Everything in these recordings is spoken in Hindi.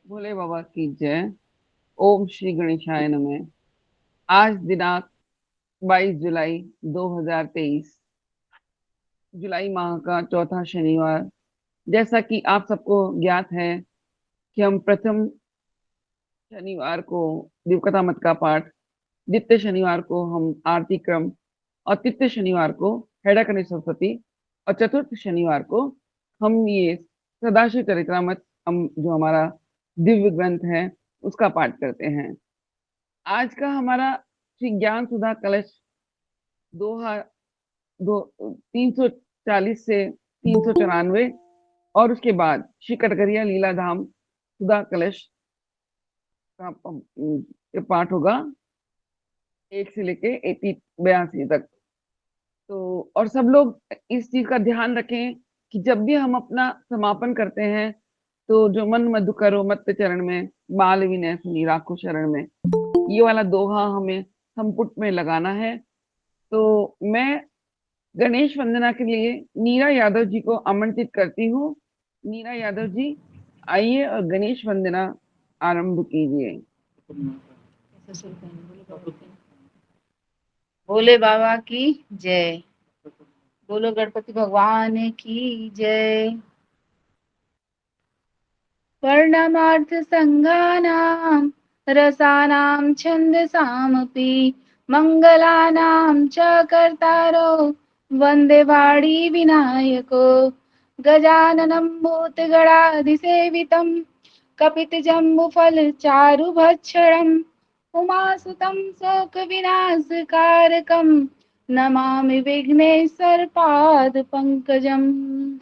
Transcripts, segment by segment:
भोले बाबा की जय। ओम श्री गणेशाय नमः। आज दिनांक 22 जुलाई 2023, जुलाई माह का चौथा शनिवार। जैसा कि आप सबको ज्ञात है कि हम प्रथम शनिवार को दिवकथामृत का पाठ, द्वितीय शनिवार को हम आरती क्रम, और तृतीय शनिवार को हैडाकनी सरस्वती, और चतुर्थ शनिवार को हम ये सदाशिव चरितमृत, हम जो हमारा दिव्य ग्रंथ है उसका पाठ करते हैं। आज का हमारा श्री ज्ञान सुधा कलश दो दो 340 से 394, और उसके बाद श्री कटगरिया लीला धाम सुधा कलश का पाठ होगा 1 से लेके 82 तक। तो और सब लोग इस चीज का ध्यान रखें कि जब भी हम अपना समापन करते हैं तो जो मन मधु करो मत चरण में, बाल विनय सुनी राखो शरण में, ये वाला दोहा हमें संपुट में लगाना है। तो मैं गणेश वंदना के लिए नीरा यादव जी को आमंत्रित करती हूँ। नीरा यादव जी, आइए और गणेश वंदना आरंभ कीजिए। भोले बाबा की जय। बोलो गणपति भगवान की जय। वर्णमार्थ संघानां रसानां छन्दसामपि मङ्गलानां च कर्तारो वन्दे वाणी विनायको गजाननं भूतगणाधिसेवितं कपितजम्बुफलचारुभक्षणम् उमासुतं शोकविनाशकारकं नमामि विघ्नेश्वरपादपङ्कजम्।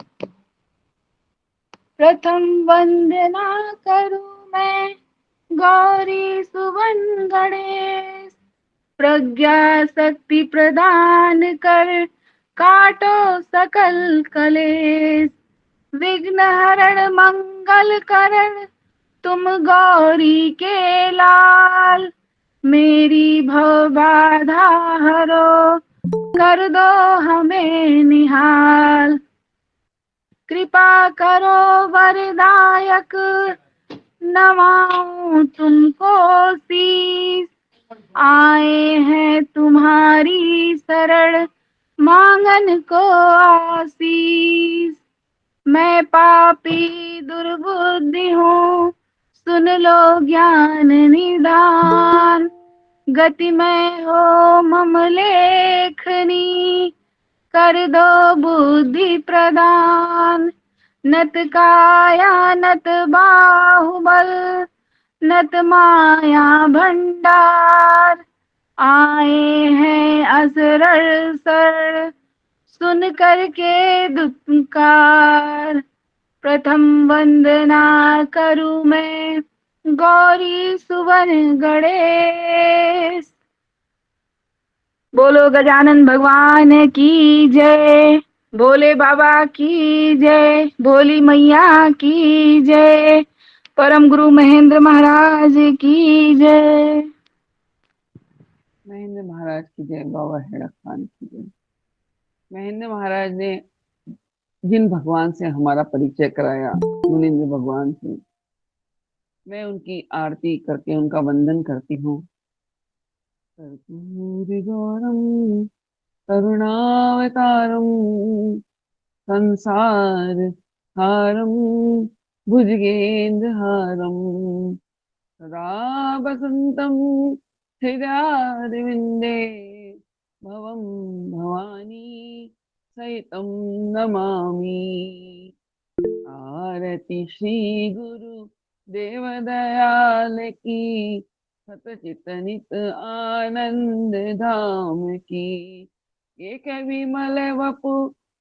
प्रथम वंदना करूं मैं गौरी सुवन गणेश, प्रज्ञा शक्ति प्रदान कर काटो सकल कलेश। विघ्न हरण मंगल करण तुम गौरी के लाल, मेरी भव बाधा हरो कर दो हमें निहाल। कृपा करो वरदायक नवाऊं तुमको शीस, आए हैं तुम्हारी शरण मांगन को आशीष। मैं पापी दुर्बुद्धि हूँ सुन लो ज्ञान निदान, गति में हो मम लेखनी कर दो बुद्धि प्रदान। नत काया नत बाहुबल नत माया भंडार, आए हैं असरल सर सुन करके दुत्कार। प्रथम वंदना करूं मैं गौरी सुवन गणेश। बोलो गजानन भगवान की जय। भोले बाबा की जय। भोली मैया की जय। परम गुरु महेंद्र महाराज की जय। महेंद्र महाराज की जय। बाबा हेड़ा खान की जय। महेंद्र महाराज ने जिन भगवान से हमारा परिचय कराया, मुनिंद्र भगवान से, मैं उनकी आरती करके उनका वंदन करती हूँ। कर्पूरी गौरम करुणावतारम संसार हारम भुजगेन्द्रहारम सदा वसंतम हृदयारविंदे भवम भवानी सहितं नमामि। आरति श्री गुरु देव दयाल की, सतचित नित आनंद धाम की। एक विमल वपु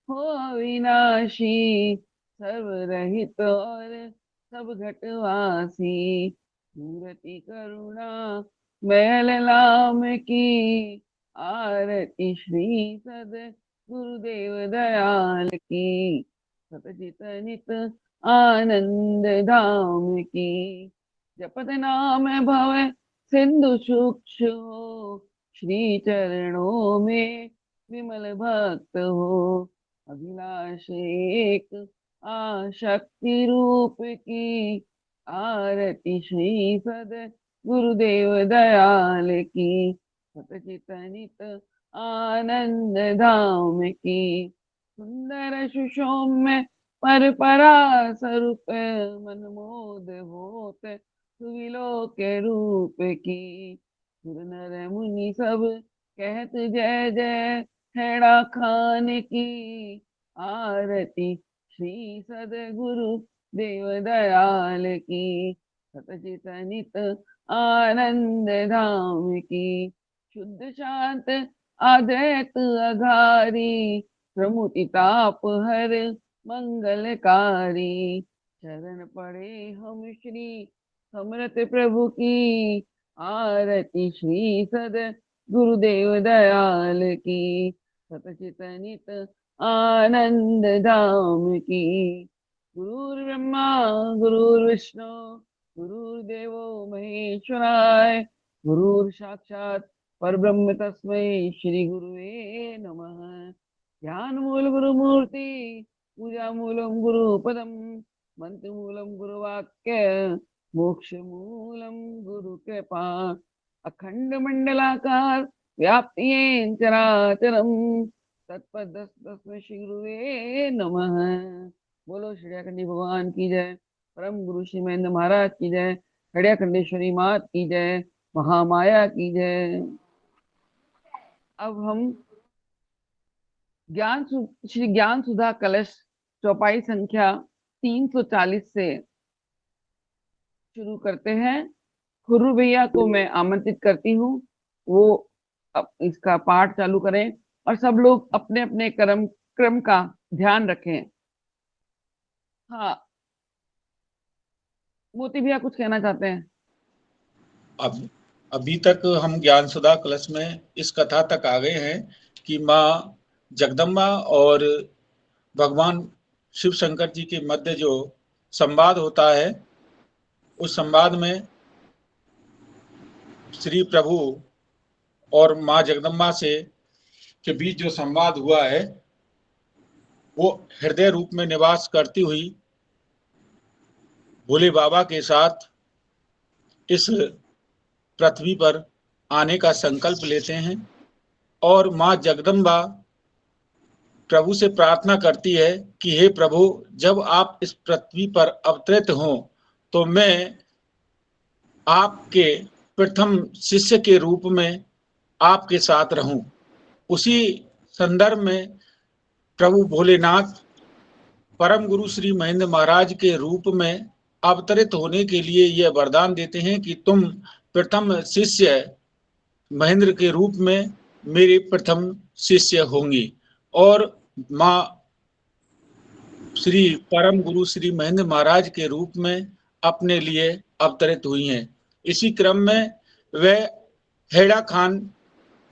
हो अविनाशी, सर्वरहित और सब घटवासी। मूर्ति करुणा मैल नाम की, आरती श्री सद गुरुदेव दयाल की। सतचित नित आनंद धाम की। जपत नाम भव सिंधु सूक्ष्म हो, श्री चरणों में विमल भक्त हो। अभिलाष एक आशक्ति रूप की, आरती श्री सद गुरुदेव दयाल की, सतचित नित आनंद धाम की। सुंदर सुषोम्य पर परासरूप, मनमोद होत सुविलोक रूप की। सुर नर मुनि सब कहत जय जय, हैड़ा खान की। आरती श्री सदगुरु देव दयाल की, सतचित नित आनंद धाम की। शुद्ध शांत आद्रैत अघारी, प्रमुति ताप हर मंगलकारी। शरण पड़े हम श्री समरत प्रभु की, आरती श्री सद गुरुदेव दयाल की, सतचित नित आनंद धाम की। गुरुर्ब्रह्मा गुरुर्विष्णु गुरुर्देवो महेश्वराय, गुरुर् साक्षात् परब्रह्म तस्मै श्री गुरुवे नमः। ज्ञान मूल गुरु मूर्ति, पूजा मूलम गुरु पदम, मंत्र मूलम गुरु वाक्य, मोक्ष मूलम गुरु कृपा। अखंड मंडलाकार व्याप्ति येन चराचरम, तत्पदस्तस्मै श्री गुरुवे नमः। बोलो श्रेयाखंडी भगवान की जय, परम गुरु श्री महेंद्र महाराज की जय, खंडेश्वरी मात की जय, महामाया की जय। अब हम श्री ज्ञान सुधा कलश चौपाई संख्या 340 से शुरू करते हैं। खुर्रू भैया को मैं आमंत्रित करती हूँ, वो अब इसका पाठ चालू करें और सब लोग अपने अपने क्रम का ध्यान रखें। हाँ, मोती भैया कुछ कहना चाहते हैं? अब अभी तक हम ज्ञान सुधा कलश में इस कथा तक आ गए हैं कि माँ जगदम्बा और भगवान शिव शंकर जी के मध्य जो संवाद होता है, उस संवाद में श्री प्रभु और माँ जगदम्बा से के बीच जो संवाद हुआ है, वो हृदय रूप में निवास करती हुई भोले बाबा के साथ इस पृथ्वी पर आने का संकल्प लेते हैं। और माँ जगदम्बा प्रभु से प्रार्थना करती है कि हे प्रभु, जब आप इस पृथ्वी पर अवतरित हों तो मैं आपके प्रथम शिष्य के रूप में आपके साथ रहूं। उसी संदर्भ में प्रभु भोलेनाथ परम गुरु श्री महेंद्र महाराज के रूप में अवतरित होने के लिए यह वरदान देते हैं कि तुम प्रथम शिष्य महेंद्र के रूप में मेरे प्रथम शिष्य होंगी। और माँ श्री परम गुरु श्री महेंद्र महाराज के रूप में अपने लिए अवतरित हुई हैं। इसी क्रम में वह हैड़ा खान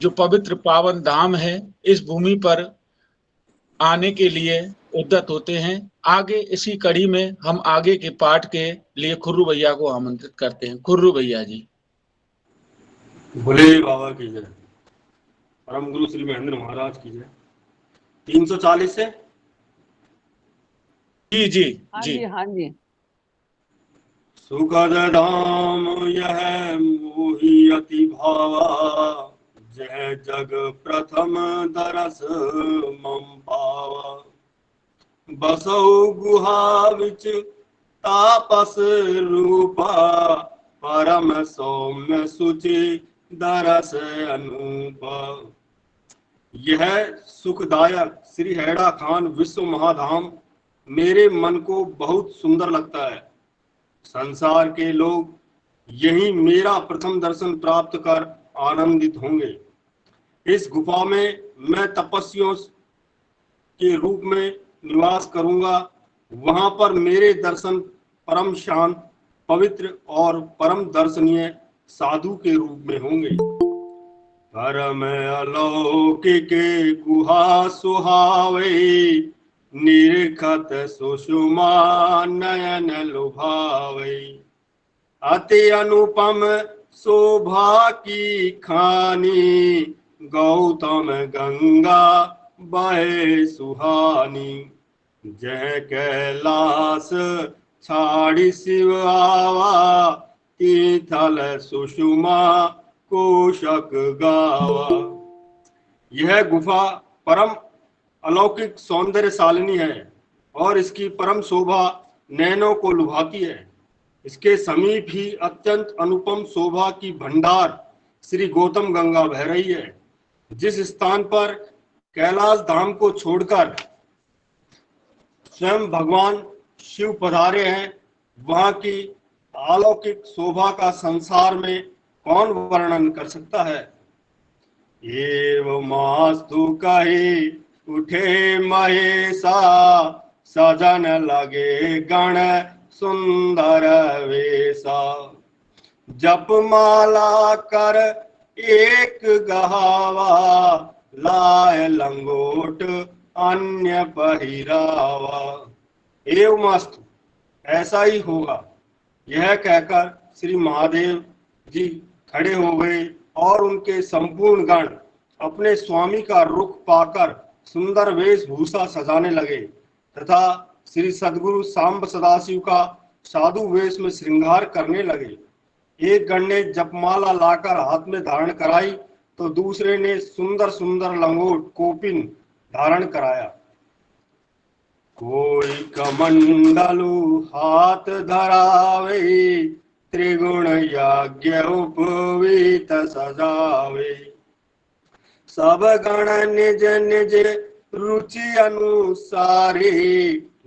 जो पवित्र पावन धाम है, इस भूमि पर आने के लिए उद्यत होते हैं। आगे इसी कड़ी में हम आगे के पाठ के लिए खुर्रू भैया को आमंत्रित करते हैं। खुर्रू भैया जी। भोले बाबा की जय, परम गुरु श्री महेंद्र महाराज की जय। 340 से जी जी हाँ जी। जी, हाँ जी। सुखद धाम यह मोहि अति भावा, जय जग प्रथम दरस मम पावा। बसौ गुहा विच तापस रूपा, परम सौम्य सुचि दरस अनूपा। यह सुखदायक श्री हैड़ा खान विश्व महाधाम मेरे मन को बहुत सुंदर लगता है। संसार के लोग यही मेरा प्रथम दर्शन प्राप्त कर आनंदित होंगे। इस गुफा में मैं तपस्वियों के रूप में निवास करूंगा। वहां पर मेरे दर्शन परम शांत, पवित्र और परम दर्शनीय साधु के रूप में होंगे। परम अलौकिक गुहा सुहावे, निरखत सुषुमा नयन लुभावे। अति अनुपम शोभा की खानी, गौतम गंगा बहे सुहानी। जय कैलाश छाड़ी शिव आवा, तीथल सुषुमा कोशक गावा। यह गुफा परम अलौकिक सौंदर्यशालिनी है और इसकी परम शोभा नैनों को लुभाती है। इसके समीप ही अत्यंत अनुपम शोभा की भंडार श्री गौतम गंगा बह रही है। जिस स्थान पर कैलाश धाम को छोड़कर स्वयं भगवान शिव पधारे हैं, वहां की अलौकिक शोभा का संसार में कौन वर्णन कर सकता है। एवमास्तु कहि उठे महेशा, सजन लगे गण सुंदर वेशा। जप माला कर एक गहावा, लाय लंगोट अन्य पहिरावा। एवमस्तु, ऐसा ही होगा। यह कहकर श्री महादेव जी खड़े हो गए और उनके संपूर्ण गण अपने स्वामी का रुख पाकर सुंदर वेशभूषा सजाने लगे तथा श्री सद्गुरु सांब सदाशिव का साधु वेश में श्रृंगार करने लगे। एक गण ने जपमाला लाकर हाथ में धारण कराई तो दूसरे ने सुंदर सुंदर लंगोट कोपिन धारण कराया। कोई कमंडलु हाथ धरावे, त्रिगुण यज्ञ उपवीत सजावे। सब गण निज निज रुचि अनुसारी,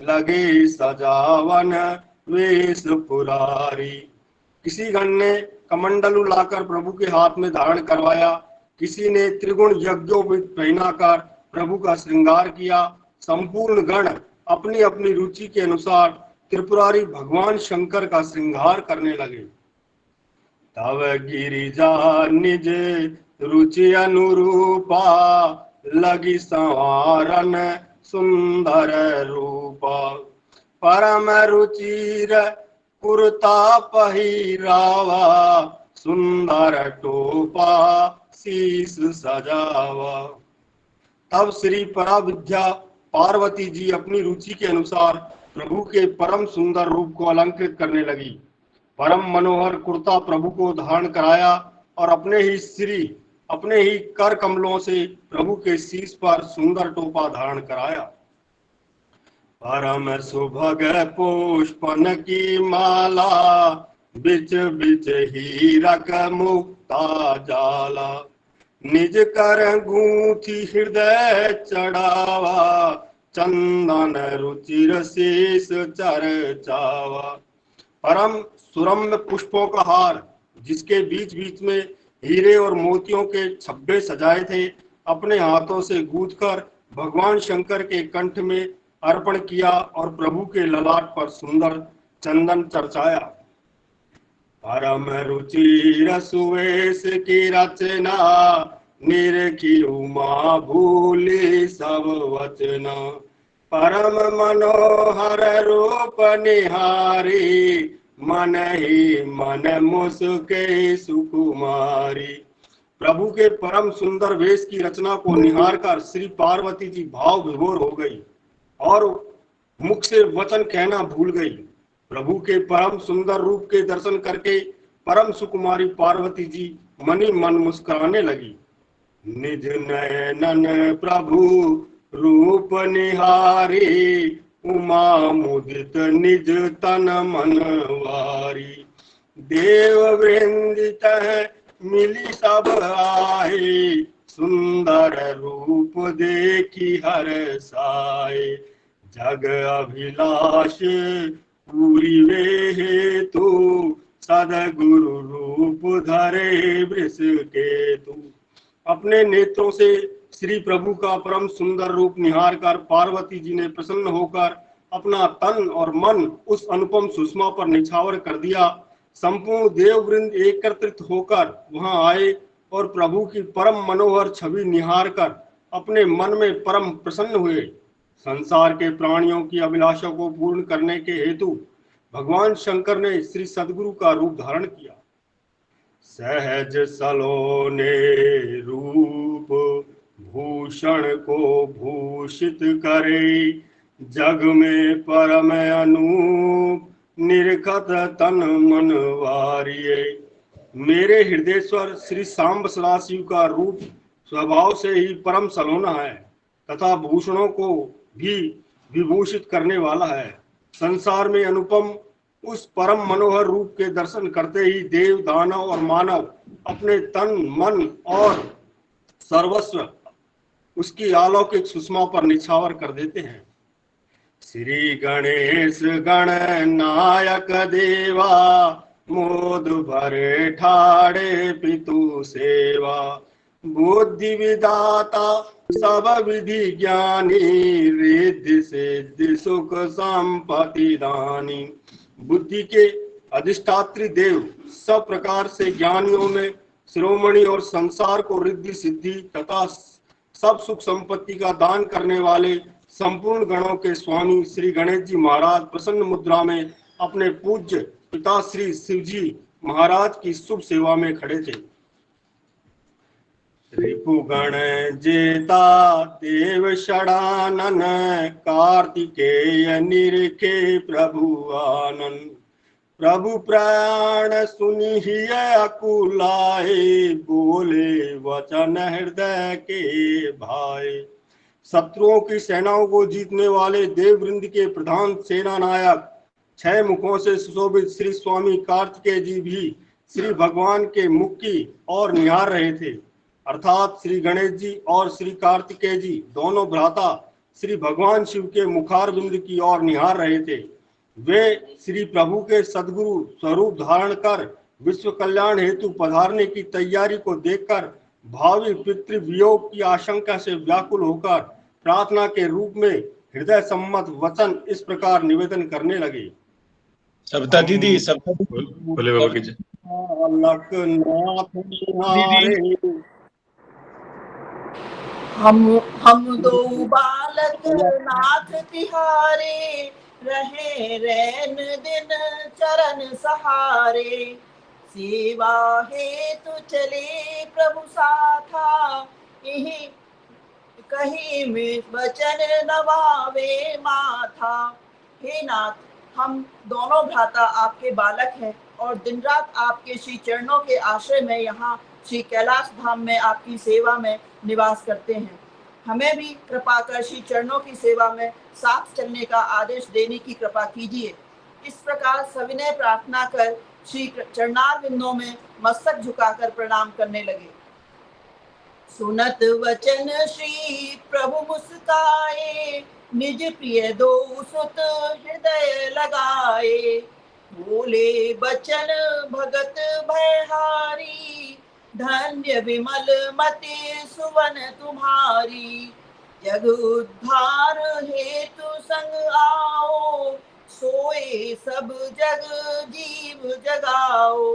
लगे सजावन वेश पुरारी। किसी गण ने कमंडलु लाकर प्रभु के हाथ में धारण करवाया, किसी ने त्रिगुण यज्ञोपवीत पहनाकर प्रभु का श्रृंगार किया। संपूर्ण गण अपनी अपनी रुचि के अनुसार त्रिपुरारी भगवान शंकर का श्रृंगार करने लगे। तव गिरिजा निज रुचि अनुरूपा, लगी संवारन सुंदर रूपा। परम रुचिर कुर्ता पहिरावा, सुंदर टोपा शीस सजावा। तब श्री पराविद्या पार्वती जी अपनी रुचि के अनुसार प्रभु के परम सुंदर रूप को अलंकृत करने लगी। परम मनोहर कुर्ता प्रभु को धारण कराया और अपने ही कर कमलों से प्रभु के शीश पर सुंदर टोपा धारण कराया। परम सुभग पुष्पन की माला, बिच बिच हीरक मुक्ता जाला। निज कर गूंथी हृदय चढ़ावा, चंदन रुचिर शेष चर्चावा। परम सुरम्य पुष्पों का हार, जिसके बीच बीच में हीरे और मोतियों के छब्बे सजाए थे, अपने हाथों से गूंथकर भगवान शंकर के कंठ में अर्पण किया और प्रभु के ललाट पर सुंदर चंदन चर्चाया। परम रुचिर सुवेश की रचना, निरखी उमा भूली सब वचना। परम मनोहर रूप निहारी, मन ही मन मुस्के सुकुमारी। प्रभु के परम सुंदर वेश की रचना को निहार कर श्री पार्वती जी भाव विभोर हो गई और मुख से वचन कहना भूल गई। प्रभु के परम सुंदर रूप के दर्शन करके परम सुकुमारी पार्वती जी मनी मन मुस्कुराने लगी। निज नयनन प्रभु रूप निहारी, उमा मुदित निज तन मन वारी। देव वृंदित मिली सब आए, सुंदर रूप देखी हर साए। जग अभिलाष पूरी वे हेतु, सदगुरु रूप धरे वृष केतु। अपने नेत्रों से श्री प्रभु का परम सुंदर रूप निहार कर पार्वती जी ने प्रसन्न होकर अपना तन और मन उस अनुपम सुषमा पर निछावर कर दिया। संपूर्ण देववृंद एकत्रित होकर वहां आए और प्रभु की परम मनोहर छवि निहार कर अपने मन में परम प्रसन्न हुए। संसार के प्राणियों की अभिलाषा को पूर्ण करने के हेतु भगवान शंकर ने श्री सद्गुरु का रूप धारण किया। सहज सलोने रूप भूषण को भूषित करे, जग में परम अनूप निरखत तन मन वारिये। मेरे हृदयेश्वर श्री सांब सदाशिव का रूप स्वभाव से ही परम सलोना है तथा भूषणों को भी विभूषित करने वाला है। संसार में अनुपम उस परम मनोहर रूप के दर्शन करते ही देव दानव और मानव अपने तन मन और सर्वस्व उसकी अलौकिक सुषमा पर निछावर कर देते हैं। श्री गणेश गण नायक देवा मोद भरे ठाड़े पितु सेवा। बुद्धि विदाता सब विधि ज्ञानी रिद्धि सिद्धि सुख संपत्ति दानी। बुद्धि के अधिष्ठात्री देव सब प्रकार से ज्ञानियों में शिरोमणि और संसार को रिद्धि सिद्धि तथा सब सुख संपत्ति का दान करने वाले संपूर्ण गणों के स्वामी श्री गणेश जी महाराज प्रसन्न मुद्रा में अपने पूज्य पिता श्री शिवजी महाराज की शुभ सेवा में खड़े थे। रिपुगण जेता देव षडानन कार्तिकेय निरखे प्रभु आनंद। प्रभु प्राण सुनि ही अकुलाए बोले वचन हृदय के भाई। शत्रुओं की सेनाओं को जीतने वाले देव वृंद के प्रधान सेना नायक 6 मुखों से सुशोभित श्री स्वामी कार्तिकेय जी भी श्री भगवान के मुख की ओर निहार रहे थे। अर्थात श्री गणेश जी और श्री कार्तिकेय जी दोनों भ्राता श्री भगवान शिव के मुखारविंद की ओर निहार रहे थे। वे श्री प्रभु के सद्गुरु स्वरूप धारण कर विश्व कल्याण हेतु पधारने की तैयारी को देखकर भावी पितृ वियोग की आशंका से व्याकुल होकर प्रार्थना के रूप में हृदय सम्मत वचन इस प्रकार निवेदन करने लगे। सविता दीदी, सविता बोले बाबा की जय। हम दो बालक नाथ तिहारे रहे रैन दिन चरण सहारे। सेवा हेतु चले प्रभु साथा यही कहीं में वचन नवावे माथा। हे नाथ, हम दोनों भ्राता आपके बालक हैं और दिन रात आपके श्री चरणों के आश्रय में यहाँ श्री कैलाश धाम में आपकी सेवा में निवास करते हैं। हमें भी कृपा कर श्री चरणों की सेवा में साथ चलने का आदेश देने की कृपा कीजिए। इस प्रकार सविनय प्रार्थना कर श्री चरणार बिंदों में मस्तक झुकाकर प्रणाम करने लगे। सुनत वचन श्री प्रभु मुस्काए निज प्रिय दो सुत हृदय लगाए। बोले बचन भगत भयहारी धन्य विमल मति सुवन तुम्हारी। जग उद्धार हेतु संग आओ सोए सब जग जीव जगाओ।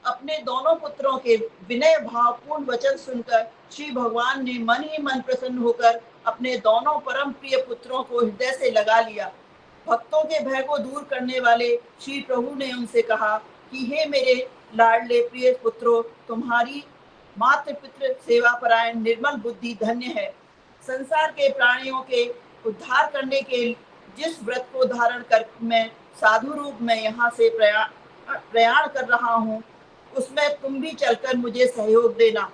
अपने दोनों पुत्रों के विनय भावपूर्ण वचन सुनकर श्री भगवान ने मन ही मन प्रसन्न होकर अपने दोनों परम प्रिय पुत्रों को हृदय से लगा लिया। भक्तों के भय को दूर करने वाले श्री प्रभु ने उनसे कहा कि हे मेरे लाडले प्रिय पुत्रों, तुम्हारी मातृ पितृ सेवा परायण निर्मल बुद्धि धन्य है। संसार के प्राणियों के उद्धार करने के जिस व्रत को धारण कर मैं साधु रूप में यहाँ से प्रयाण कर रहा हूँ, उसमें तुम भी चलकर मुझे सहयोग देना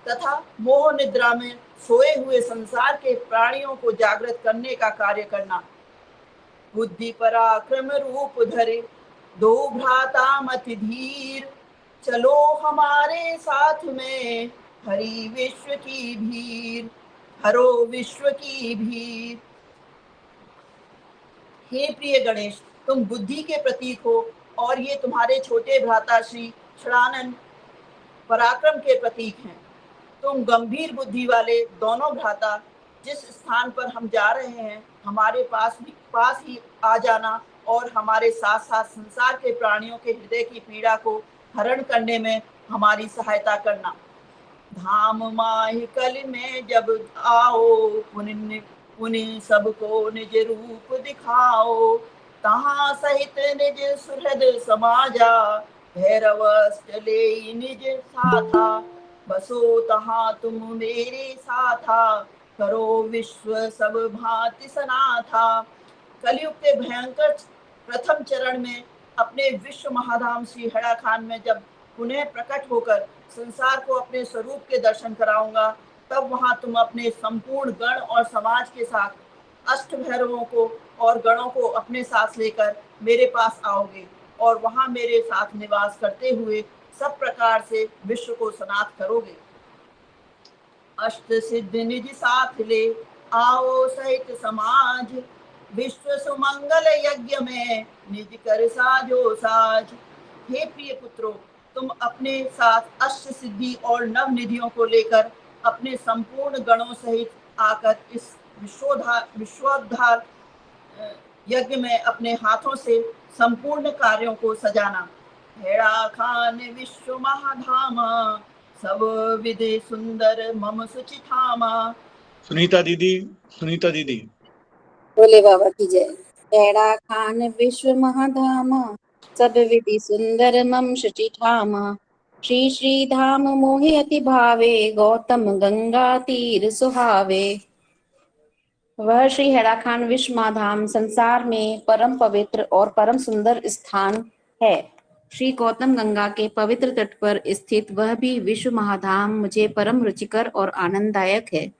तथा मोह निद्रा में सोए हुए संसार के प्राणियों को जागृत करने का कार्य करना। बुद्धि पराक्रम रूप धरे दो भ्राता मति धीर। चलो हमारे साथ में हरि विश्व की भीड़, हरो विश्व की भीड़। हे प्रिय गणेश, तुम बुद्धि के प्रतीक हो और ये तुम्हारे छोटे भ्राता श्री षडानन पराक्रम के प्रतीक हैं। तुम गंभीर बुद्धि वाले दोनों भ्राता जिस स्थान पर हम जा रहे हैं, हमारे पास ही आ जाना और हमारे साथ साथ संसार के प्राणियों के हृदय की पीड़ा को हरण करने में हमारी सहायता करना। धाम माहि कल में जब आओ पुनि सबको निज रूप दिखाओ। तहाँ सहित निज सुहृद समाजा भैरवस चले निज साथा। बसो तहाँ तुम मेरे साथा करो विश्व सब भांति सनाथा। कलयुग के भयंकर प्रथम चरण में अपने विश्व महाधाम श्री हेड़ा खान में जब पुनः प्रकट होकर संसार को अपने स्वरूप के दर्शन कराऊंगा, तब वहां तुम अपने संपूर्ण गण और समाज के साथ अष्ट भैरवों को और गणों को अपने साथ लेकर मेरे पास आओगे और वहां मेरे साथ निवास करते हुए सब प्रकार से विश्व को सनाथ करोगे। अष्ट सिद्धि निधि साथ ले आओ सहित समाज, विश्व सुमंगल यज्ञ में निज कर साजो साज। हे प्रिय पुत्रों, तुम अपने साथ अष्ट सिद्धि और नव निधियों को लेकर अपने संपूर्ण गणों सहित आकर इस विश्वोद्धार यज्ञ में अपने हाथों से संपूर्ण कार्यों को सजाना। हेड़ा खान विश्व महाधामा, सब विधि सुंदर मम सुचिधामा। सुनीता दीदी बोले बाबा की जय। हेड़ा खान विश्व महाधामा, सब विधि सुंदर मम शुचि ठामा। श्री श्री धाम मोहे अति भावे, गौतम गंगा तीर सुहावे। वह श्री हेड़ा खान विश्व महाधाम संसार में परम पवित्र और परम सुंदर स्थान है। श्री गौतम गंगा के पवित्र तट पर स्थित वह भी विश्व महाधाम मुझे परम रुचिकर और आनंददायक है।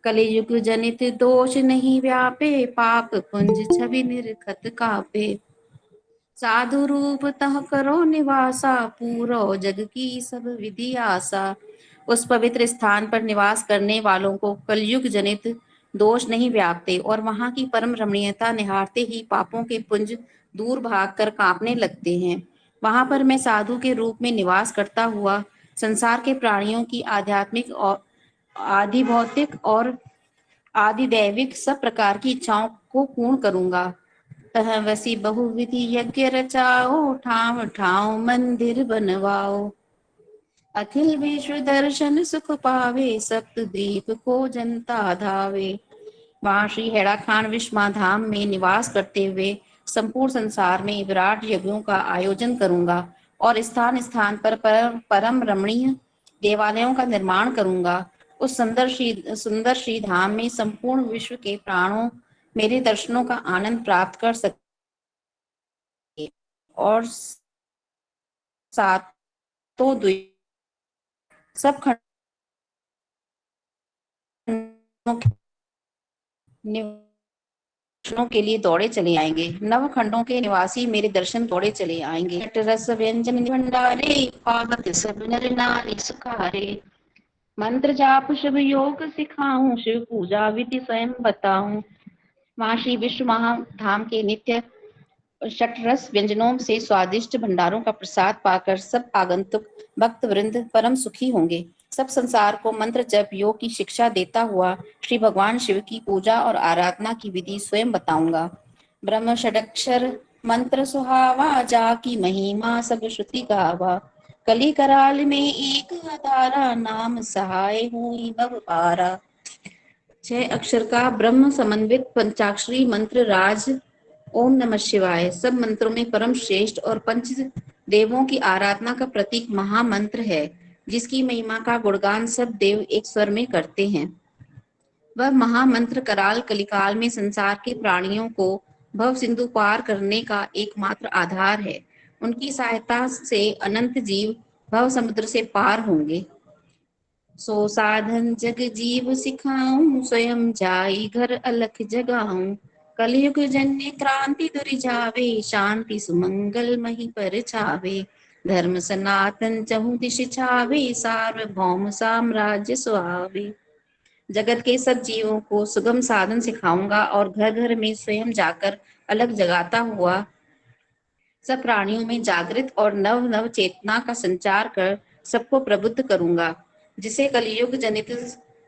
कलियुग जनित दोष नहीं व्यापे, पाप पुंज छवि निर्खत कापे। साधु रूप तह करो निवासा, पूरो जग की सब विधि आसा। उस पवित्र स्थान पर निवास करने वालों को कलयुग जनित दोष नहीं व्यापते और वहां की परम रमणीयता निहारते ही पापों के पुंज दूर भागकर कांपने लगते हैं। वहां पर मैं साधु के रूप में निवास करता हुआ संसार के प्राणियों की आध्यात्मिक और आदि भौतिक और आदि दैविक सब प्रकार की इच्छाओं को पूर्ण करूंगा। तह वसी बहुविधि यज्ञ रचाओ, ठाव ठाव मंदिर बनवाओ। अखिल विश्व दर्शन सुख पावे, सप्तद्वीप को जनता धावे। वहां श्री हेड़ा खान विश्व महाधाम में निवास करते हुए संपूर्ण संसार में विराट यज्ञों का आयोजन करूंगा और स्थान स्थान पर परम रमणीय देवालयों का निर्माण करूंगा। उस सुंदर श्री धाम में संपूर्ण विश्व के प्राणों मेरे दर्शनों का आनंद प्राप्त कर सके और सातों द्वीप सब खंडों के लिए दौड़े चले आएंगे। नव खंडों के निवासी मेरे दर्शन दौड़े चले आएंगे। रस व्यंजन भंडारे, पावत सब नर नारी सुखारे। मंत्र जाप शुभ योग सिखाऊं, शिव पूजा विधि स्वयं बताऊं। वहां श्री विश्व महाधाम के नित्य षटरस व्यंजनों से स्वादिष्ट भंडारों का प्रसाद पाकर सब आगंतुक भक्त वृंद परम सुखी होंगे। सब संसार को मंत्र जप योग की शिक्षा देता हुआ श्री भगवान शिव की पूजा और आराधना की विधि स्वयं बताऊंगा। ब्रह्म षडक्षर मंत्र सुहावा, जाकी महिमा सब श्रुति गावा। कली कराल में एक अधारा, नाम सहाय हुई भव पारा। 6 अक्षर का ब्रह्म समन्वित पंचाक्षरी मंत्र राज ओम नमः शिवाय सब मंत्रों में परम श्रेष्ठ और पंच देवों की आराधना का प्रतीक महामंत्र है, जिसकी महिमा का गुणगान सब देव एक स्वर में करते हैं। वह महामंत्र कराल कलिकाल में संसार के प्राणियों को भव सिंधु पार करने का एकमात्र आधार है। उनकी सहायता से अनंत जीव भव समुद्र से पार होंगे। सो साधन जग जीव सिखाऊं, स्वयं जाई घर अलख जगाऊं। कलयुग जन्य क्रांति दुरि जावे, शांति सुमंगल मही पर छावे। धर्म सनातन चहु दिश छावे, सार्वभौम साम्राज्य सुहावे। जगत के सब जीवों को सुगम साधन सिखाऊंगा और घर घर में स्वयं जाकर अलग जगाता हुआ सब प्राणियों में जागृत और नव नव चेतना का संचार कर सबको प्रबुद्ध करूंगा, जिसे कलयुग जनित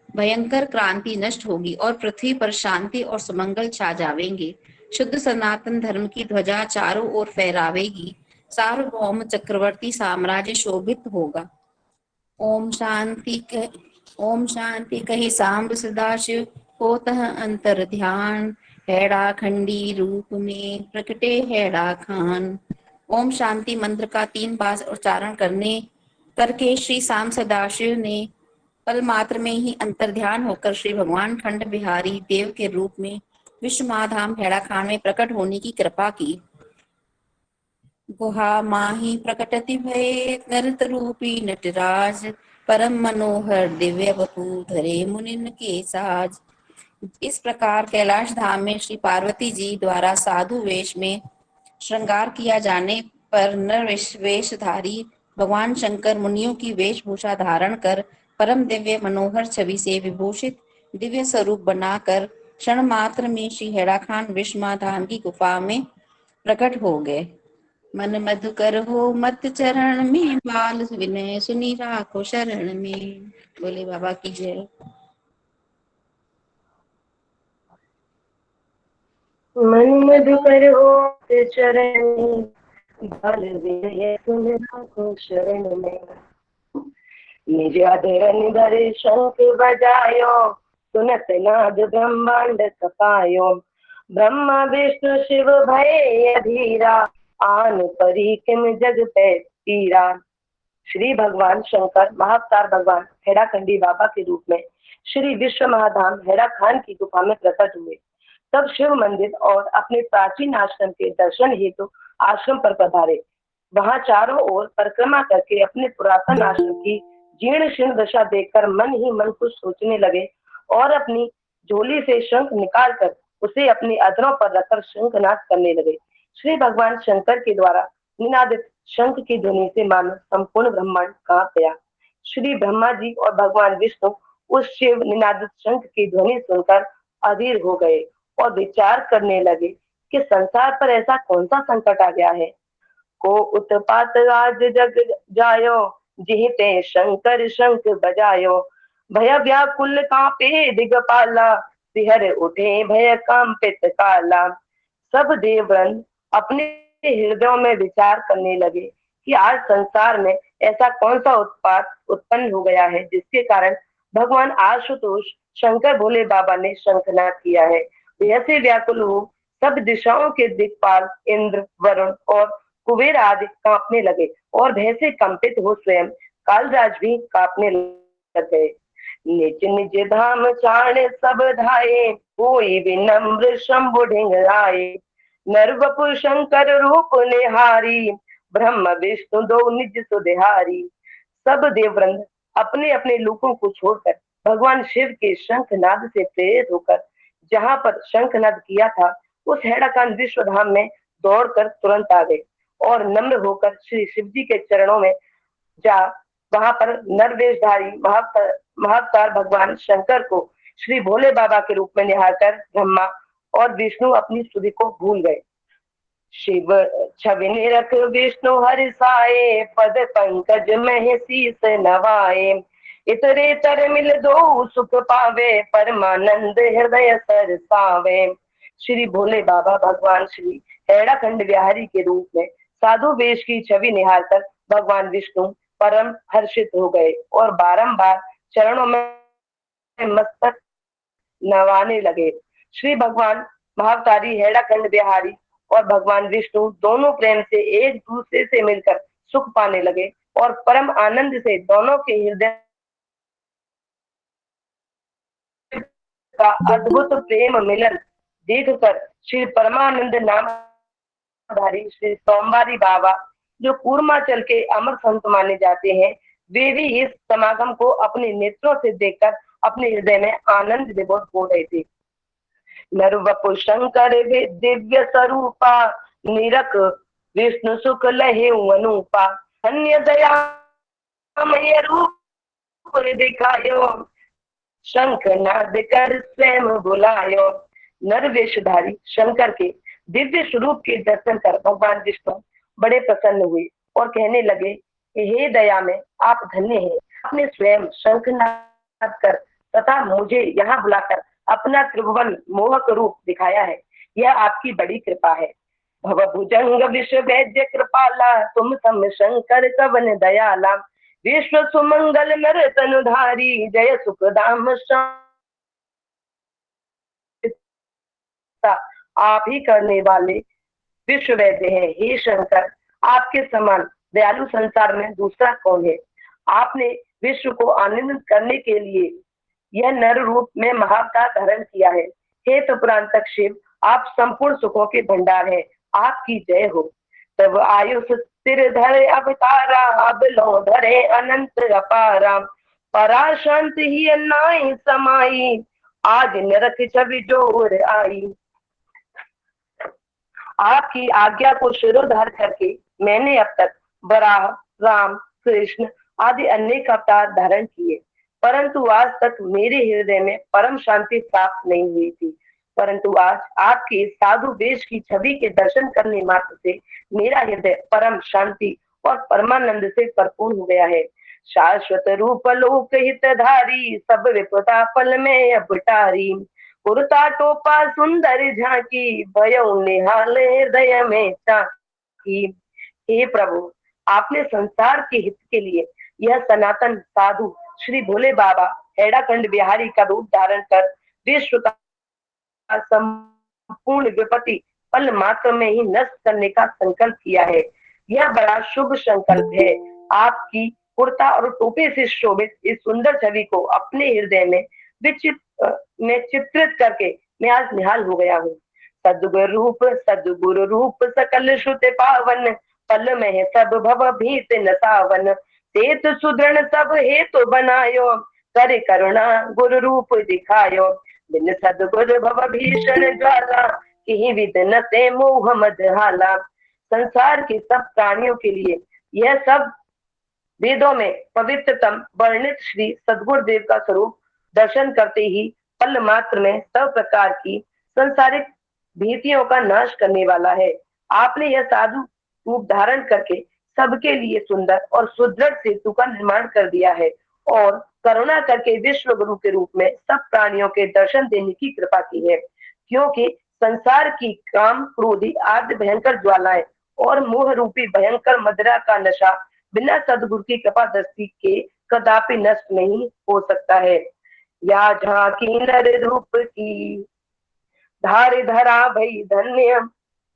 भयंकर क्रांति नष्ट होगी और पृथ्वी पर शांति और सुमंगल छा जावेंगे। शुद्ध सनातन धर्म की ध्वजा चारों ओर फहरावेगी। सार्वभौम चक्रवर्ती साम्राज्य शोभित होगा। ओम शांति कही सांब सदाशिव, होतः अंतर ध्यान। हेड़ा खंडी रूप में प्रकटे हेड़ा खान। ओम शांति मंत्र का 3 बार उच्चारण करके श्री सांब सदाशिव ने पल मात्र में ही अंतर ध्यान होकर श्री भगवान खंड बिहारी देव के रूप में विश्व महाधाम हेड़ा खान में प्रकट होने की कृपा की। गुहा माही प्रकटति भये नरत रूपी नटराज परम मनोहर दिव्य वपु धरे मुनिन के साज। इस प्रकार कैलाश धाम में श्री पार्वती जी द्वारा साधु वेश में श्रृंगार किया जाने पर नर वेशधारी भगवान शंकर मुनियों की वेशभूषा धारण कर परम दिव्य मनोहर छवि से विभूषित दिव्य स्वरूप बनाकर क्षण मात्र में श्री हेड़ा खान विश्वनाधाम की गुफा में प्रकट हो गए। मन मधुकर हो मत चरण में बाल विनय सुनी राखो शरण में। बोले बाबा की जय। मन मधुकर हो चरण बाल विनय सुन राखो शरण में। निज अधरन धरे शंख बजायो सुनत नाद ब्रह्मांड कपायो। ब्रह्मा विष्णु शिव भय अधीरा आन परी किम जग पे पीरा। श्री भगवान शंकर महाअवतार भगवान हेड़ाखंडी बाबा के रूप में श्री विश्व महाधाम हेड़ा खान की गुफा में प्रकट हुए। तब शिव मंदिर और अपने प्राचीन आश्रम के दर्शन हेतु आश्रम पर पधारे। वहां चारों ओर परिक्रमा करके अपने पुरातन आश्रम की जीर्ण शीर्ण दशा देखकर मन ही मन कुछ सोचने लगे और अपनी झोली से शंख निकालकर उसे अपनी अधरों पर रखकर शंखनाद करने लगे। श्री भगवान शंकर के द्वारा निनादित शंख की ध्वनि से मानो संपूर्ण ब्रह्मांड कांप गया। श्री ब्रह्मा जी और भगवान विष्णु उस शिव निनादित शंख की ध्वनि सुनकर अधीर हो गए और विचार करने लगे कि संसार पर ऐसा कौन सा संकट आ गया है। को उत्पात आज जग जायो जिहते शंकर शंख बजायो। भय व्याकुल कांपे दिगपाला सिहर उठे भय कांपित काला। सब देवगण अपने हृदयों में विचार करने लगे कि आज संसार में ऐसा कौन सा उत्पात उत्पन्न हो गया है जिसके कारण भगवान आशुतोष शंकर भोले बाबा ने शंखनाद किया है। ऐसे व्याकुल हो सब दिशाओं के दिक्पाल इंद्र वरुण और कुबेर आदि कांपने लगे और भय से कंपित हो स्वयं कालराज भी कांपने लग गए। निज निज धाम चाण सब धाये कोई विनम्र शंभु ढिंगराए। नर वपु शंकर रूप निहारी ब्रह्म विष्णु दो निज सुधिहारी। सब देववृंद अपने अपने लोकों को छोड़कर भगवान शिव के शंखनाद से प्रेरित होकर जहां पर शंखनाद किया था उस हेड़ाखान विश्वधाम में दौड़कर तुरंत आ गए और नम्र होकर श्री शिव जी के चरणों में जा वहां पर नरवेशधारी महाअवतार भगवान शंकर को श्री भोले बाबा के रूप में निहारकर ब्रह्मा और विष्णु अपनी स्तुति को भूल गए। शिव छवि निरख विष्णु हरिसाए पद पंकज में शीस नवाए। इतरे तर मिल दो सुख पावे परमानंद हृदय सरसावे। श्री भोले बाबा भगवान श्री हेड़ाखंड बिहारी के रूप में साधु वेश की छवि निहारकर भगवान विष्णु परम हर्षित हो गए और बारंबार चरणों में मस्तक नवाने लगे। श्री भगवान महाअवतारी हेड़ाखंड बिहारी और भगवान विष्णु दोनों प्रेम से एक दूसरे से मिलकर सुख पाने लगे और परम आनंद से दोनों के हृदय का अद्भुत प्रेम मिलन देखकर श्री परमानंद नामधारी श्री सोमवारी बाबा जो कूर्माचल के अमर संत माने जाते हैं वे भी इस समागम को अपने नेत्रों से देखकर अपने हृदय में आनंद विभोर हो रहे थे। नर वपु शंकर दिव्य स्वरूपा निरख विष्णु सुख लहे अनुपा। अन्य दया रूप दिखायो शंखनाद कर स्वयं बुलायो। नरवेशधारी शंकर के दिव्य स्वरूप के दर्शन कर भगवान विष्णु बड़े प्रसन्न हुए और कहने लगे हे दया में आप धन्य हैं। आपने स्वयं शंखनाद कर तथा मुझे यहाँ बुलाकर अपना त्रिभुवन मोहक रूप दिखाया है, यह आपकी बड़ी कृपा है। भवभुजंग विश्व वैद्य कृपाला तुम सम शंकर कवन दयाला। विश्व सुमंगल नर तनुधारी जय सुखदाम आप ही करने वाले विश्व वैद्य है। हे शंकर आपके समान दयालु संसार में दूसरा कौन है। आपने विश्व को आनंदित करने के लिए यह नर रूप में महाअवतार धारण किया है। हे तो पुरांतक शिव आप संपूर्ण सुखों के भंडार हैं, आपकी जय हो। तब आयुष सिर धरे अवतारा, अब लो धरे अनंत अपारा। परा शांति ही नाई समाई, आज नरक छवि जोर आई। आपकी आज्ञा को शिरोधार करके मैंने अब तक वराह, राम, कृष्ण आदि अनेक अवतार धारण किए, परंतु आज तक मेरे हृदय में परम शांति प्राप्त नहीं हुई थी। परंतु आज आपकी साधु वेश की छवि के दर्शन करने मात्र से मेरा हृदय परम शांति और परमानंद से भरपूर हो गया है। शाश्वत रूप लोक हितधारी, सब विपदा पल में अब टारी। कुर्ता टोपा सुंदर झांकी, भयो निहाल हृदय में झांकी। हे प्रभु, आपने संसार के हित के लिए यह सनातन साधु श्री भोले बाबा हेड़ाखंड बिहारी का रूप धारण कर विश्व का संपूर्ण विपत्ति पल मात्र में ही नष्ट करने का संकल्प किया है। यह बड़ा शुभ संकल्प है। आपकी कुर्ता और टोपे से शोभित इस सुंदर छवि को अपने हृदय में चित्रित करके मैं आज निहाल हो गया हूँ। सदगुरु रूप सकल श्रुति पावन, पल में सब भव भीत न सावन। सेत सुदृढ़ सब हेतु बनायो, कर करुणा गुरु रूप दिखायो। बिन सदगुरु भव भीषण ज्वाला, कि विद न से मोह मद हाला। संसार के सब प्राणियों के लिए यह सब वेदों में पवित्रतम वर्णित श्री सदगुरुदेव का स्वरूप दर्शन करते ही पल मात्र में सब प्रकार की संसारिक भीतियों का नाश करने वाला है। आपने यह साधु रूप धारण करके सबके लिए सुंदर और सुदृढ़ सेतु का निर्माण कर दिया है और करुणा करके विश्व गुरु के रूप में सब प्राणियों के दर्शन देने की कृपा की है। क्योंकि संसार की काम, क्रोधी आदि भयंकर ज्वालाएं और मोह रूपी भयंकर मदिरा का नशा बिना सदगुरु की कृपा दृष्टि के कदापि नष्ट नहीं हो सकता है। या झांकी नर रूप की धार धरा भई धन्य,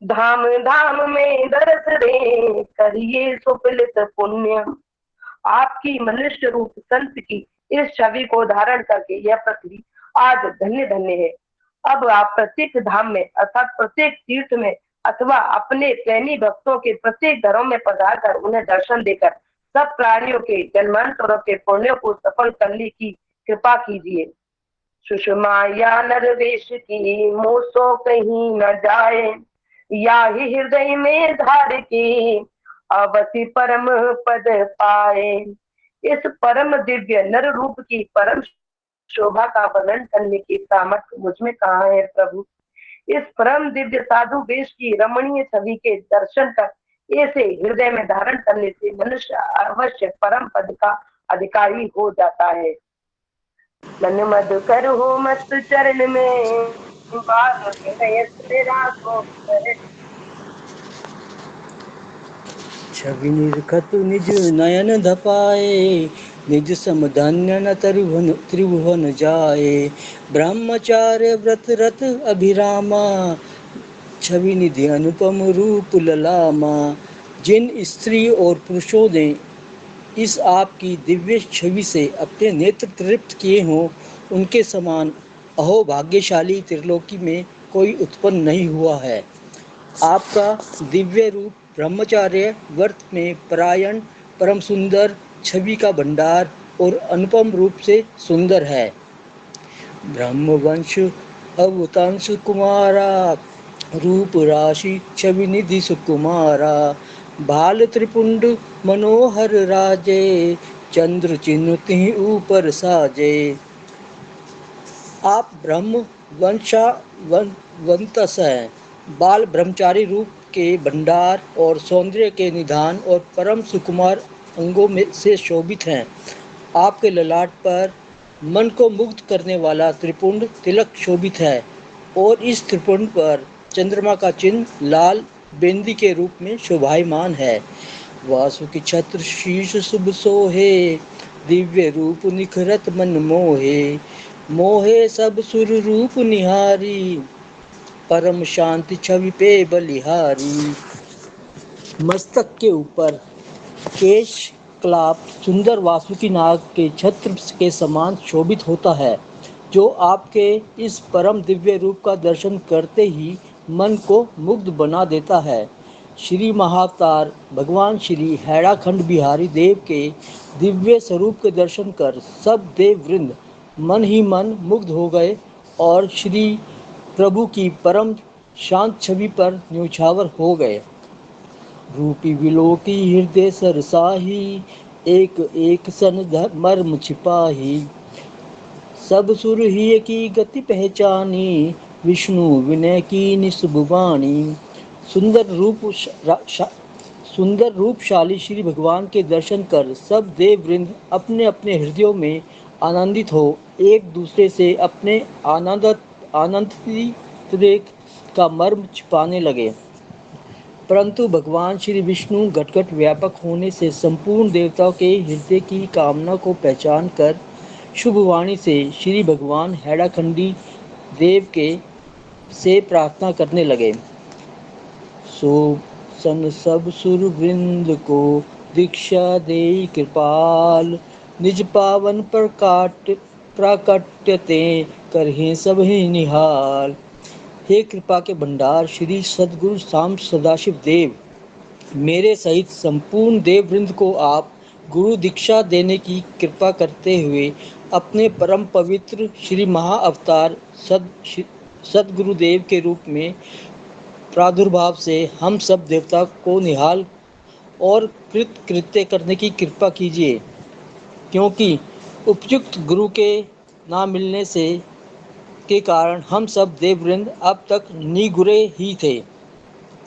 धाम धाम में दरस दे करिए सुफलित पुण्य। आपकी मनुष्य रूप संत की इस छवि को धारण करके यह पृथ्वी आज धन्य धन्य है। अब आप प्रत्येक धाम में अर्थात प्रत्येक तीर्थ में अथवा अपने प्रेमी भक्तों के प्रत्येक घरों में पधार कर उन्हें दर्शन देकर सब प्राणियों के जन्मांतरों के पुण्यों को सफल करने की कृपा कीजिए। सुषमा या नरवेश की मोसो कहीं न जाए, या ही हृदय में धार के अवसि परम पद पाए। इस परम दिव्य नर रूप की परम शोभा का वर्णन करने की सामर्थ्य मुझ में कहाँ है प्रभु। इस परम दिव्य साधु वेश की रमणीय छवि के दर्शन कर ऐसे हृदय में धारण करने से मनुष्य अवश्य परम पद का अधिकारी हो जाता है। मन मधुकर हो मस्त चरण में, बाल राखो छवि निरखत निज नयन धपाए, निज समधन्य न त्रिभुवन जाए। ब्रह्मचार्य व्रत रत अभिरामा, छवि निधि अनुपम रूप ललामा। जिन स्त्री और पुरुषों ने इस आपकी दिव्य छवि से अपने नेत्र तृप्त किए हों, उनके समान अहो भाग्यशाली त्रिलोकी में कोई उत्पन्न नहीं हुआ है। आपका दिव्य रूप ब्रह्मचार्य व्रत में परायण परम सुंदर छवि का भंडार और अनुपम रूप से सुंदर है। ब्रह्मवंश अवतांश कुमारा, रूप राशि छवि निधि सुकुमारा। बाल त्रिपुंड मनोहर राजे, चंद्र चिन्ह तिहि ऊपर साजे। आप ब्रह्म वंश हैं। बाल ब्रह्मचारी रूप के भंडार और सौंदर्य के निधान और परम सुकुमार अंगों में से शोभित हैं। आपके ललाट पर मन को मुग्ध करने वाला त्रिपुंड तिलक शोभित है और इस त्रिपुंड पर चंद्रमा का चिन्ह लाल बेंदी के रूप में शोभायमान है। वासुकी छत्र शीश शुभ सोहे, दिव्य रूप निखरत मन मोहे। मोहे सब सुर रूप निहारी, परम शांति छवि पे बलिहारी। मस्तक के ऊपर केश कलाप सुंदर वासुकी नाग के छत्र के समान शोभित होता है, जो आपके इस परम दिव्य रूप का दर्शन करते ही मन को मुग्ध बना देता है। श्री महाअवतार भगवान श्री हैड़ाखंड बिहारी देव के दिव्य स्वरूप के दर्शन कर सब देव वृंद मन ही मन मुग्ध हो गए और श्री प्रभु की परम शांत छवि पर न्यौछावर हो गए। रूपी विलोकी हृदय सरसाही, एक एक सन मर्म छिपाही, सब सुर ही की गति पहचानी, विष्णु विनय की निस्बुबानी। सुंदर रूपशाली श्री भगवान के दर्शन कर सब देव वृंद अपने अपने हृदयों में आनंदित हो एक दूसरे से अपने आनंदित का मर्म छिपाने लगे। परंतु भगवान श्री विष्णु घटघट व्यापक होने से संपूर्ण देवताओं के हृदय की कामना को पहचान कर शुभवाणी से श्री भगवान हैड़ाखंडी देव के से प्रार्थना करने लगे। सो सन सब सुर वृंद को दीक्षा दे कृपाल, निज पावन प्राकट्यते करहे सब ही निहाल। हे कृपा के भंडार श्री सदगुरु शाम सदाशिव देव, मेरे सहित संपूर्ण देव वृंद को आप गुरु दीक्षा देने की कृपा करते हुए अपने परम पवित्र श्री महाअवतार सदगुरुदेव के रूप में प्रादुर्भाव से हम सब देवता को निहाल और कृत्य करने की कृपा कीजिए, क्योंकि उपयुक्त गुरु के ना मिलने से के कारण हम सब देववृंद अब तक निगुरे ही थे।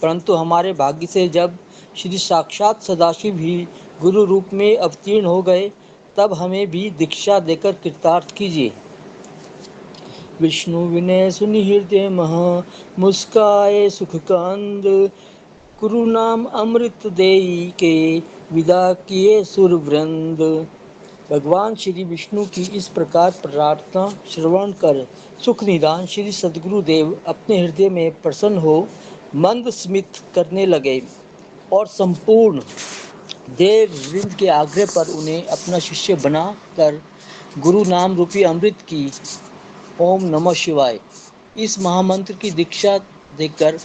परंतु हमारे भाग्य से जब श्री साक्षात सदाशिव ही गुरु रूप में अवतीर्ण हो गए, तब हमें भी दीक्षा देकर कृतार्थ कीजिए। विष्णु विनय सुनि हृदय महा, मुस्काए सुख कंद, गुरु नाम अमृत देई के विदा किए सुर वृंद। भगवान श्री विष्णु की इस प्रकार प्रार्थना श्रवण कर सुख निदान श्री सदगुरु देव अपने हृदय में प्रसन्न हो मंद स्मित करने लगे और संपूर्ण देव वृंद के आग्रह पर उन्हें अपना शिष्य बना कर गुरु नाम रूपी अमृत की ओम नमः शिवाय इस महामंत्र की दीक्षा देकर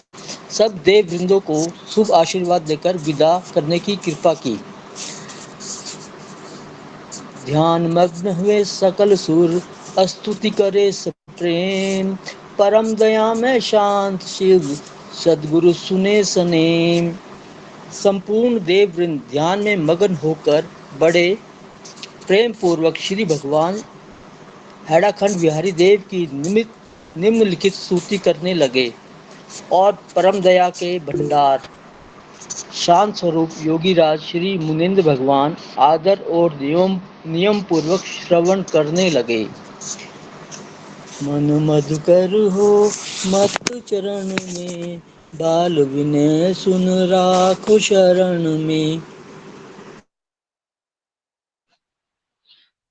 सब देव वृंदों को शुभ आशीर्वाद देकर विदा करने की कृपा की। ध्यान मग्न हुए सकल सुर, स्तुति करे सब प्रेम, परम दया में शांत शिव सदगुरु सुने सनेम। संपूर्ण देव वृंद ध्यान में मगन होकर बड़े प्रेम पूर्वक श्री भगवान हैड़ाखंड बिहारी देव की निम्नलिखित स्तुति करने लगे और परम दया के भंडार शांत स्वरूप योगीराज श्री मुनिंद्र भगवान आदर और नियम पूर्वक श्रवण करने लगे। मन मधुकर हो मत चरण में, बाल विनय सुन राखो शरण में।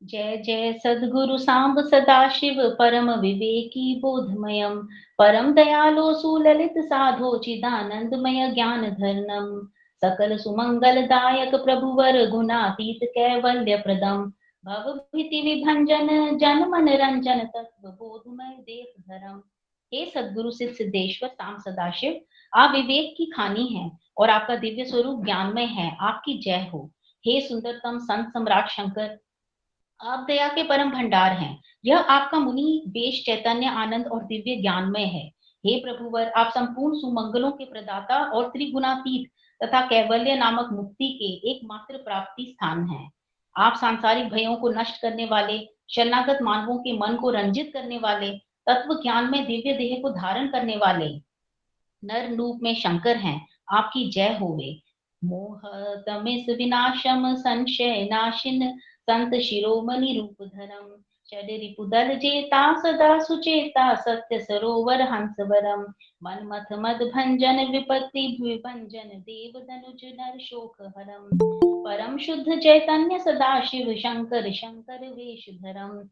जय जय सद्गुरु सांब सदाशिव परम विवेकी बोधमयम, परम दयालो सुललित साधो चिदानंदमय ज्ञान धर्नम, सकल सुमंगल दायक प्रभुवर गुणातीत कैवल्य प्रदम, भव भीति विभंजन जन मन रंजन तत्व बोधमय देव धरम। हे सद्गुरु सिद्धेश्वर सांब सदाशिव, आप विवेक की खानी है और आपका दिव्य स्वरूप ज्ञानमय है, आपकी जय हो। हे सुंदरतम संत सम्राट शंकर, आप दया के परम भंडार हैं। यह आपका मुनि वेश चैतन्य आनंद और दिव्य ज्ञानमय है। हे प्रभुवर, आप संपूर्ण सुमंगलों के प्रदाता और त्रिगुणातीत तथा कैवल्य नामक मुक्ति के एकमात्र प्राप्ति स्थान हैं। आप सांसारिक भयों को नष्ट करने वाले, शरणागत मानवों के मन को रंजित करने वाले, तत्व ज्ञान में दिव्य देह को धारण करने वाले नर रूप में शंकर हैं। आपकी जय होवे। मोह तमिस विनाशम संशय नाशिन, संत शिरोमणि रूप धरम, षडरिपुदल जेता सदा सुचेता, सत्य सरोवर हंसवरम, मन मथ मद भंजन विपत्ति विभंजन, देव धनुज नर शोक हरम, परम शुद्ध चैतन्य सदा शिव शंकर शंकर वेश धरम।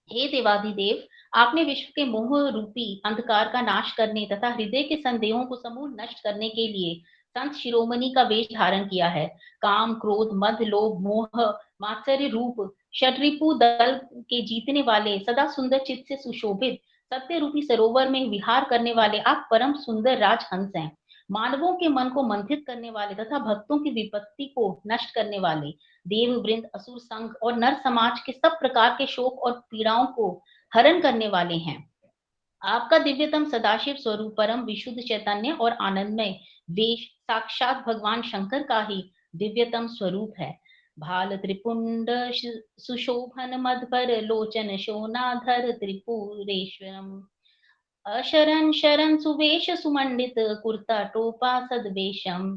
हे देवाधिदेव, आपने विश्व के मोह रूपी अंधकार का नाश करने तथा हृदय के संदेहों को समूल नष्ट करने के लिए संत शिरोमणि का वेश धारण किया है। काम क्रोध मद लोभ मोह मात्सर्य रूप षड्रिपु दल के जीतने वाले, सदा सुंदर चित्त से सुशोभित, सत्य रूपी सरोवर में विहार करने वाले आप परम सुंदर राजहंस हैं। मानवों के मन को मंथित करने वाले तथा भक्तों की विपत्ति को नष्ट करने वाले देव वृंद, असुर संघ और नर समाज के सब प्रकार के शोक और पीड़ाओं को हरण करने वाले हैं। आपका दिव्यतम सदाशिव स्वरूप परम विशुद्ध चैतन्य और आनंदमय वेश साक्षात भगवान शंकर का ही दिव्यतम स्वरूप है। भाल त्रिपुंड सुशोभन मधुपर लोचन शोणाधर त्रिपुरेश्वरम अशरण शरण सुवेश सुमंडित कुर्ता टोपा सदवेशम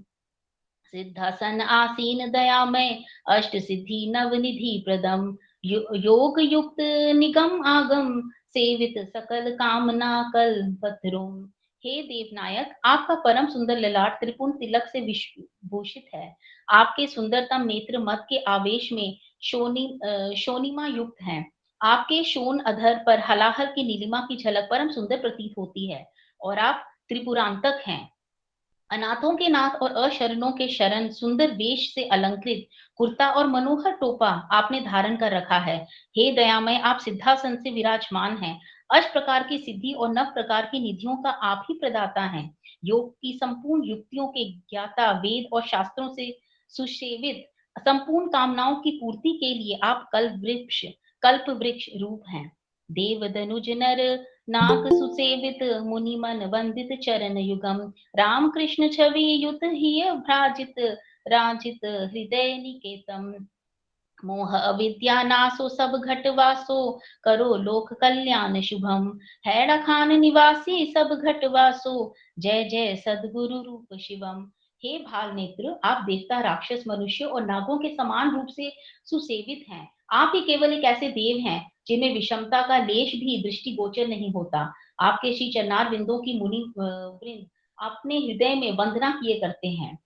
सिद्धासन आसीन दयामय अष्ट सिद्धि नवनिधि प्रदम योग युक्त निगम आगम सेवित सकल कामना कल पत्रों। हे देवनायक, आपका परम सुंदर ललाट त्रिपुण तिलक से भूषित है। आपके सुंदरतम नेत्र मत के आवेश में शोनिमा युक्त हैं। आपके शोण अधर पर हलाहल की नीलिमा की झलक परम सुंदर प्रतीत होती है और आप त्रिपुरांतक हैं। अनाथों के नाथ और अशरणों के शरण सुंदर वेश से अलंकृत कुर्ता और मनोहर टोपा आपने धारण कर रखा है। हे दयामय, आप सिद्धासन से विराजमान हैं। अष्ट प्रकार की सिद्धि और नव प्रकार की निधियों का आप ही प्रदाता हैं। योग की संपूर्ण युक्तियों के ज्ञाता, वेद और शास्त्रों से सुसेवित, संपूर्ण कामनाओं की पूर्ति के लिए आप कल्प वृक्ष रूप हैं। देव दनुज नर नाग सुसेवित मुनि मन वंदित चरण युगम राम कृष्ण छवि युत हिय भ्राजित राजित हृदय निकेतम मोह अविद्या नासो सब घट वासो करो लोक कल्याण शुभम हैड़ा खान निवासी सब घट वासो जय जय सद्गुरु रूप शिवम। हे भाल नेत्र, आप देवता, राक्षस, मनुष्य और नागों के समान रूप से सुसेवित हैं। आप ही केवल एक ऐसे देव हैं जिनमें विषमता का लेश भी दृष्टिगोचर नहीं होता। आपके श्री चरणार विंदों की मुनि वृंद अपने हृदय में वंदना किए करते हैं।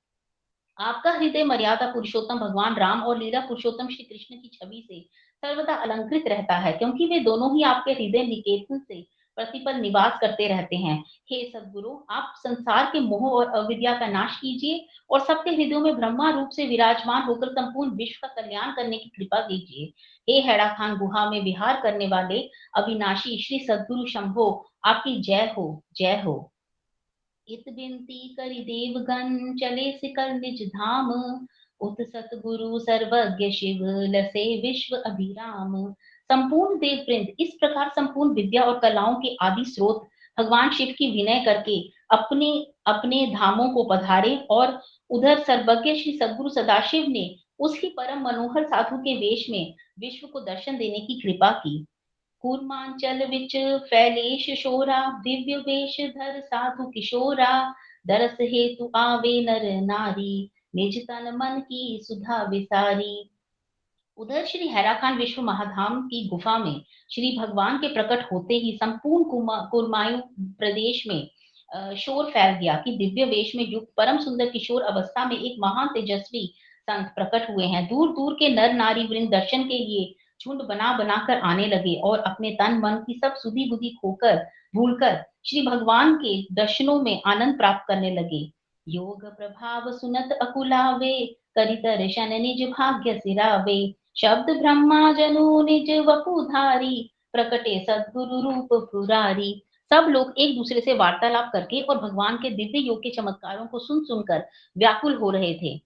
आपका हृदय मर्यादा पुरुषोत्तम भगवान राम और लीला पुरुषोत्तम श्री कृष्ण की छवि से सर्वदा अलंकृत रहता है, क्योंकि वे दोनों ही आपके हृदय निकेतन से प्रतिपल निवास करते रहते हैं। हे सद्गुरु, आप संसार के मोह और अविद्या का नाश कीजिए और सबके हृदयों में ब्रह्मा रूप से विराजमान होकर संपूर्ण विश्व का कल्याण करने की कृपा कीजिए। हे हैड़ा खान गुहा में विहार करने वाले अविनाशी श्री सद्गुरु शंभो, आपकी जय हो, जय हो। इत बिनती करि देवगण चले सिकल निज धाम उत सतगुरु सर्वज्ञ शिव लसे विश्व अभिराम। संपूर्ण देववृंद इस प्रकार संपूर्ण विद्या और कलाओं के आदि स्रोत भगवान शिव की विनय करके अपने अपने धामों को पधारे और उधर सर्वज्ञ श्री सद्गुरु सदाशिव ने उसकी परम मनोहर साधु के वेश में विश्व को दर्शन देने की कृपा की। कूर्मांचल विच फैलेश शोरा दिव्य वेश धर साधु किशोरा दरस हेतु आवे नर नारी निज तन मन की सुधा विसारी। उधर श्री हैराखान विश्व महाधाम की गुफा में श्री भगवान के प्रकट होते ही संपूर्ण कुरमायूं प्रदेश में शोर फैल गया कि दिव्य वेश में युक्त परम सुंदर किशोर अवस्था में एक महान तेजस्वी संत प्रकट हुए हैं। दूर दूर के नर नारी वृंद दर्शन के लिए झुंड बना बनाकर आने लगे और अपने तन मन की सब सुधि बुद्धि खोकर भूलकर श्री भगवान के दर्शनों में आनंद प्राप्त करने लगे। योग प्रभाव सुनत अकुलावे करि दर्शन निज भाग्य सिरावे शब्द ब्रह्मा जनु निज वपुधारी प्रकटे सद्गुरु रूप पुरारी। सब लोग एक दूसरे से वार्तालाप करके और भगवान के दिव्य योग के चमत्कारों को सुन सुनकर व्याकुल हो रहे थे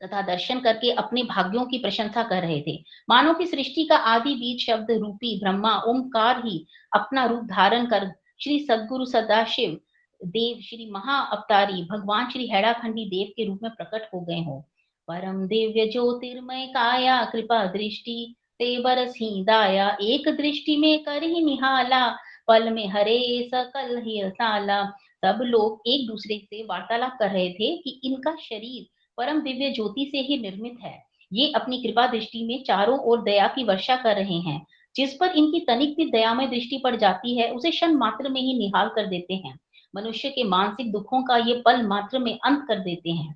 तथा दर्शन करके अपने भाग्यों की प्रशंसा कर रहे थे। मानव की सृष्टि का आदि बीज शब्द रूपी ब्रह्मा ओमकार ही अपना रूप धारण कर श्री सद्गुरु सदाशिव देव श्री महा अवतारी भगवान श्री हैड़ाखंडी देव के रूप में प्रकट हो गए हों। परम दिव्य ज्योतिर्मय काया कृपा दृष्टि ते बरसी दाया एक दृष्टि में कर ही निहाला पल में हरे सकल ही साला। सब लोग एक दूसरे से वार्तालाप कर रहे थे कि इनका शरीर परम दिव्य ज्योति से ही निर्मित है। ये अपनी कृपा दृष्टि में चारों ओर दया की वर्षा कर रहे हैं। जिस पर इनकी तनिक भी दयामय दृष्टि पड़ जाती है उसे क्षण मात्र में ही निहाल कर देते हैं। मनुष्य के मानसिक दुखों का ये पल मात्र में अंत कर देते हैं।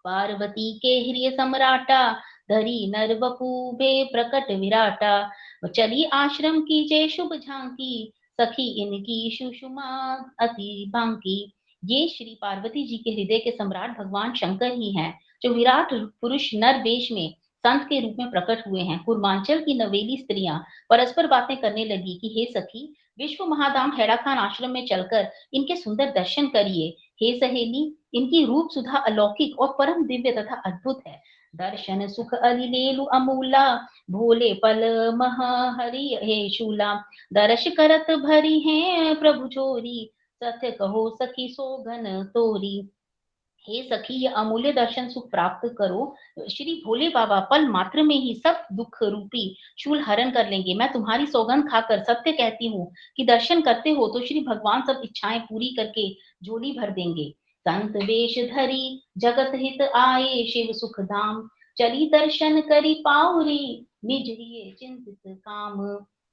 पार्वती के हृदय सम्राटा धरी नर बपूबे प्रकट विराटा चली आश्रम की जय शुभ झांकी सखी इनकी सुषुमा अति बांकी। ये श्री पार्वती जी के हृदय के सम्राट भगवान शंकर ही हैं, जो विराट पुरुष नर वेश में संत के रूप में प्रकट हुए हैं। पूर्वांचल की नवेली स्त्रियां परस्पर बातें करने लगी कि हे सखी, विश्व महाधाम हैड़ाखान आश्रम में चलकर इनके सुंदर दर्शन करिए। हे सहेली, इनकी रूप सुधा अलौकिक और परम दिव्य तथा अद्भुत है। दर्शन सुख अलिलेलु अमूला, भोले पल मह हरि हे शूला। दर्श करत भरी है प्रभु चोरी, सत्य कहो सखी सोगन तोरी। हे सखी, ये अमूल्य दर्शन सुख प्राप्त करो। श्री भोले बाबा पल मात्र में ही सब दुख रूपी शूल हरण कर लेंगे। मैं तुम्हारी सौगंध खाकर सत्य कहती हूँ कि दर्शन करते हो तो श्री भगवान सब इच्छाएं पूरी करके झोली भर देंगे। संत वेश धरी जगत हित आए, शिव सुख धाम चली दर्शन करी पाउरी, निज हिये चिंतित काम।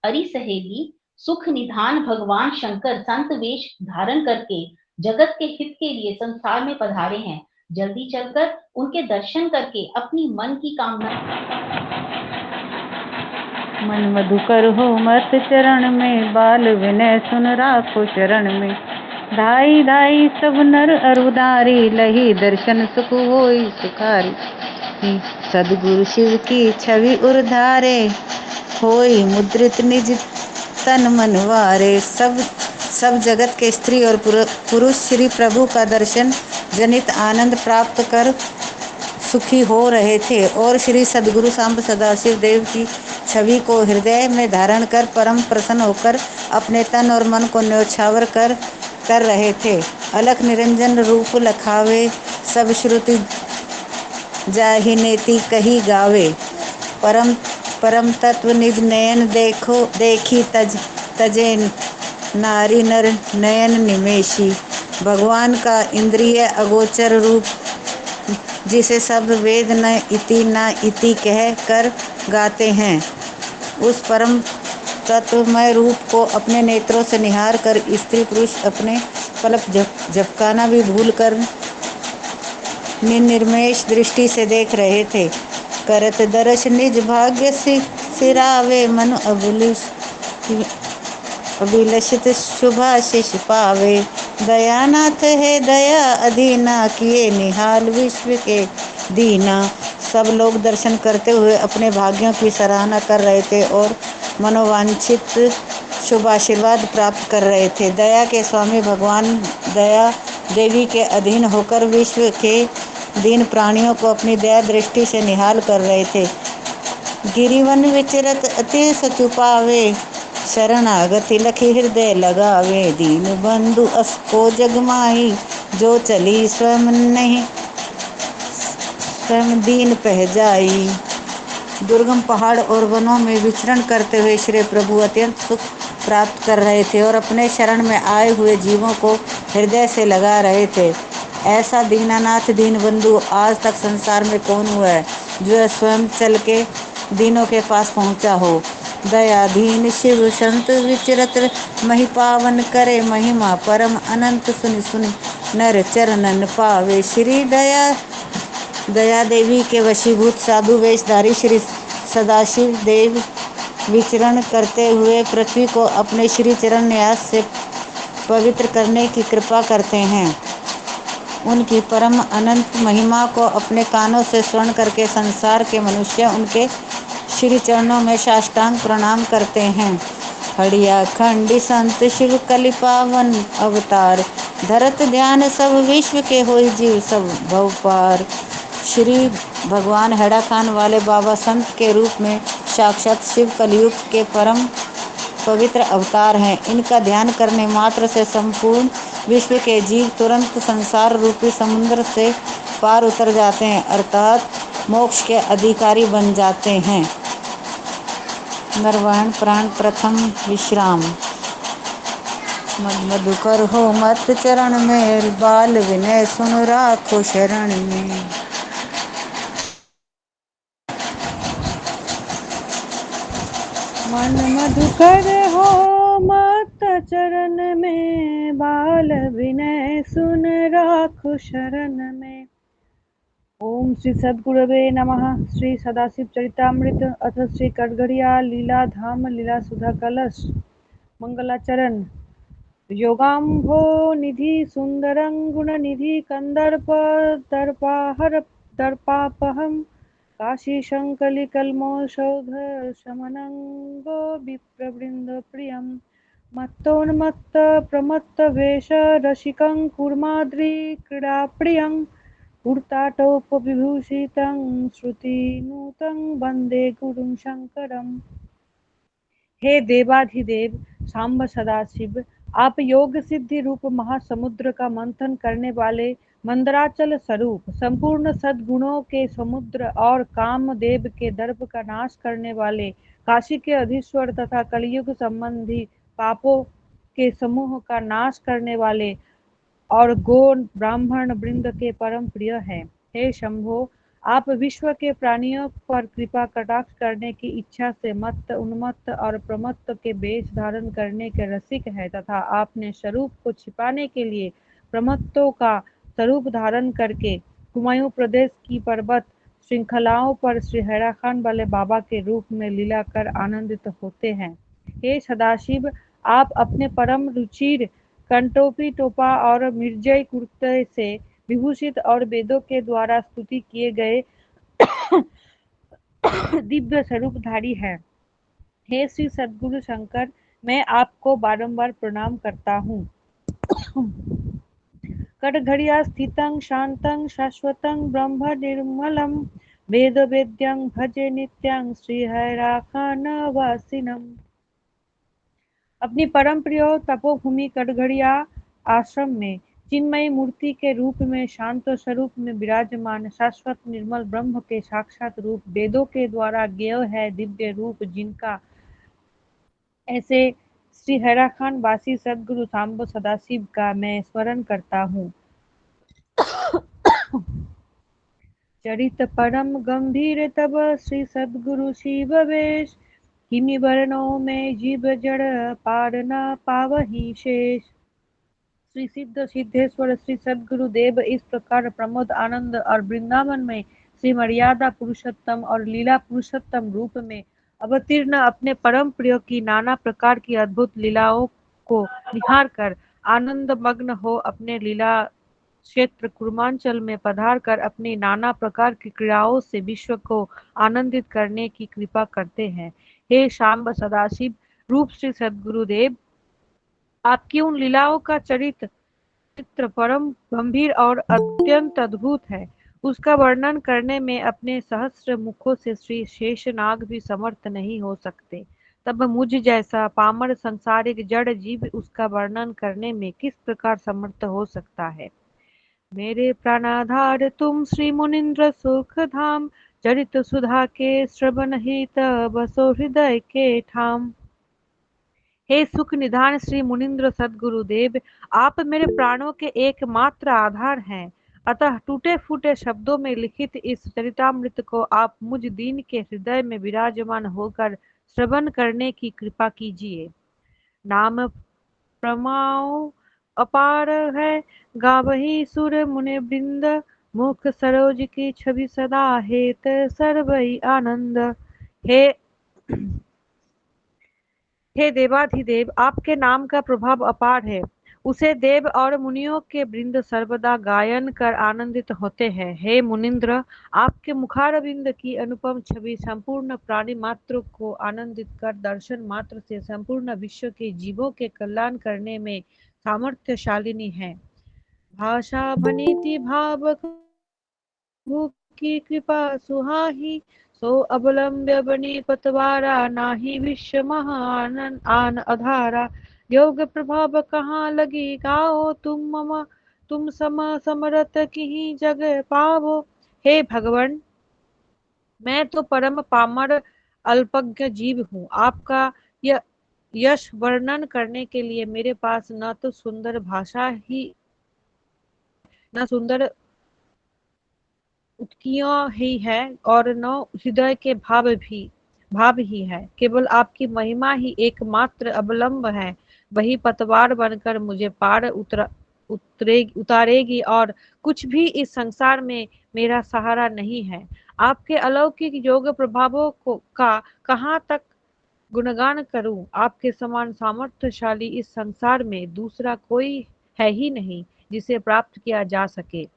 अरी सहेली, सुख निधान भगवान शंकर संत वेश धारण करके जगत के हित के लिए संसार में पधारे हैं। जल्दी चलकर उनके दर्शन करके अपनी मन की कामना मन मधुकर हो मत चरण में, बाल विनय सुन राखो शरण में। धाई धाई सब नर अरुदारी, लही दर्शन सुख होई सुखारी। सदगुरु शिव की छवि उर्धारे, होई मुद्रित निज तन मनवारे। सब जगत के स्त्री और पुरुष श्री प्रभु का दर्शन जनित आनंद प्राप्त कर सुखी हो रहे थे और श्री सदगुरु सांब सदाशिव देव की छवि को हृदय में धारण कर परम प्रसन्न होकर अपने तन और मन को न्योछावर कर रहे थे। अलख निरंजन रूप लखावे, सब श्रुति जाहि नेति कही गावे। परम तत्व निज नयन देखी तजे नारी नर नयन निमेशी। भगवान का इंद्रिय अगोचर रूप जिसे सब वेद न इति कह कर गाते हैं, उस परम तत्वमय रूप को अपने नेत्रों से निहार कर स्त्री पुरुष अपने पलक झपकाना भी भूल कर निर्मेष दृष्टि से देख रहे थे। करत दर्श निज भाग्य सिरावे, मन अभिलषित शुभाशिष पावे। दयानाथ है दया अधीना, किए निहाल विश्व के दीना। सब लोग दर्शन करते हुए अपने भाग्यों की सराहना कर रहे थे और मनोवांछित शुभ आशीर्वाद प्राप्त कर रहे थे। दया के स्वामी भगवान दया देवी के अधीन होकर विश्व के दीन प्राणियों को अपनी दया दृष्टि से निहाल कर रहे थे। गिरिवन विचरत अति सचु पावे, शरणागति लखी हृदय लगावे। दीन बंधु असको जगमाई, जो चली स्वयं दीन पह जाई। दुर्गम पहाड़ और वनों में विचरण करते हुए श्री प्रभु अत्यंत सुख प्राप्त कर रहे थे और अपने शरण में आए हुए जीवों को हृदय से लगा रहे थे। ऐसा दीनानाथ दीनबंधु आज तक संसार में कौन हुआ है जो स्वयं चल के दीनों के पास पहुंचा हो। दयाधीन शिव संत विचरत मही पावन करे, महिमा परम अनंत सुनि सुनि नर चरणन पावे। श्री दया देवी के वशीभूत साधु वेशधारी श्री सदाशिव देव विचरण करते हुए पृथ्वी को अपने श्री चरण न्यास से पवित्र करने की कृपा करते हैं। उनकी परम अनंत महिमा को अपने कानों से श्रवण करके संसार के मनुष्य उनके श्री चरणों में साष्टांग प्रणाम करते हैं। हड़िया खंडी संत शिव कलि पावन अवतार, धरत ध्यान सब विश्व के होई जीव सब भव पार। श्री भगवान हेड़ा खान वाले बाबा संत के रूप में साक्षात शिव कलयुग के परम पवित्र अवतार हैं। इनका ध्यान करने मात्र से संपूर्ण विश्व के जीव तुरंत संसार रूपी समुद्र से पार उतर जाते हैं, अर्थात मोक्ष के अधिकारी बन जाते हैं। निर्वाण प्राण प्रथम विश्राम। मधुकर हो मत चरण में, बाल विनय सुन राखो शरण में। मन मधुकर हो मत चरण में, बाल विनय सुन राखो शरण में। ओम श्री सद्गुरवे नमः। श्री सदाशिव चरितामृत अथ श्री कटघड़िया लीला धाम लीला सुधा कलश मंगलाचरण। योगाम्भो निधि सुंदरं गुण निधि कंदर्प दर्पाहर दर्पापहम, काशी शंकलि कलमोषौध शमनंगो विप्रवृंद प्रियम। मत्तोन्मत्त प्रमत्तवेष रसिकं कूर्माद्रिक्रीडाप्रियं पूर्ताटोपविभूषितं श्रुतिनुतं वन्दे गुरुं शंकरम्। हे देवाधिदेव सांब सदाशिव, आप योग सिद्धि रूप महासमुद्र का मंथन करने वाले मंदराचल स्वरूप, संपूर्ण सद्गुणों के समुद्र और कामदेव के दर्प का नाश करने वाले, काशी के अधीश्वर तथा कलयुग संबंधी पापों के समूह का नाश करने वाले और गो ब्राह्मण वृंद के परम प्रिय है। हे शंभो, आप विश्व के प्राणियों पर कृपा कटाक्ष करने की इच्छा से मत्त, उन्मत्त और प्रमत्त के वेश धारण करने के रसिक है तथा आपने स्वरूप को छिपाने के लिए प्रमत्तों का स्वरूप धारण करके हुमायूं प्रदेश की पर्वत श्रृंखलाओं पर श्री हैराखान वाले बाबा के रूप में लीला कर आनंदित होते हैं। हे सदाशिव, आप अपने परम रुचिर कंटोपी टोपा और मिर्जय कुर्ते से विभूषित और वेदों के द्वारा स्तुति किए गए दिव्य स्वरूपधारी है। हे श्री सद्गुरु शंकर, मैं आपको बारंबार प्रणाम करता हूँ। कटघड़िया स्थितं शांतं शाश्वतं ब्रह्म निर्मलं वेद वेद्यं भजे नित्यं श्री हैराखानवासिनम्। अपनी परम प्रिय तपोभूमि कटघड़िया आश्रम में चिन्मयी मूर्ति के रूप में शांत स्वरूप में विराजमान शाश्वत निर्मल ब्रह्म के साक्षात रूप वेदों के द्वारा ज्ञेय है दिव्य रूप जिनका ऐसे श्री हैराखान वासी सद्गुरु सांब सदाशिव का मैं स्मरण करता हूँ। चरित परम गंभीर तब श्री सद्गुरु शिव वेश, किमि वर्णों में जीव जड़ पार न पावहि शेष। श्री सिद्ध सिद्धेश्वर श्री सद्गुरु देव इस प्रकार प्रमोद आनंद और वृंदावन में श्री मर्यादा पुरुषोत्तम और लीला पुरुषोत्तम रूप में अवतीर्ण अपने परम प्रिय की नाना प्रकार की अद्भुत लीलाओं को निहार कर आनंद मग्न हो अपने लीला क्षेत्र कुर्मांचल में पधार कर अपनी नाना प्रकार की क्रीड़ाओं से विश्व को आनंदित करने की कृपा करते हैं। हे शांब सदाशिव रूप श्री सद्गुरुदेव, आपकी उन लीलाओं का चित्र परम गंभीर और अत्यंत अद्भुत है। उसका वर्णन करने में अपने सहस्र मुखों से श्री शेषनाग भी समर्थ नहीं हो सकते। तब मुझ जैसा पामर संसारिक जड़ जीव उसका वर्णन करने में किस प्रकार समर्थ हो सकता है। मेरे प्राणाधार तुम श्री मुनिंद्र सुख धाम, चरित सुधा के श्रवण हित बसो हृदय के ठाम। हे सुख निधान श्री मुनिंद्र सद्गुरुदेव, आप मेरे प्राणों के एकमात्र आधार हैं। अतः टूटे फूटे शब्दों में लिखित इस चरितामृत को आप मुझ दीन के हृदय में विराजमान होकर श्रवण करने की कृपा कीजिए। नाम प्रमाओ अपार है, गावही सुर मुनि वृंद, मुख सरोज की छवि सदा हेत सर्वई आनंद। हे देवाधिदेव, आपके नाम का प्रभाव अपार है, उसे देव और मुनियों के वृंद सर्वदा गायन कर आनंदित होते हैं। हे मुनिंद्र, आपके मुखारविंद की अनुपम छवि संपूर्ण प्राणी मात्र को आनंदित कर दर्शन मात्र से संपूर्ण विश्व के जीवों के कल्याण करने में सामर्थ्यशालिनी है। भाषा भनीति भाव की कृपा सुहाही, सो अवलंब्य बनी पतवारा, नाही विश्व महान आन अधारा। योग प्रभाव कहाँ लगी गाओ, तुम सम समरत की जग पावो। हे भगवान, मैं तो परम पामर अल्पज्ञ जीव हूँ। आपका यह यश वर्णन करने के लिए मेरे पास न तो सुंदर भाषा ही न सुंदर उत्कियां ही है और न हृदय के भाव ही है। केवल आपकी महिमा ही एकमात्र अवलंब है। वही पतवार बनकर मुझे पार उतारेगी और कुछ भी इस संसार में मेरा सहारा नहीं है। आपके अलौकिक योग प्रभावों का कहाँ तक गुणगान करूं। आपके समान सामर्थ्यशाली इस संसार में दूसरा कोई है ही नहीं जिसे प्राप्त किया जा सके।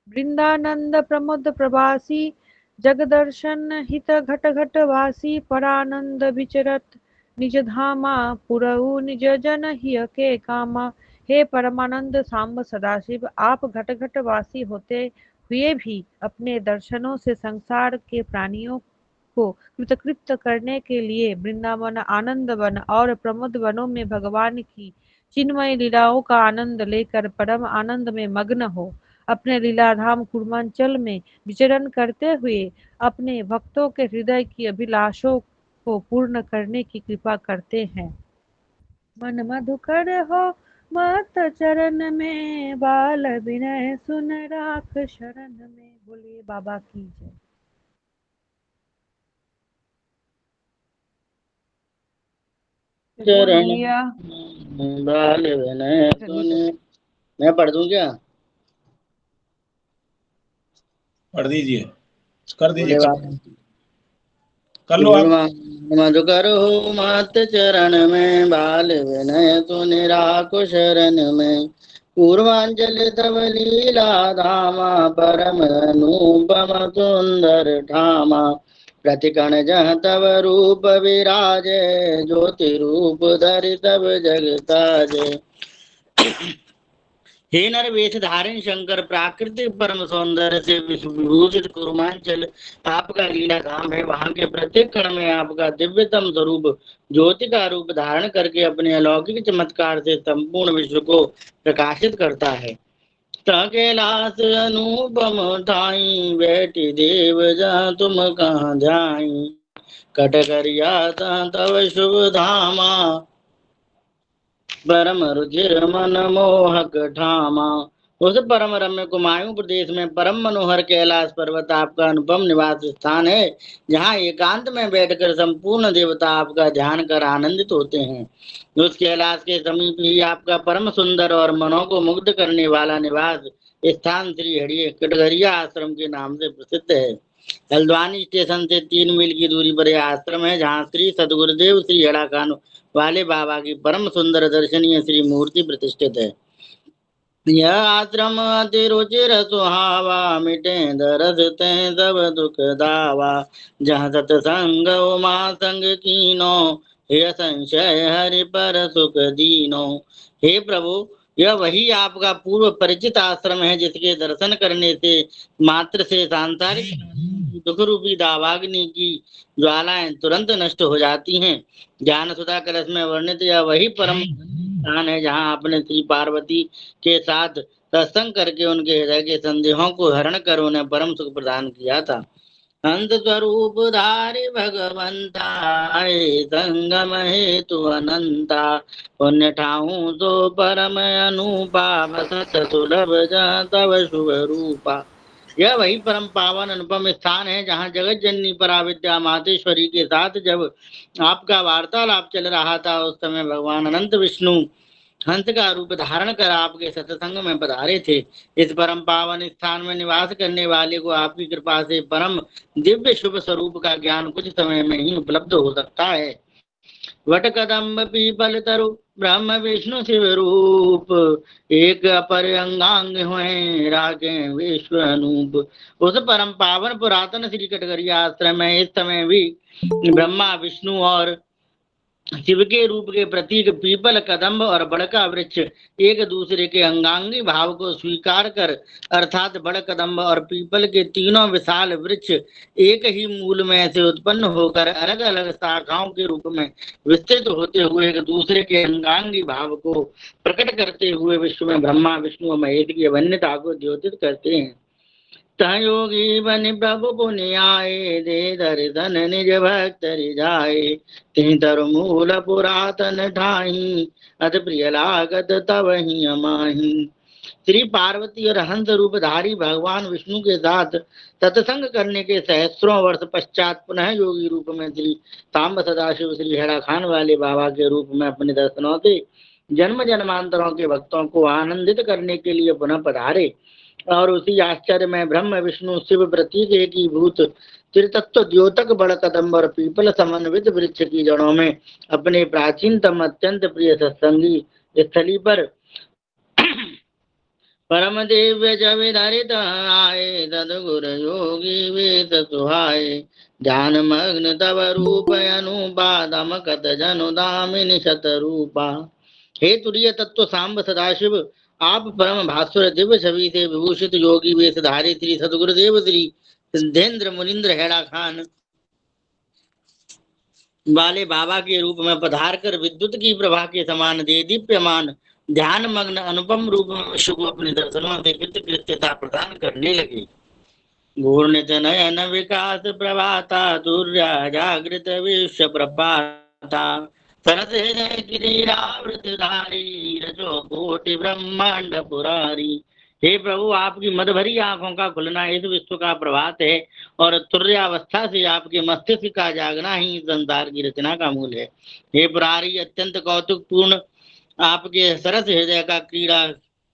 वृंदानंद प्रमोद प्रवासी, जगदर्शन हित घट घट वासी, परानंद विचरत निज धामा पुरऊ निज जन हिय के कामा। हे परमानंद सांब सदाशिव, आप घट घट वासी होते हुए भी अपने दर्शनों से संसार के प्राणियों को कृतकृत करने के लिए वृंदावन, आनंद वन और प्रमोद वनों में भगवान की चिन्मय लीलाओं का आनंद लेकर परम आनंद में मग्न हो अपने लीलाधाम कुर्मांचल में विचरण करते हुए अपने भक्तों के हृदय की अभिलाषों को पूर्ण करने की कृपा करते हैं। मन मधुकर हो मत चरण में, बाल विनय सुन राख शरण में। बोले बाबा की जय। त्रिभुवन चरण भैया बाल विनय चलिए सुन। मैं पढ़ दूं क्या? पढ़ दीजिए, कर दीजिए, बोले बाबा कर लो आप। मधुकर हो मत चरण में, बाल विनय सुन राखो शरण में। पूर्वांजलि तव लीला धामा, परम अनुपम सुंदर ठामा। प्रतिकण जह तव रूप विराजे, ज्योति रूप धरि तब जग ताजे। हे नर वेश धारण शंकर, प्राकृतिक परम सौंदर्य से विभूषित कुरुमांचल आपका लीला धाम है। वहां के प्रत्येक कण में आपका दिव्यतम स्वरूप ज्योति का रूप धारण करके अपने अलौकिक चमत्कार से संपूर्ण विश्व को प्रकाशित करता है। कैलाश अनुपम ठाई, बैठी देव जहाँ तुम कहाँ जाई। कटकरिया तव शुभ धामा, परम रुचिर मन मोहक ठामा। उस परम रम्य कुमायूं प्रदेश में परम मनोहर कैलाश पर्वत आपका अनुपम निवास स्थान है, जहाँ एकांत में बैठकर संपूर्ण देवता आपका ध्यान कर आनंदित होते हैं। उस कैलाश के समीप ही आपका परम सुंदर और मनों को मुग्ध करने वाला निवास स्थान श्री हरिये कटघरिया आश्रम के नाम से प्रसिद्ध है। हल्द्वानी स्टेशन से 3 मील की दूरी पर यह आश्रम है, जहाँ श्री सदगुरुदेव श्री हड़ा खान वाले बाबा की परम सुंदर दर्शनीय श्री मूर्ति प्रतिष्ठित है। यह आश्रम अति रुचिर सुहावा, मिटे दरस ते सब दुख दावा। जहाँ सतसंग उमा संग कीनो, हे संशय हरि पर सुख दीनो। हे प्रभु, यह वही आपका पूर्व परिचित आश्रम है, जिसके दर्शन करने से मात्र से सांसारिक दुख रूपी दावाग्नि की ज्वालाएं तुरंत नष्ट हो जाती हैं। ज्ञान सुधा कलश में वर्णित यह वही परम स्थान है, जहाँ आपने श्री पार्वती के साथ सत्संग करके उनके हृदय के संदेहों को हरण कर उन्हें परम सुख प्रदान किया था। अंत स्वरूप धारी भगवंता, आए संगम हेतु अनंता। पुण्य ठाऊं तो परम अनुपा, बसत सुलभ जहाँ तव शुभ रूपा। यह वही परम पावन अनुपम स्थान है, जहाँ जगत जननी पराविद्या मातेश्वरी के साथ जब आपका वार्तालाप चल रहा था, उस समय भगवान अनंत विष्णु हंस का रूप धारण कर आपके सत्संग में पधारे थे। इस परम पावन स्थान में निवास करने वाले को आपकी कृपा से परम दिव्य शुभ स्वरूप का ज्ञान कुछ समय में ही उपलब्ध हो सकता है। वट कदम्ब पीपल तरु ब्रह्म विष्णु शिव रूप, एक अपर अंगांग हुए रागे विश्व अनूप। उस परम पावन पुरातन श्री कटघरिया आश्रम में इस समय भी ब्रह्मा विष्णु और शिव के रूप के प्रतीक पीपल, कदम्ब और बड़ का वृक्ष एक दूसरे के अंगांगी भाव को स्वीकार कर, अर्थात बड़ कदम्ब और पीपल के तीनों विशाल वृक्ष एक ही मूल में से उत्पन्न होकर अलग अलग शाखाओं के रूप में विस्तृत होते हुए एक दूसरे के अंगांगी भाव को प्रकट करते हुए विश्व में ब्रह्मा विष्णु और महेश की अभिन्नता को द्योतित करते हैं। योगी बन प्रभु पुनि आए, दे दर्शन निज भक्त रिझाए। तिन तरु मूल पुरातन ठाई, अत प्रिय लागत तब ही अमाही। श्री पार्वती और हंस रूपधारी भगवान विष्णु के साथ सत्संग करने के सहस्रों वर्ष पश्चात पुनः योगी रूप में श्री सांब सदाशिव श्री हेड़ा खान वाले बाबा के रूप में अपने दर्शनों से जन्म जन्मांतरों के भक्तों को आनंदित करने के लिए पुनः पधारे और उसी आश्चर्य में ब्रह्म विष्णु शिव प्रतीक एकीभूत त्रितत्व द्योतक बड़ कदम्ब और पीपल समन्वित वृक्ष की जड़ों में अपने प्राचीनतम अत्यंत प्रिय सत्संगी स्थली पर परम दिव्य जविधरित आए सदगुर योगी वेश सुहाए ध्यान मग्न तव रूप अनुपादम कत जनु दामिनी शत रूपा। हे तुरीय तत्व सांब सदाशिव, आप परम भास्वर दिव्य छवि से विभूषित योगी वेशधारी श्री सदगुरुदेव श्री सिद्धेंद्र मुनिंद्र हैड़ा खान वाले बाबा के रूप में पधार कर विद्युत की प्रभा के समान दे दीप्यमान ध्यान मग्न अनुपम रूप में विश्व को अपने दर्शनों से कृत्यता प्रदान करने लगे। घूर्णित नयन विकास प्रभाता सूर्या जागृत विश्व प्रभाता सरस हृदय किरीरावृत धारी रजो कोटि ब्रह्मांड पुरारी। हे प्रभु, आपकी मद भरी आंखों का खुलना इस विश्व का प्रभात है और तुर्यावस्था से आपके मस्तिष्क का जागना ही संसार की रचना का मूल है। हे पुरारी, अत्यंत कौतुकपूर्ण आपके सरस हृदय का क्रीड़ा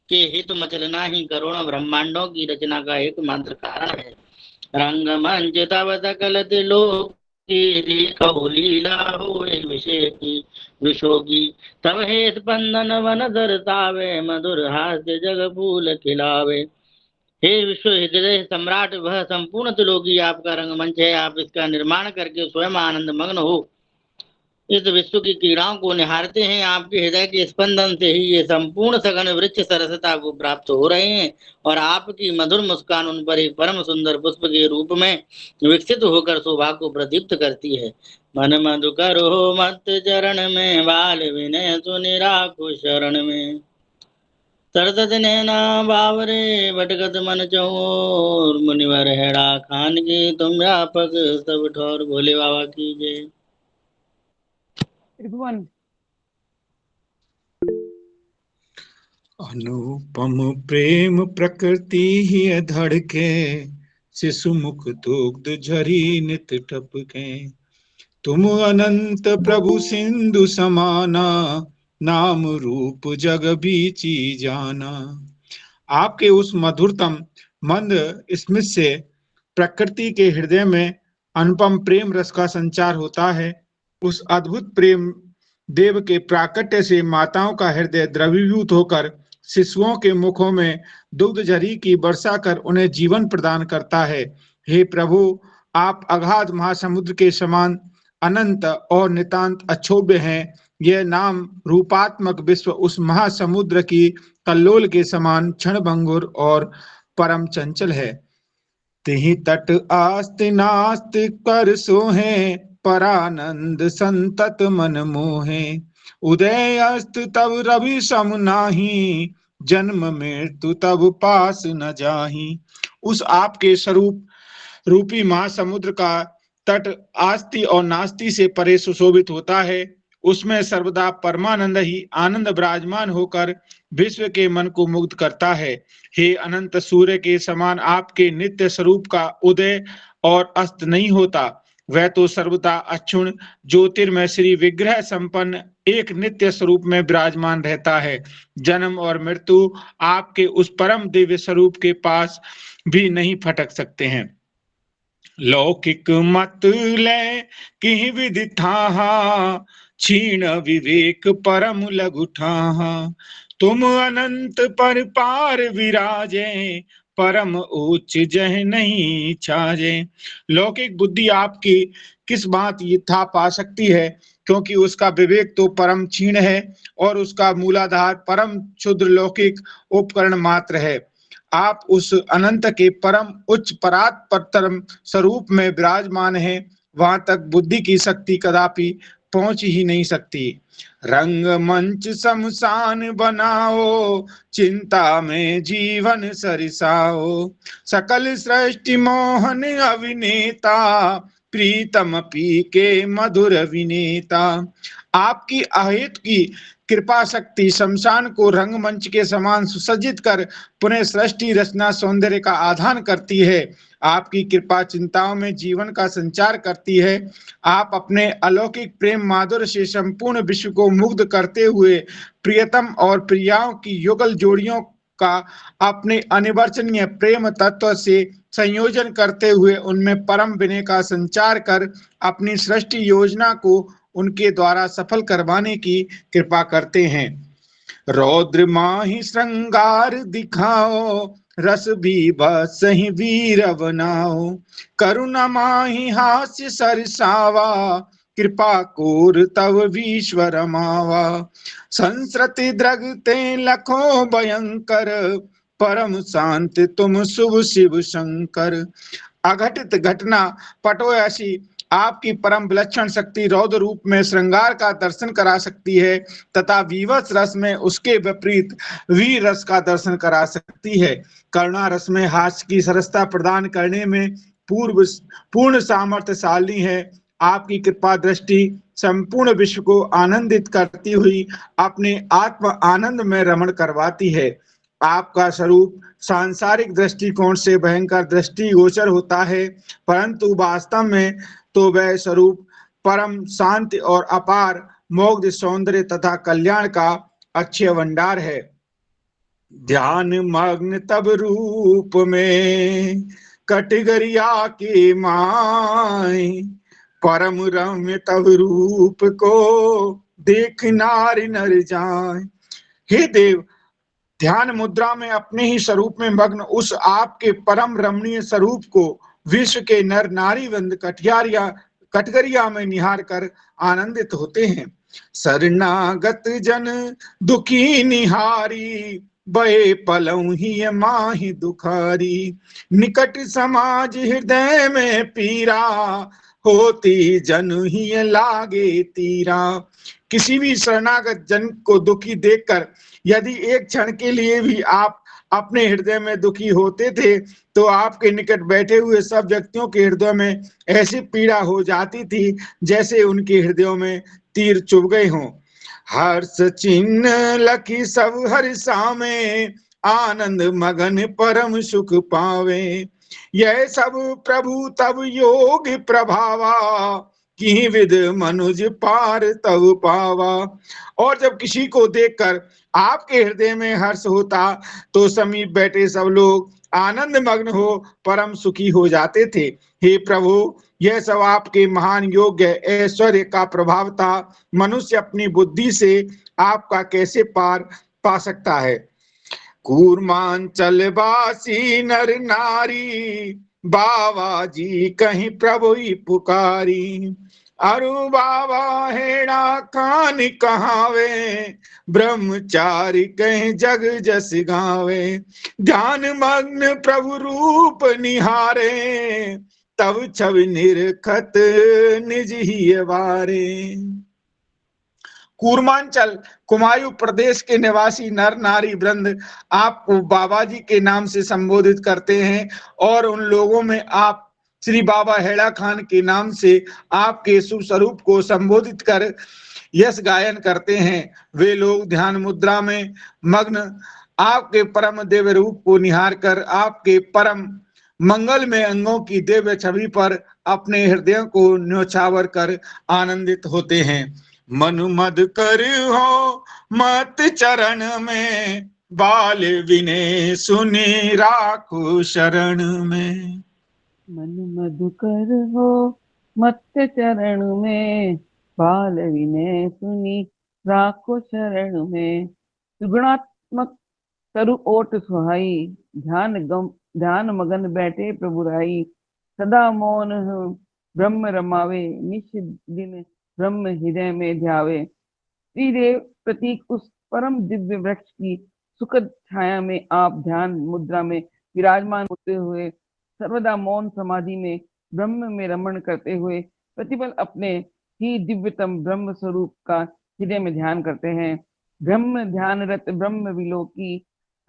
के हित मचलना ही करोड़ों ब्रह्मांडों की रचना का एकमात्र कारण है। रंग मंच तव सकल त्रिलोक की लीला होए विशोकी तब हे स्पंदन वन दर्शावे मधुर हास्य जग फूल खिलावे। हे विश्व हृदय सम्राट, वह संपूर्ण त्रिलोकी आपका रंगमंच है। आप इसका निर्माण करके स्वयं आनंद मग्न हो इस विश्व की क्रीड़ाओं को निहारते हैं। आपके हृदय के स्पंदन से ही ये संपूर्ण सघन वृक्ष सरसता को प्राप्त हो रहे हैं और आपकी मधुर मुस्कान उन पर एक परम सुंदर पुष्प के रूप में विकसित होकर शोभा को प्रदीप्त करती है। मन मधुकर हो मत चरण में बाल विनय सुनि राखो शरण में सरदत नैना बावरे भटकत मन चौर मुनिवर हैड़ा खान की तुम व्यापक सब ठौर। भोले बाबा की जय। त्रिभुवन। अनुपम प्रेम प्रकृति ही धड़के शिशु मुख दुग्ध झरी नित टपके तुम अनंत प्रभु सिंधु समाना नाम रूप जग बीची जाना। आपके उस मधुरतम मंद स्मित से प्रकृति के हृदय में अनुपम प्रेम रस का संचार होता है। उस अद्भुत प्रेम देव के प्राकट्य से माताओं का हृदय द्रवीभूत होकर शिशुओं के मुखों में दुग्ध झरी की वर्षा कर उन्हें जीवन प्रदान करता है। हे प्रभु, आप अगाध महासमुद्र के समान अनंत और नितांत अक्षोभ्य हैं। यह नाम रूपात्मक विश्व उस महासमुद्र की कल्लोल के समान क्षणभंगुर और परम चंचल है। तिहि तट आस्त नास्त कर सोहे परानंद संतत मन मोहे उदय अस्त तब रवि सम नाही जन्म मृत्यु तब पास न जाही। उस आपके स्वरूप रूपी महासमुद्र का तट आस्ति और नास्ति से परे सुशोभित होता है। उसमें सर्वदा परमानंद ही आनंद विराजमान होकर विश्व के मन को मुग्ध करता है। हे अनंत सूर्य के समान आपके नित्य स्वरूप का उदय और अस्त नहीं होता। वह तो सर्वदा अक्षुण ज्योतिर्मय श्री विग्रह संपन्न एक नित्य स्वरूप में विराजमान रहता है। जन्म और मृत्यु आपके उस परम दिव्य स्वरूप के पास भी नहीं फटक सकते हैं। लौकिक मत ले किहि विधि ठाहा क्षीण विवेक परम लघु ठाहा तुम अनंत पर पार विराजे परम उच्च जह नहीं छाजे। लौकिक बुद्धि आपकी किस बात यथा पा सकती है, क्योंकि उसका विवेक तो परम क्षीण है और उसका मूलाधार परम क्षुद्र लौकिक उपकरण मात्र है। आप उस अनंत के परम उच्च परात परतरम स्वरूप में विराजमान हैं। वहां तक बुद्धि की शक्ति कदापि पहुंच ही नहीं सकती। रंग मंच शमशान बनाओ चिंता में जीवन सरिसाओ सकल सृष्टि मोहन अभिनेता प्रीतम पी के मधुर विनेता। आपकी अहेतु की कृपा शक्ति शमशान को रंगमंच के समान सुसज्जित कर पुनः सृष्टि रचना सौंदर्य का आधान करती है। आपकी कृपा चिंताओं में जीवन का संचार करती है। आप अपने अलौकिक प्रेम माधुर्य से संपूर्ण विश्व को मुग्ध करते हुए प्रियतम और प्रियाओं की युगल जोड़ियों का अपने अनिवर्चनीय प्रेम तत्व से संयोजन करते हुए उनमें परम विनय का संचार कर अपनी सृष्टि योजना को उनके द्वारा सफल करवाने की कृपा करते हैं। रौद्र माहि श्रृंगार दिखाओ, रस भी बस ही वीर बनाओ। करुणा माहि हास्य सरसावा, कृपा कोर तव विश्वर मावा। संस्कृति द्रगते लखो भयंकर, परम शांत तुम शुभ शिव शंकर। अघटित घटना पटो ऐसी आपकी परम विलक्षण शक्ति रौद्र रूप में श्रृंगार का दर्शन करा सकती है, तथा विवश रस में उसके विपरीत वीर रस का दर्शन करा सकती है। करुणा रस में हास्य की सरसता प्रदान करने में पूर्ण सामर्थ्यशाली है। आपकी कृपा दृष्टि संपूर्ण विश्व को आनंदित करती हुई अपने आत्म आनंद में रमण करवाती है। आपका स्वरूप सांसारिक दृष्टिकोण से भयंकर दृष्टि गोचर होता है, परंतु वास्तव में तो वह स्वरूप परम शांति और अपार मोक्ष सौंदर्य तथा कल्याण का अक्षय भंडार है। ध्यान मग्न तब रूप में कटगरिया के माय, परम रम्य तब रूप को देख नारी नर जाए। हे देव, ध्यान मुद्रा में अपने ही स्वरूप में मग्न उस आपके परम रमणीय स्वरूप को विश्व के नर नारी वृंद कटगरिया में निहार कर आनंदित होते हैं। शरणागत जन दुखी निहारी, बहे पलऊ ही माही दुखारी। निकट समाज हृदय में पीरा, होती जन ही लागे तीरा। किसी भी शरणागत जन को दुखी देखकर यदि एक क्षण के लिए भी आप अपने हृदय में दुखी होते थे, तो आपके निकट बैठे हुए सब व्यक्तियों के हृदय में ऐसी पीड़ा हो जाती थी जैसे उनके हृदयों में तीर चुभ गए हों। हर्ष चिन्ह लखी सब हर्षा में, आनंद मगन परम सुख पावे। यह सब प्रभु तब योग प्रभावा, की विद मनुज पार तब पावा। और जब किसी को देखकर आपके हृदय में हर्ष होता, तो समीप बैठे सब लोग आनंद मग्न हो परम सुखी हो जाते थे। हे प्रभु, यह सब आपके महान योग्य ऐश्वर्य का प्रभाव था। मनुष्य अपनी बुद्धि से आपका कैसे पार पा सकता है। कूर्मांचल वासी नर नारी, बाबा जी कहीं प्रभु ही पुकारी। अरु बाबा हेड़ा खान कहावे, ब्रह्मचारी कहीं जग जस गावे। ध्यान मग्न प्रभु रूप निहारे, तब छवि निरखत निज ही वारे। कूर्मांचल कुमायूं प्रदेश के निवासी नर नारी वृंद आपको बाबा जी के नाम से संबोधित करते हैं, और उन लोगों में आप श्री बाबा हेड़ा खान के नाम से आपके शुभ स्वरूप को संबोधित कर यश गायन करते हैं। वे लोग ध्यान मुद्रा में मग्न आपके परम दिव्य रूप को निहार कर आपके परम मंगल में अंगों की दिव्य छवि पर अपने हृदय को न्योछावर कर आनंदित होते हैं। मनु मद कर हो मत चरण में, बाल विनय सुने राखो शरण में। मन मधुकर हो मत चरण में, बाल विनय सुनी राखो शरण में। सुगुणात्मक तरु ओट सुहाई, ध्यान मगन बैठे प्रभु राई। सदा मौन ब्रह्म रमावे, निश दिन ब्रह्म हृदय में ध्यावे। श्रीदेव प्रतीक उस परम दिव्य वृक्ष की सुखद छाया में आप ध्यान मुद्रा में विराजमान होते हुए सर्वदा मौन समाधि में ब्रह्म में रमण करते हुए प्रतिपल अपने ही दिव्यतम ब्रह्म स्वरूप का हृदय में ध्यान करते हैं। ब्रह्म ध्यान रत ब्रह्म विलोकी,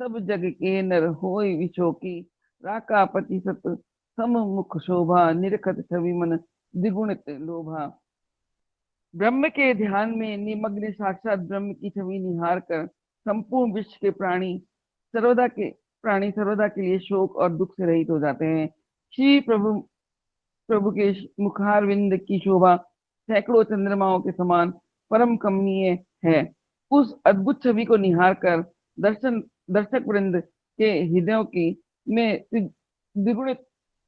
सब जग के नर होय विशोकी। राका प्रतिशत सम मुख शोभा, निरखत छवि मन द्विगुणित लोभा। ब्रह्म के ध्यान में निमग्न साक्षात ब्रह्म की छवि निहार कर संपूर्ण विश्व के प्राणी सर्वदा के लिए शोक और दुख से रहित हो जाते हैं। श्री प्रभु के मुखारविंद की शोभा सैकड़ों चंद्रमाओं के समान परम कमनीय है। उस अद्भुत छवि को निहार कर दर्शक वृंद के हृदयों की में द्विगुणित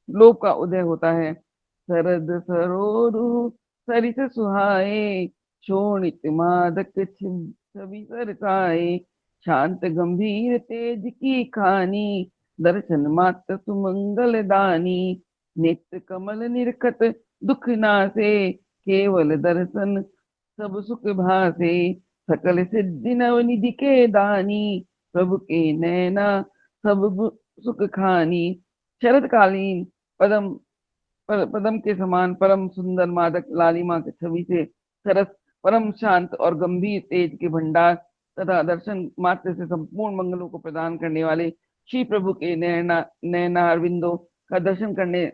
लोभ का उदय होता है। शरद सरोरु सरिस सुहाए, शोणित मादक छवि सरकाए। शांत गंभीर तेज की खानी, दर्शन मात्र सुमंगल दानी। नित्य कमल निरखत दुख नासे, केवल दर्शन सब सुख भासे। सकल सिद्धि नवनिधि के दानी, प्रभु के नैना सब सुख खानी। शरदकालीन पदम पदम के समान परम सुंदर मादक लालिमा की छवि से सरस, परम शांत और गंभीर तेज के भंडार तथा दर्शन मात्र से संपूर्ण मंगलों को प्रदान करने वाले श्री प्रभु के नैना अरविंदों का दर्शन करने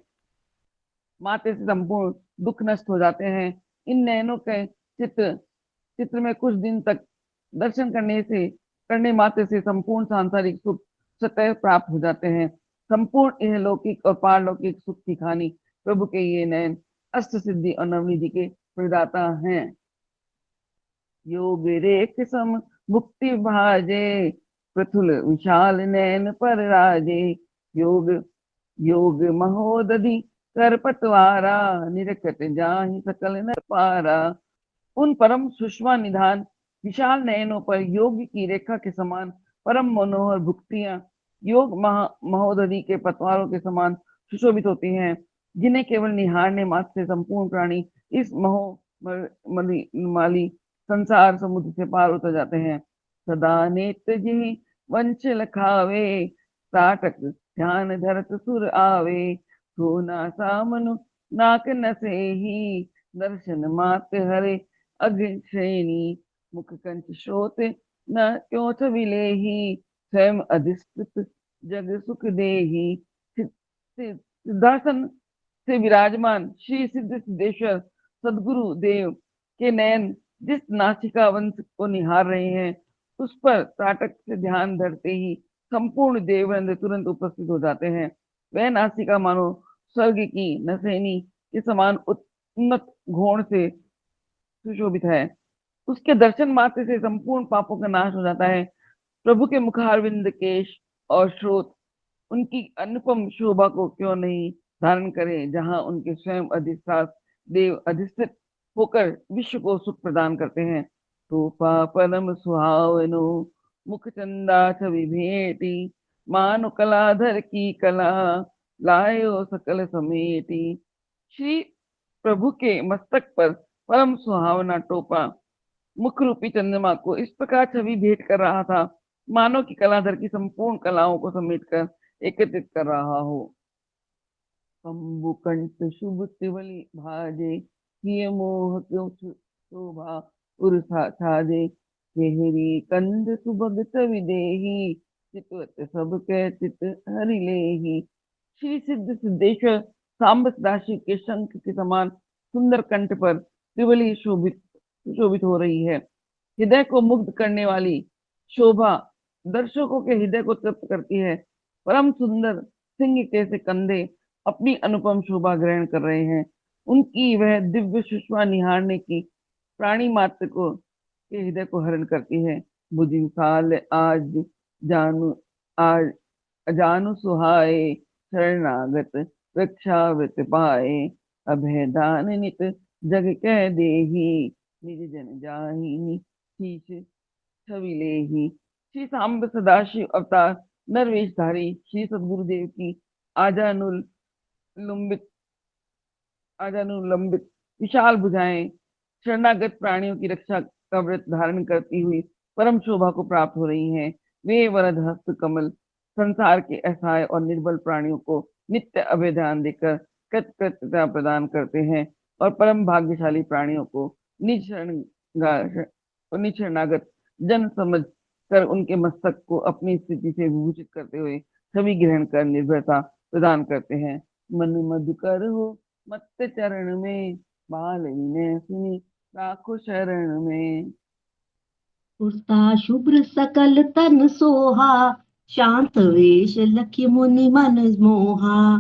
मात्र से संपूर्ण दुख नष्ट हो जाते हैं। इन नयनों के चित्र में कुछ दिन तक दर्शन करने मात्र से संपूर्ण सांसारिक सुख स्वतः प्राप्त हो जाते हैं। संपूर्ण इहलौकिक और पारलौकिक सुख की खानी प्रभु के ये नयन अष्ट सिद्धि और नवनिधि के प्रदाता हैं। योग रेख सम मुक्ति भाजे, प्रथुल विशाल नयन पर राजे। योग योग महोदधि कर पतवारा, निरखत जाहि सकल नर पारा। उन परम सुषमा निधान विशाल नयनों पर योग की रेखा के समान परम मनोहर भुक्तियां योग महोदधि के पतवारों के समान सुशोभित होती हैं, जिन्हें केवल निहारने मात्र से संपूर्ण प्राणी इस माली संसार समुद्र से पार उतर जाते हैं। सदा नेत्र जिहि वंश लखावे, ताटक ध्यान धरत सुर आवे। सोना सामनु नाक नसेही, दर्शन मात्र हरे अग श्रेणी। मुख कंच श्रोत न क्यों विलेही, स्वयं अधिष्ठित जग सुख देही। सिद्धासन से विराजमान श्री सिद्ध सिद्धेश्वर सदगुरु देव के नयन जिस नासिका वंश को निहार रहे हैं, उस पर ताटक से ध्यान धरते ही संपूर्ण देववृंद तुरंत उपस्थित हो जाते हैं। वह नासिका मानो स्वर्ग की नसेनी के समान उन्नत घोण से सुशोभित है। उसके दर्शन मात्र से संपूर्ण पापों का नाश हो जाता है। प्रभु के मुखारविंद, केश और श्रोत उनकी अनुपम शोभा को क्यों नहीं धारण करें, जहां उनके स्वयं अधिष्ठान देव अधिष्ठित होकर विश्व को सुख प्रदान करते हैं। तो परम सुहावनो मुख चंदा छवि भेटी, मानो कलाधर की कला लायो सकल समेटी। श्री प्रभु के मस्तक पर परम सुहावना टोपा मुख रूपी चंद्रमा को इस प्रकार छवि भेंट कर रहा था, मानो कि कलाधर की संपूर्ण कलाओं को समेटकर एकत्रित कर रहा हो। कंबुकंठ शुभ त्रिवली भाजे, किए मोह क्यों शोभा उर छाजे। केहरी कंद सुभगत विदेही, चितवत सब के चित हरि लेही। श्री सिद्ध सिद्धेश्वर सांब सदाशिव के शंख के समान सुंदर कंठ पर त्रिवली शोभित हो रही है। हृदय को मुग्ध करने वाली शोभा दर्शकों के हृदय को तृप्त करती है। परम सुंदर सिंह जैसे कंधे अपनी अनुपम शोभा ग्रहण कर रहे हैं। उनकी वह दिव्य सुषमा निहारने की प्राणी मात्र को के हृदय को हरण करती है। बुझिसाल आज जानु सुहाए, शरणागत रक्षावृत पाए। अभय दान नित जग कह देही, निज जन जाहि शीश छवि लेही। श्री सांब सदाशिव अवतार नरवेशधारी श्री सदगुरुदेव की आजानुलंबित विशाल भुजाएं शरणागत प्राणियों की रक्षा का व्रत धारण करती हुई परम शोभा को प्राप्त हो रही हैं। वे वरद हस्त कमल संसार के असहाय और निर्बल प्राणियों को नित्य अभय ध्यान देकर कृतकृत्यता प्रदान करते हैं और परम भाग्यशाली प्राणियों को निज शरणागत जन समझ कर उनके मस्तक को अपनी स्थिति से विभूषित करते हुए छवि ग्रहण कर निर्भरता प्रदान करते हैं। मन मधुकर हो मत चरण में, बाल विनय सुनी राखो शरण में। उड़ता शुभ्र सकल तन सोहा, शांत वेश लखी मुनि मन मोहा।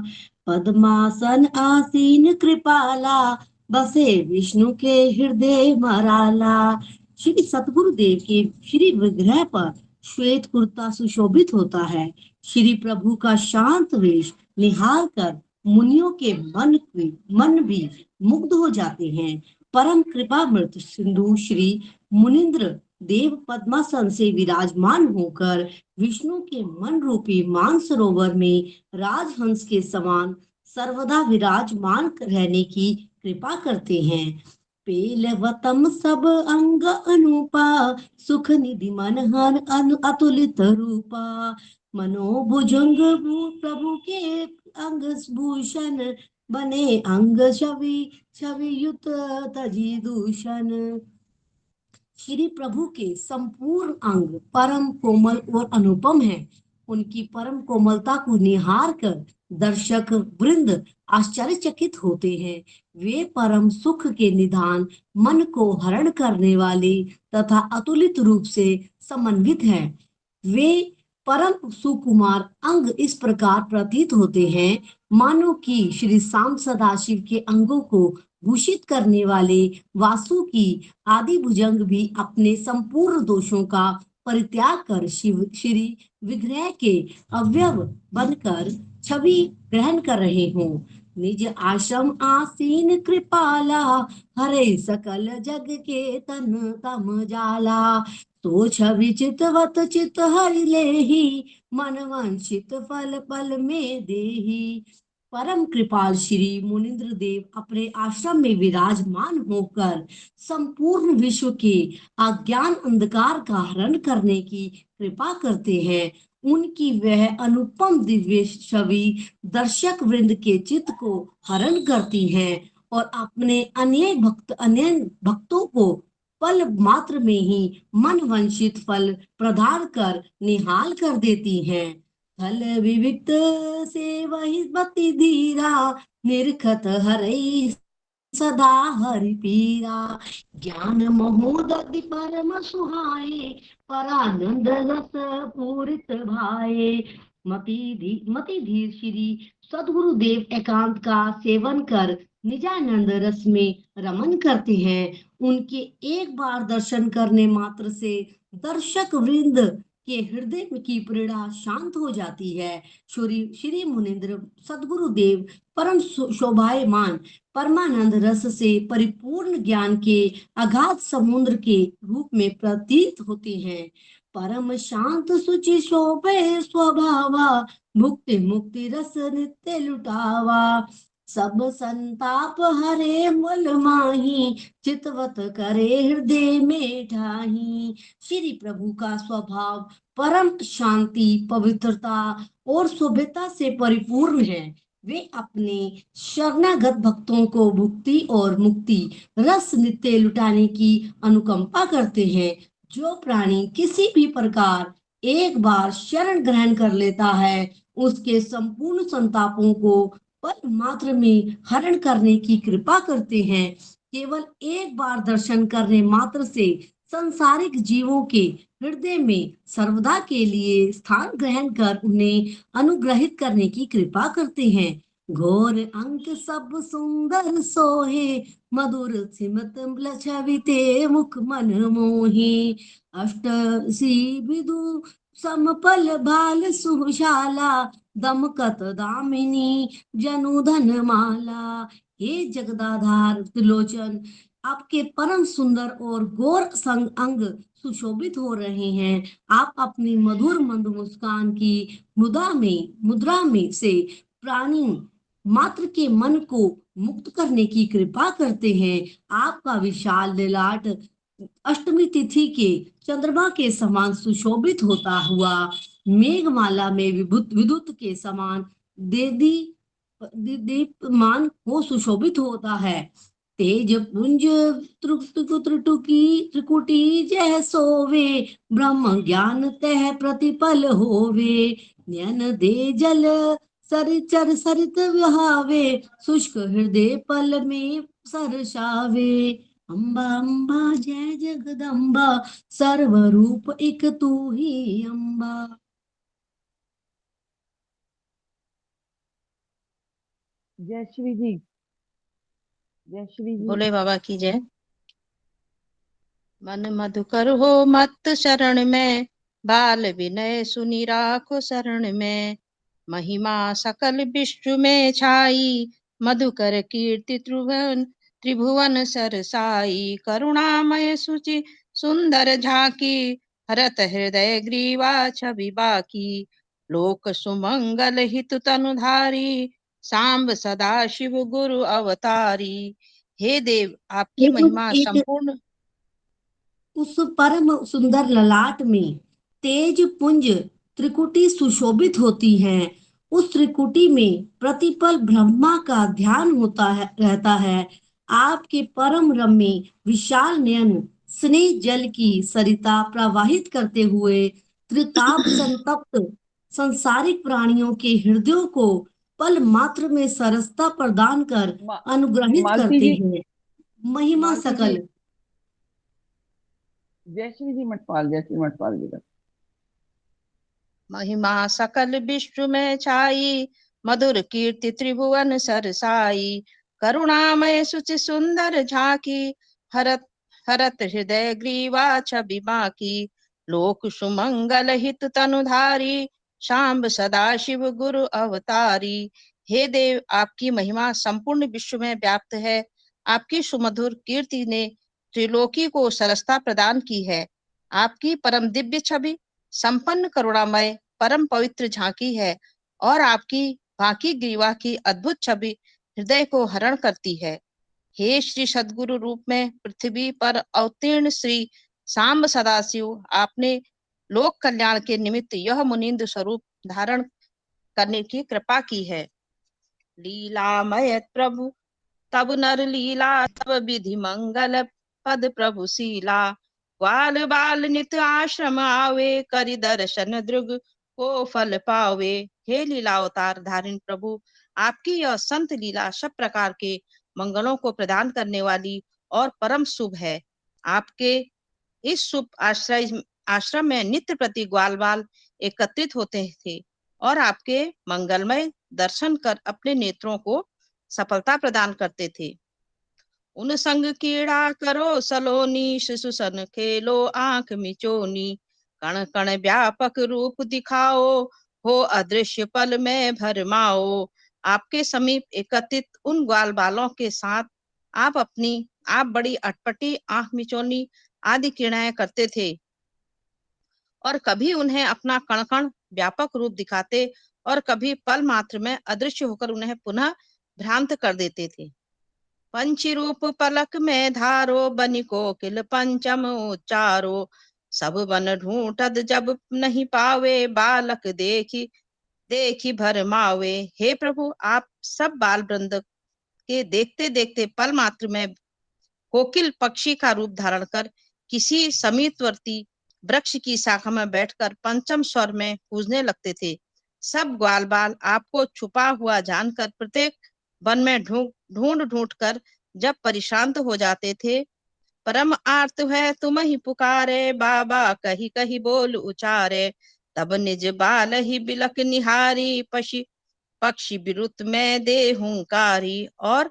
पद्मासन आसीन कृपाला, बसे विष्णु के हृदय मराला। श्री सतगुरुदेव के श्री विग्रह पर श्वेत कुर्ता सुशोभित होता है। श्री प्रभु का शांत वेश निहार कर मुनियों के मन भी मुग्ध हो जाते हैं। परम कृपामृत सिंधु श्री मुनिंद्र देव पद्मासन से विराजमान होकर विष्णु के मन रूपी मानसरोवर में राजहंस के समान सर्वदा विराजमान रहने की कृपा करते हैं। पेलवतम सब अंग अनुपा सुख निधि मनहर अतुलित रूपा मनोभुजंग प्रभु के अंग भूषण बने अंग छवि छवि युत तजी दूषण। श्री प्रभु के संपूर्ण अंग परम कोमल और अनुपम है। उनकी परम कोमलता को निहार कर दर्शक वृंद आश्चर्यचकित होते हैं। वे परम सुख के निधान मन को हरण करने वाले तथा अतुलित रूप से समन्वित हैं। वे परम सुकुमार अंग इस प्रकार प्रतीत होते हैं मानो कि श्री श्याम सदाशिव के अंगों को भूषित करने वाले वासु की आदि भुजंग भी अपने संपूर्ण दोषों का परित्याग कर शिव श्री विग्रह के अवयव बनकर छवि ग्रहण कर रहे हों। निज आश्रम आसीन कृपाला हरे सकल जग के तन तम जाला तो छवि चितवत चित हरि लेहि मन वंचित फल पल में देहि। परम कृपाल श्री मुनिंद्र देव अपने आश्रम में विराजमान होकर संपूर्ण विश्व के अज्ञान अंधकार का हरण करने की कृपा करते हैं। उनकी वह अनुपम दिव्य छवि दर्शक वृंद के चित्त को हरण करती है और अपने अन्य भक्तों को पल मात्र में ही मन वंचित फल प्रदान कर निहाल कर देती हैं। फल विविक्त से वही भक्ति धीरा निरखत हरई सदा हरि पीरा ज्ञान महोदधि परम सुहाए परानंद रस पूरित भाए। मति धीर श्री सद्गुरु देव एकांत का सेवन कर निजानंद रस में रमन करते हैं। उनके एक बार दर्शन करने मात्र से दर्शक वृंद के हृदय की पीड़ा शांत हो जाती है। श्री मुनिंद्र सद्गुरु देव परम शोभायमान परमानंद रस से परिपूर्ण ज्ञान के अगाध समुद्र के रूप में प्रतीत होते हैं। परम शांत सुचि शोभे स्वभावा मुक्ति मुक्ति रस नित्य लुटावा सब संताप हरे मुल माही चितवत करे हृदय में ठाही। श्री प्रभु का स्वभाव परम शांति पवित्रता और शुभ्रता से परिपूर्ण है। वे अपने शरणागत भक्तों को भुक्ति और मुक्ति रस नित्य लुटाने की अनुकंपा करते हैं। जो प्राणी किसी भी प्रकार एक बार शरण ग्रहण कर लेता है उसके संपूर्ण संतापों को पल मात्र में हरण करने की कृपा करते हैं। केवल एक बार दर्शन करने मात्र से संसारिक जीवों के हृदय में सर्वदा के लिए स्थान ग्रहण कर उन्हें अनुग्रहित करने की कृपा करते हैं। घोर अंक सब सुंदर सोहे मधुर सिमत छविते मुख मन मोहे अष्ट सी विदु समपल बाल सुशाला दमकत दामिनी जनुधन माला। हे जगदाधार त्रिलोचन आपके परम सुंदर और गौर संग अंग सुशोभित हो रहे हैं। आप अपनी मधुर मंद मुस्कान की मुद्रा में से प्राणी मात्र के मन को मुक्त करने की कृपा करते हैं। आपका विशाल ललाट अष्टमी तिथि के चंद्रमा के समान सुशोभित होता हुआ मेघमाला में विद्युत के समान दीप्यमान हो सुशोभित होता है। तेज पुंज त्रिकुटी जय सोवे ब्रह्म ज्ञान तह प्रतिपल होवे नयन दे जल सरिचर सरित विहावे शुष्क हृदय पल में सरसावे। अम्बा अम्बा जय जगदम्बा सर्वरूप एक तू ही अम्बा। जय श्री जी, जय श्री जी। भोले बाबा की जय। मन मधुकर हो मत शरण में बाल विनय सुनी राखो शरण में महिमा सकल विश्व में छाई मधुकर कीर्ति त्रिभुवन सरसाई करुणामय सुचि सुंदर झांकी हरत हृदय ग्रीवा छवि बाकी। लोक सुमंगल हित तनुधारी सांब सदा शिव गुरु अवतारी। हे देव आपकी देखो महिमा एक संपूर्ण। उस परम सुंदर ललाट में तेज पुंज त्रिकुटी सुशोभित होती है। उस त्रिकुटी में प्रतिपल ब्रह्मा का ध्यान होता है रहता है। आपके परम रम्य विशाल नयन स्नेह जल की सरिता प्रवाहित करते हुए त्रिताप संतप्त संसारिक प्राणियों के हृदयों को पल मात्र में सरसता प्रदान कर मा, अनुग्रहित मालती करते जी, हैं। महिमा मालती जी, सकल। जय श्री मठपाल जी का। महिमा सकल विश्व में छाई मधुर कीर्ति त्रिभुवन सरसाई। करुणामय सुचि सुंदर झांकी हरत हरत हृदय ग्रीवा छवि बाकी। लोक सुमंगल हित तनुधारी शाम्ब सदा शिव गुरु अवतारी। हे देव आपकी महिमा संपूर्ण विश्व में व्याप्त है। आपकी सुमधुर कीर्ति ने त्रिलोकी को सरसता प्रदान की है। आपकी परम दिव्य छवि संपन्न करुणामय परम पवित्र झांकी है और आपकी बाकी ग्रीवा की अद्भुत छवि हृदय को हरण करती है। हे श्री सद्गुरु रूप में पृथ्वी पर अवतीर्ण श्री सांब सदाशिव, आपने लोक कल्याण के निमित्त यह मुनिंद स्वरूप धारण करने की कृपा की है। लीलामय प्रभु तब नर लीला तब विधि मंगल पद प्रभु शीला। ग्वाल बाल नित आश्रम आवे करि दर्शन दृग को फल पावे। हे लीला अवतार धारिण प्रभु, आपकी यह संत लीला सब प्रकार के मंगलों को प्रदान करने वाली और परम शुभ है। आपके इस शुभ आश्रम में नित्य प्रति ग्वाल बाल एकत्रित होते थे और आपके मंगलमय दर्शन कर अपने नेत्रों को सफलता प्रदान करते थे। उन संग कीड़ा करो सलोनी शिशु सन खेलो आंख मिचोनी। कण कण व्यापक रूप दिखाओ हो अदृश्य पल में भरमाओ। आपके समीप एकत्रित उन ग्वाल बालों के साथ आप बड़ी अटपटी आंख मिचोनी आदि क्रीड़ाएं करते थे और कभी उन्हें अपना कण कण व्यापक रूप दिखाते और कभी पल मात्र में अदृश्य होकर उन्हें पुनः भ्रांत कर देते थे। पंची रूप पलक में धारो बनि कोकिल पंचम उच्चारो। सब बन ढूंढत जब नहीं पावे बालक देखी देखी भरमावे। हे प्रभु, आप सब बाल वृंद के देखते देखते पल मात्र में कोकिल पक्षी का रूप धारण कर किसी समीपवर्ती वृक्ष की शाखा में बैठकर पंचम स्वर में पूजने लगते थे। सब ग्वाल बाल आपको छुपा हुआ जानकर प्रत्येक वन में ढूंढ ढूंढ कर जब परेशान हो जाते थे, परम आर्त है तुम ही पुकारे बाबा कही कही बोल उचारे। तब निज बाल ही बिलक निहारी पक्षी बिरुत में दे हुंकारी। और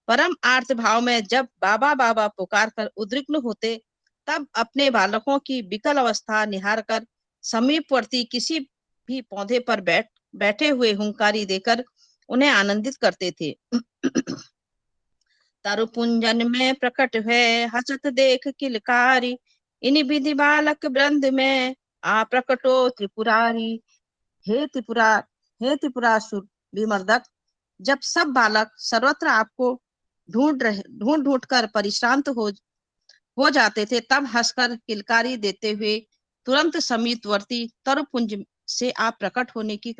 परम आर्त भाव में जब बाबा बाबा पुकार कर उद्विग्न होते, तब अपने बालकों की विकल अवस्था निहार कर समीपवर्ती किसी भी पौधे पर बैठे हुए हुंकारी देकर उन्हें आनंदित करते थे। तरुपुंजन में प्रकट है हसत देख किलकारी। इन विधि बालक वृंद में आ प्रकटो त्रिपुरारी। हे त्रिपुरा हे त्रिपुरासुर विमर्दक, जब सब बालक सर्वत्र आपको ढूंढ ढूंढ कर परिश्रांत हो जाते थे, तब हंसकर किलकारी देते हुए तुरंत समीपवर्ती तरुपुंज से आप प्रकट होने की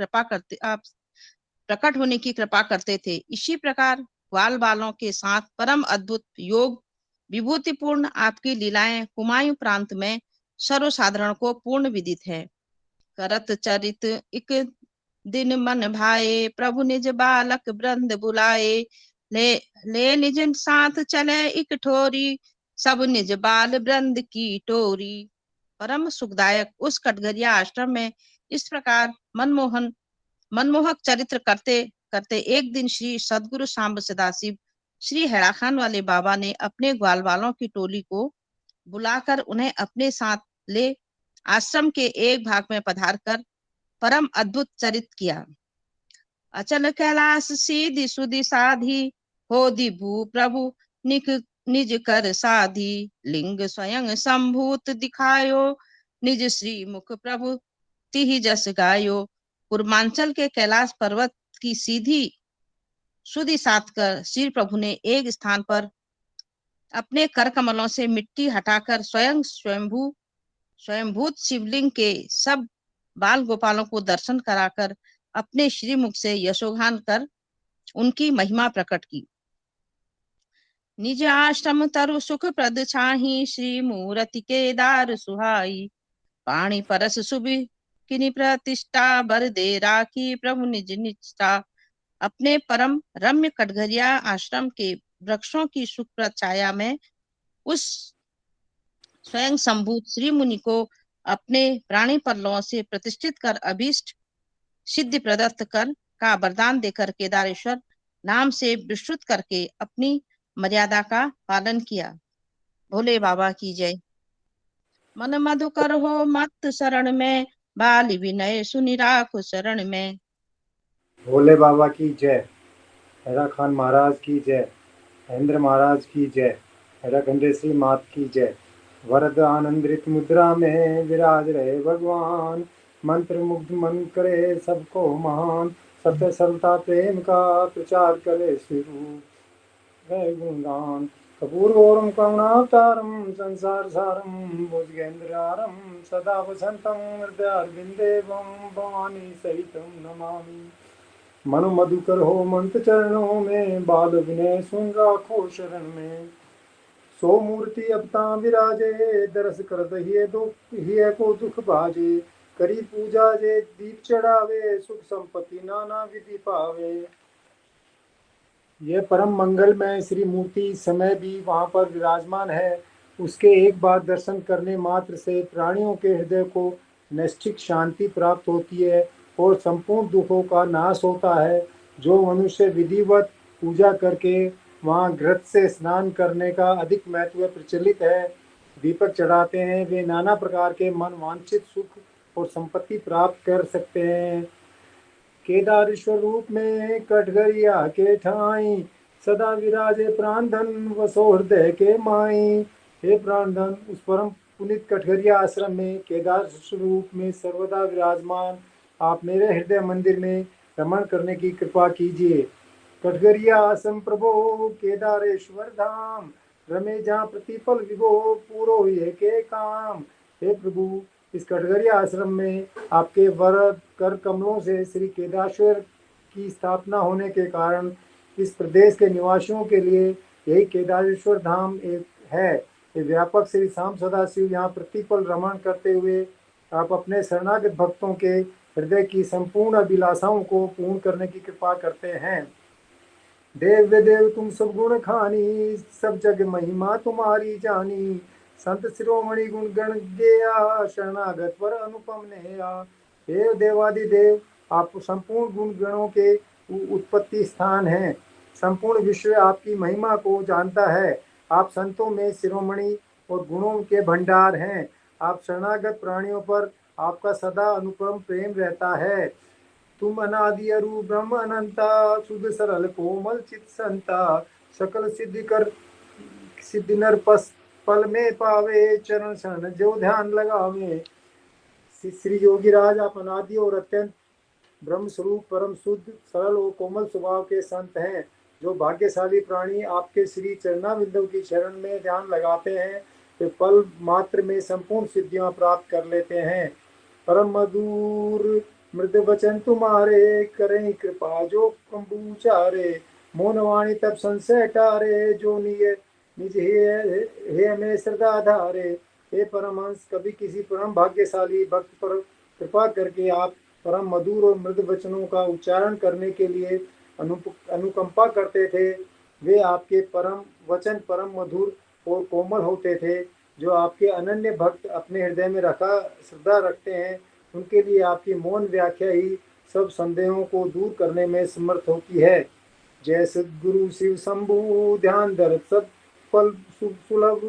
कृपा करते थे। इसी प्रकार ग्वाल बालों के साथ परम अद्भुत योग विभूतिपूर्ण आपकी लीलाएं कुमायूं प्रांत में सर्वसाधारण को पूर्ण विदित है। करत चरित इक दिन मन भाए प्रभु निज बालक वृंद बुलाए। ले निज साथ चले इक ठोरी सब निज बाल वृंद की टोरी। परम सुखदायक उस कटघरिया आश्रम में इस प्रकार मनमोहक चरित्र करते करते एक दिन श्री सद्गुरु सांब सदाशिव श्री हैराखान वाले बाबा ने अपने ग्वाल बालों की टोली को बुलाकर उन्हें अपने साथ ले आश्रम के एक भाग में पधार कर परम अद्भुत चरित किया। अचल कैलाश सीधी सुधी साधी हो दी भू प्रभु निक निज कर साधी लिंग स्वयं संभूत दिखायो निज श्री मुख प्रभु तिहि जस गायो। पूर्वांचल के कैलाश पर्वत की सीधी सुधि साध कर श्री प्रभु ने एक स्थान पर अपने कर कमलों से मिट्टी हटाकर स्वयंभूत शिवलिंग के सब बाल गोपालों को दर्शन कराकर अपने श्रीमुख से यशोगान कर उनकी महिमा प्रकट की। निज आश्रम तरु सुख प्रद छाही श्री मूर्ति के दार सुहाई। पाणी परस सुबि किनि प्रतिष्ठा बर दे राखी प्रभु निज निष्ठा। अपने परम रम्य कटघरिया आश्रम के वृक्षों की सुखप्रद छाया में उस स्वयं संभूत श्री मुनि को अपने प्राणी पल्लवों से प्रतिष्ठित कर अभीष्ट सिद्धि प्रदत्त कर का वरदान देकर केदारेश्वर नाम से विस्तृत करके अपनी मर्यादा का पालन किया। भोले बाबा की जय। मन मधुकर हो मत शरण में बाल विनय सुनि राखो शरण में। भोले बाबा की जय। हैरा खान महाराज की जय। महेंद्र महाराज की जय। हैरा खंडेश्वरी मात की जय। वरद आनंदित मुद्रा में विराज रहे भगवान। मंत्र मुग्ध मन करे सबको महान। सत्य सरलता प्रेम का प्रचार करे स्वरूप गुणगान। कपूरगौरम करुणावतारम संसार सारम भुजगेन्द्रारम सदा वसंतम हृदयारविंदेवम भवानी सहितम नमामि। मनु मधुकर हो मंत्र चरणों में बाल विनय सुन राखो शरण में। सो मूर्ति अबता विराजे दरस कर दहिए को दुख भाजे। करी पूजा जे दीप चढ़ावे सुख संपत्ति नाना विधि पावे। यह परम मंगल में श्री मूर्ति समय भी वहाँ पर विराजमान है। उसके एक बार दर्शन करने मात्र से प्राणियों के हृदय को नैष्ठिक शांति प्राप्त होती है और संपूर्ण दुखों का नाश होता है। जो मनुष्य विधिवत पूजा करके वहाँ घृत से स्नान करने का अधिक महत्व प्रचलित है, दीपक चढ़ाते हैं, वे नाना प्रकार के मन वांछित सुख और संपत्ति प्राप्त कर सकते हैं। केदारेश्वर रूप में कटघरिया के ठाई सदा विराजे प्राणधन वसो हृदय के माई। हे प्राणधन, उस परम पुनित कटघरिया आश्रम में केदारेश्वर रूप में सर्वदा विराजमान आप मेरे हृदय मंदिर में रमण करने की कृपा कीजिए। कटघरिया आश्रम प्रभो केदारेश्वर धाम रमे जहाँ प्रतिपल विभो पूरो हुए के काम। हे प्रभु, इस कटघरिया आश्रम में आपके वरद कर कमलों से श्री केदारेश्वर की स्थापना होने के कारण इस प्रदेश के निवासियों के लिए यही केदारेश्वर धाम एक है। ये व्यापक श्री श्याम सदाशिव यहाँ प्रतिपल रमण करते हुए आप अपने शरणागत भक्तों के हृदय की संपूर्ण अभिलाषाओं को पूर्ण करने की कृपा करते हैं। देव देव तुम सब गुण खानी सब जग महिमा तुम्हारी जानी। संत शिरोमणि गुण गण गेया शरणागत पर अनुपम नेया। हे देवादिदेव, आप संपूर्ण गुण गणों के उत्पत्ति स्थान हैं। संपूर्ण विश्व आपकी महिमा को जानता है। आप संतों में शिरोमणि और गुणों के भंडार हैं। आप शरणागत प्राणियों पर आपका सदा अनुपम प्रेम रहता है। तुम अनादि अरूप ब्रह्म अनंता शुद्ध सरल कोमल चित संता। सकल सिद्धि कर सिद्धि नर पल में पावे चरण शरण जो ध्यान लगावे। श्री योगीराज, आप अनादि और अत्यंत ब्रह्म स्वरूप परम शुद्ध सरल और कोमल स्वभाव के संत हैं। जो भाग्यशाली प्राणी आपके श्री चरणाविंदों की शरण में ध्यान लगाते हैं वे पल मात्र में संपूर्ण सिद्धियां प्राप्त कर लेते हैं। परम मधुर मृद वचन तुम्हारे करें कृपा जो कंबूचारे। मौनवाणी तब संशय टारे जो निज हे में श्रद्धा धारे। हे परमहंस, कभी किसी परम भाग्यशाली भक्त पर कृपा करके आप परम मधुर और मृद वचनों का उच्चारण करने के लिए अनुकंपा करते थे। वे आपके परम वचन परम मधुर और कोमल होते थे। जो आपके अनन्य भक्त अपने हृदय में श्रद्धा रखते हैं, उनके लिए आपकी मौन व्याख्या ही सब संदेहों को दूर करने में समर्थ होती है। जय सद्गुरु शिव शंभु ध्यान धर सब फल सुलभ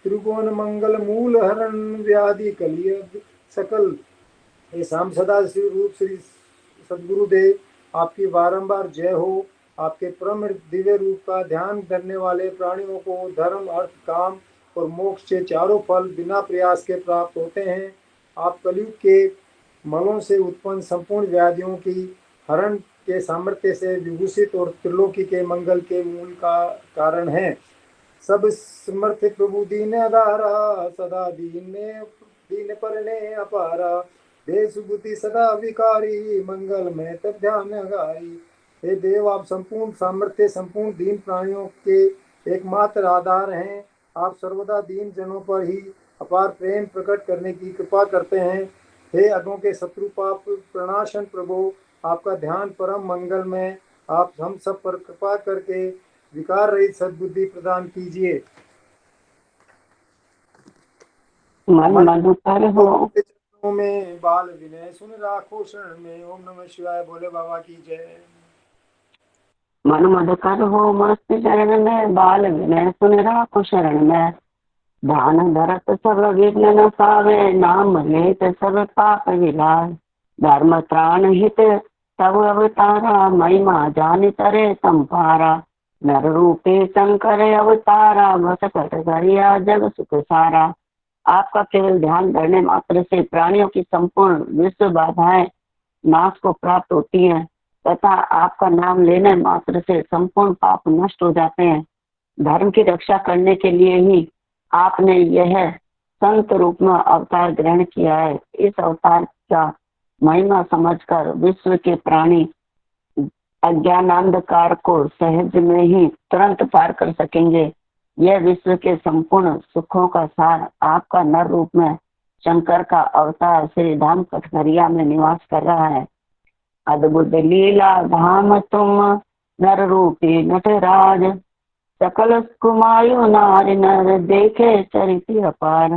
त्रिभुवन मंगल मूल हरण व्याधि कलियुग सकल। हे श्याम सदा शिव रूप श्री सद्गुरुदेव, आपकी बारंबार जय हो। आपके परम दिव्य रूप का ध्यान करने वाले प्राणियों को धर्म, अर्थ, काम और मोक्ष के चारों फल बिना प्रयास के प्राप्त होते हैं। आप कलयुग के मलों से उत्पन्न संपूर्ण व्याधियों की हरण के सामर्थ्य से विभूषित और त्रिलोकी के मंगल के मूल का कारण है। सब समर्थ प्रभु दीन आधारा, सदा दीन परने अपारा, देश बुद्धि सदा विकारी, मंगल में तब ध्यान गाई। हे देव, आप संपूर्ण सामर्थ्य, संपूर्ण दीन प्राणियों के एकमात्र आधार हैं। आप सर्वदा दीन जनों पर ही अपार प्रेम प्रकट करने की कृपा करते हैं। हे अगों के शत्रु पाप प्रणाशन प्रभु, आपका ध्यान परम मंगल में, आप हम सब पर कृपा करके विकार रहित सद्बुद्धि प्रदान कीजिए। मन मधुकर हो चरणों में बाल विनय सुन राखो शरण में। ओम नमः शिवाय। भोले बाबा की जय। मन मधुकर हो मस्त चरण में, बाल विनय सुन राखो शरण में। ध्यान धरत सब विघ्न न पावे, नाम लेत सब पाप विलाय। धर्म त्राण हित तब अवतारा, महिमा जानि तरे संपारा। नर रूपे शंकर अवतारा, बस कट गरिया जग सुख सारा। आपका केवल ध्यान करने मात्र से प्राणियों की संपूर्ण विश्व बाधाएं नाश को प्राप्त होती हैं तथा आपका नाम लेने मात्र से संपूर्ण पाप नष्ट हो जाते हैं। धर्म की रक्षा करने के लिए ही आपने यह संत रूप में अवतार ग्रहण किया है। इस अवतार का महिमा समझकर विश्व के प्राणी अज्ञानांधकार को सहज में ही तुरंत पार कर सकेंगे। यह विश्व के संपूर्ण सुखों का सार आपका नर रूप में शंकर का अवतार श्री धाम कठघरिया में निवास कर रहा है। अद्भुत लीला धाम तुम नर रूपी नटराज, सकल कुमायु नारी नर देखे चरित्र अपार।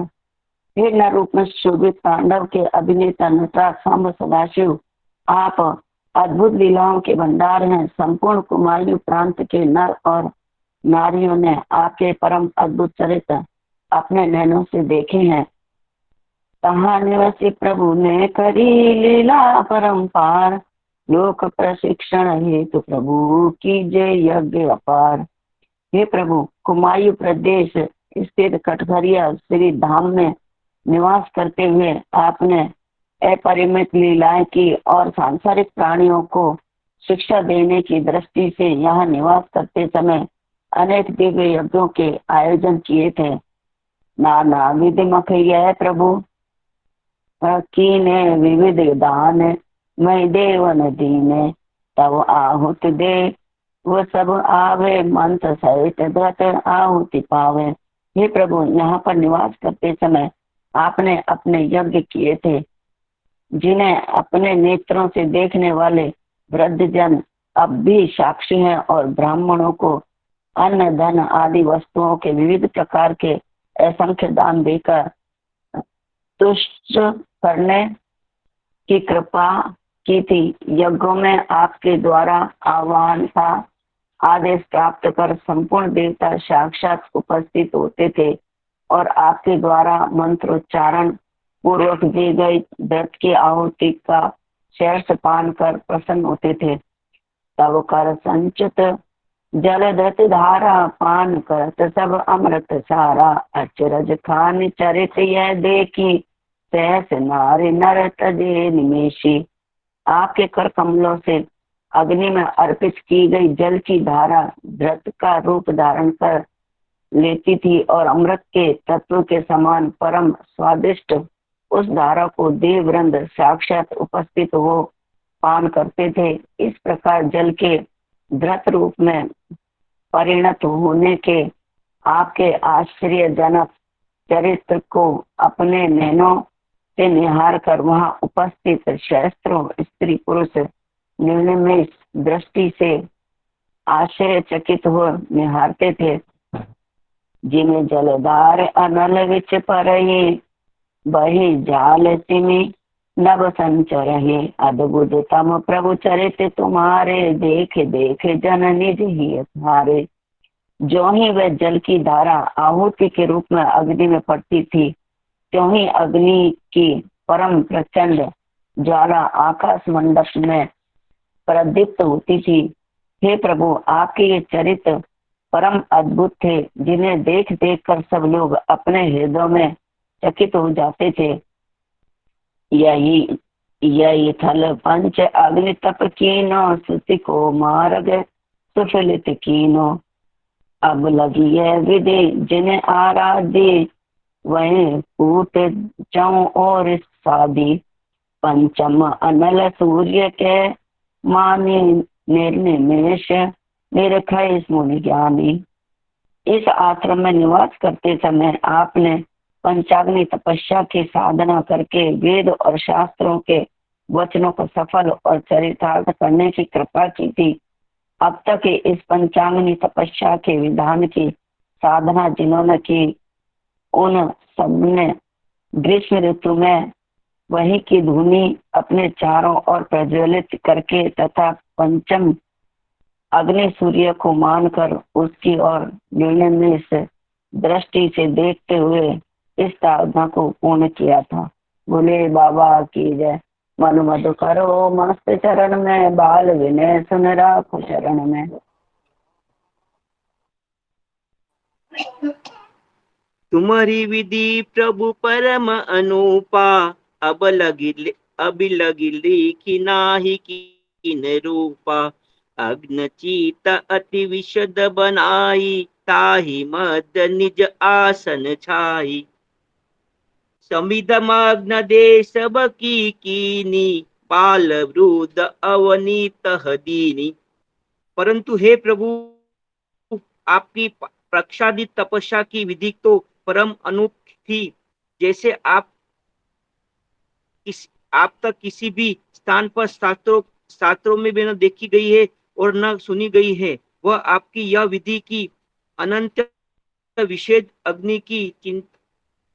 हे नर रूप में शोभित तांडव के अभिनेता नटराज सांब सदाशिव, आप अद्भुत लीलाओं के भंडार हैं। संपूर्ण कुमायूं प्रांत के नर और नारियों ने आपके परम अद्भुत चरित्र अपने नैनों से देखे हैं। तहाँ निवासी प्रभु ने करी लीला परम्पार, लोक प्रशिक्षण हेतु प्रभु की जय यज्ञ अपार। हे प्रभु, कुमायूं प्रदेश स्थित कठघरिया श्री धाम में निवास करते हुए आपने अपरिमित लीलाएं की और सांसारिक प्राणियों को शिक्षा देने की दृष्टि से यहाँ निवास करते समय अनेक दिव्य यज्ञों के आयोजन किए थे। नाना विधि मखिया प्रभु कीने विविध दान, मैं देवन दीने तब आहुति दे वो सब आवे, मंत्र सहित व्रत आहुति पावे। हे प्रभु, यहाँ पर निवास करते समय आपने अपने यज्ञ किए थे जिन्हें अपने नेत्रों से देखने वाले वृद्धजन अब भी साक्षी हैं और ब्राह्मणों को अन्न धन आदि वस्तुओं के विविध प्रकार के असंख्य दान देकर तुष्ट करने की कृपा की थी। यज्ञों में आपके द्वारा आह्वान का आदेश प्राप्त कर संपूर्ण देवता साक्षात उपस्थित होते थे और आपके द्वारा मंत्रोच्चारण पूर्वक दी गई व्रत की आहुति का शेष पान कर प्रसन्न होते थे। तब कर संचित जल धृत धारा, पान करत सब अमृत सारा। अचरज खान चरित यह देखी, सहस नारी नर तजे निमेशी। आपके कर कमलों से अग्नि में अर्पित की गई जल की धारा धृत का रूप धारण कर लेती थी और अमृत के तत्व के समान परम स्वादिष्ट उस धारा को देववृंद साक्षात उपस्थित हो पान करते थे। इस प्रकार जल के धृत रूप में परिणत होने के आपके आश्चर्यजनक चरित्र को अपने नैनों से निहार कर वहां उपस्थित शास्त्रों स्त्री पुरुष निर्णय दृष्टि से आश्चर्यचकित हो निहारते थे। जिन्हें जलधार अनल विच परही, बही जाल तिमि नभ संचरहि। अद्भुत तम प्रभु चरित तुम्हारे, देख देख जन निज ही हारे। जो ही वह जल की धारा आहुति के रूप में अग्नि में पड़ती थी, त्यों ही अग्नि की परम प्रचंड ज्वाला आकाश मंडप में प्रदीप्त होती थी। हे प्रभु, आपके ये चरित्र परम अद्भुत थे, जिन्हें देख देख कर सब लोग अपने हृदयों में चकित हो जाते थे। यही थल पंच अग्नि तप कीनो, स्तुति को मार्ग सुफलित कीनो। अब लगी है विधि जिन्हें आराध्य, वहीं कूट जाऊं और शादी। पंचम अनल सूर्य के मानी, निर्निमेष निरखय मुनि ज्ञानी। इस आश्रम में निवास करते समय आपने पंचाग्नि तपस्या की साधना करके वेद और शास्त्रों के वचनों को सफल और चरितार्थ करने की कृपा की थी। अब तक इस पंचाग्नि तपस्या के विधान की साधना जिन्होंने की, उन सबने ग्रीष्म ऋतु में वही की धुनी अपने चारों ओर प्रज्वलित करके तथा पंचम अग्नि सूर्य को मानकर उसकी ओर निर्निमेष दृष्टि से देखते हुए इस साधना को पूर्ण किया था। बोले बाबा की जय। मन मधु करो मस्त चरण में, बाल विनय सुन राखो चरण में। तुम्हारी विधि प्रभु परम अनुपा, अब लगी लेखी नाही कीन रूपा। अग्न चीत अति विशद बनाई, ताहि मद निज आसन छाई। समिधमग्न देश बकी कीनी, बाल वृद्ध अवनीत दीनी। परंतु हे प्रभु, आपकी प्रक्षादित तपस्या की विधि तो परम अनूठी थी, जैसे आप तक किसी भी स्थान पर शास्त्रों में भी न देखी गई है और न सुनी गई है। वह आपकी यह विधि की अनंत विशेष अग्नि की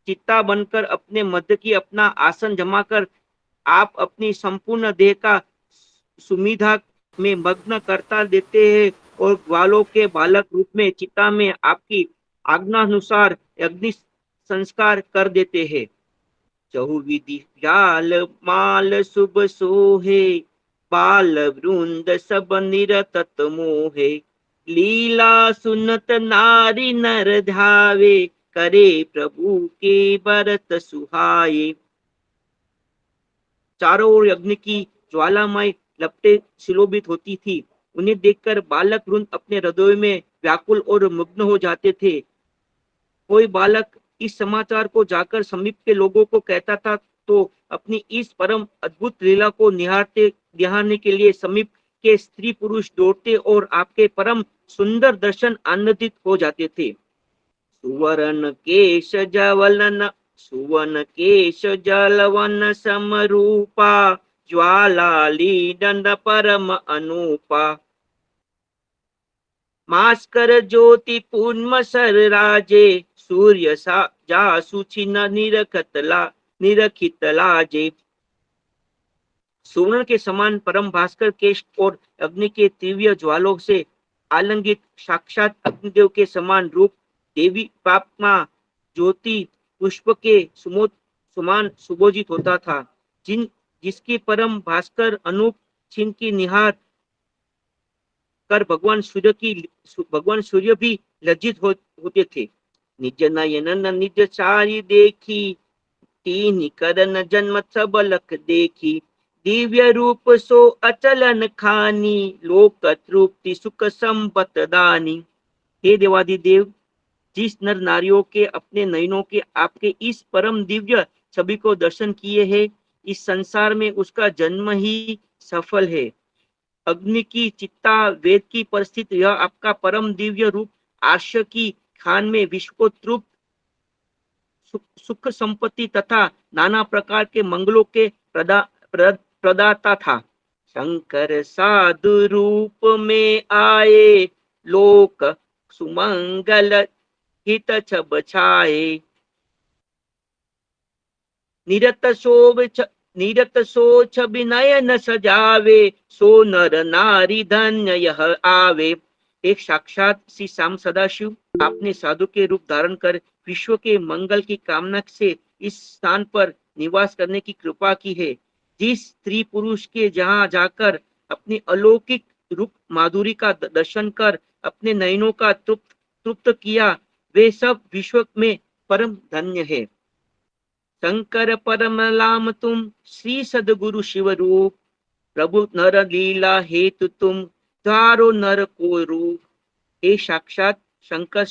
चित्ता बनकर अपने मध्य की अपना आसन जमा कर आप अपनी संपूर्ण देह का सुमिधा में मग्न करता देते हैं और ग्वालों के बालक रूप में चित्ता में आपकी आज्ञानुसार अग्नि संस्कार कर देते हैं। चहुविधि जाल माल शुभ सोहे, बाल वृंद सब निरतत मोहे। लीला सुनत नारी नर ध्यावे, करे प्रभु के बरत सुहाए। चारों ओर अग्नि की ज्वालामय लपटें सुशोभित होती थी। उन्हें देखकर बालक वृंद अपने हृदय में व्याकुल और मग्न हो जाते थे। कोई बालक इस समाचार को जाकर समीप के लोगों को कहता था तो अपनी इस परम अद्भुत लीला को निहारने के लिए समीप के स्त्री पुरुष दौड़ते और आपके परम सुंदर दर्शन आनंदित हो जाते थे। सुवर्ण केश जलवन समरूपा, ज्वालालीनन परम अनुपा। मास्कर ज्योति पूर्णम सर राजे, सूर्य जासु छिन निरखित लाजे। सुवर्ण के समान परम भास्कर केश और अग्नि के तीव्र ज्वालों से आलंगित साक्षात अग्निदेव के समान रूप, देवी पापमा ज्योति पुष्प के समान सुभोजित होता था, जिसकी परम भास्कर अनूप छिन की निहार कर भगवान सूर्य भी लज्जित होते थे। निज नयन निज चारि देखी, तीन करन जन्म सबलक देखी। दिव्य रूप सो अचलन खानी, लोक तृप्ति सुख संपत दानी। हे देवादिदेव, जिस नर नारियों के अपने नयनों के आपके इस परम दिव्य छवि को दर्शन किए हैं, इस संसार में उसका जन्म ही सफल है। अग्नि की चित्ता, वेद की परिस्थिति, यह आपका परम दिव्य रूप आर्ष की खान में विश्व को तृप्त सुख संपत्ति तथा नाना प्रकार के मंगलों के प्रदाता था। शंकर साधु रूप में आए, लोक सुमंगल हित छब छाए। निरत सोच विनय न सजावे, सो नर नारी धन्य यह आवे। एक साक्षात श्री श्याम सदाशिव आपने साधु के रूप धारण कर विश्व के मंगल की कामना से इस स्थान पर निवास करने की कृपा की है। जिस स्त्री पुरुष के जहां जाकर अपनी अलौकिक रूप माधुरी का दर्शन कर अपने नयनों का तृप्त किया, वे सब विश्व में परम धन्य है। शंकर परम लाम तुम श्री सदगुरु शिव रूप, प्रभु नर लीला हेतु तुम धारो नर को रूप। हे साक्षात शंकर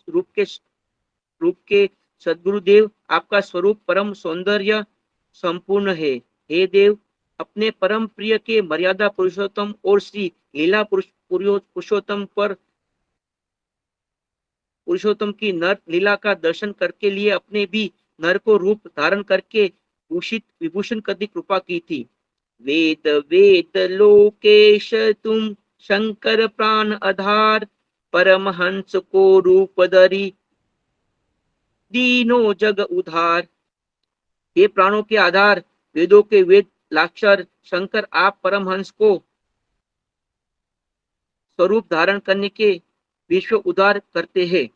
रूप के सदगुरुदेव, आपका स्वरूप परम सौंदर्य संपूर्ण है। हे देव, अपने परम प्रिय के मर्यादा पुरुषोत्तम और श्री लीला पुरुषोत्तम की नर लीला का दर्शन करके लिए अपने भी नर को रूप धारण करके भूषित विभूषण करने कृपा की थी। वेद वेद लोकेश तुम शंकर प्राण आधार, परमहंस को रूप धरी दीनो जग उधार। ये प्राणों के आधार, वेदों के वेद लाक्षर शंकर, आप परमहंस को स्वरूप धारण करने के विश्व उद्धार करते हैं।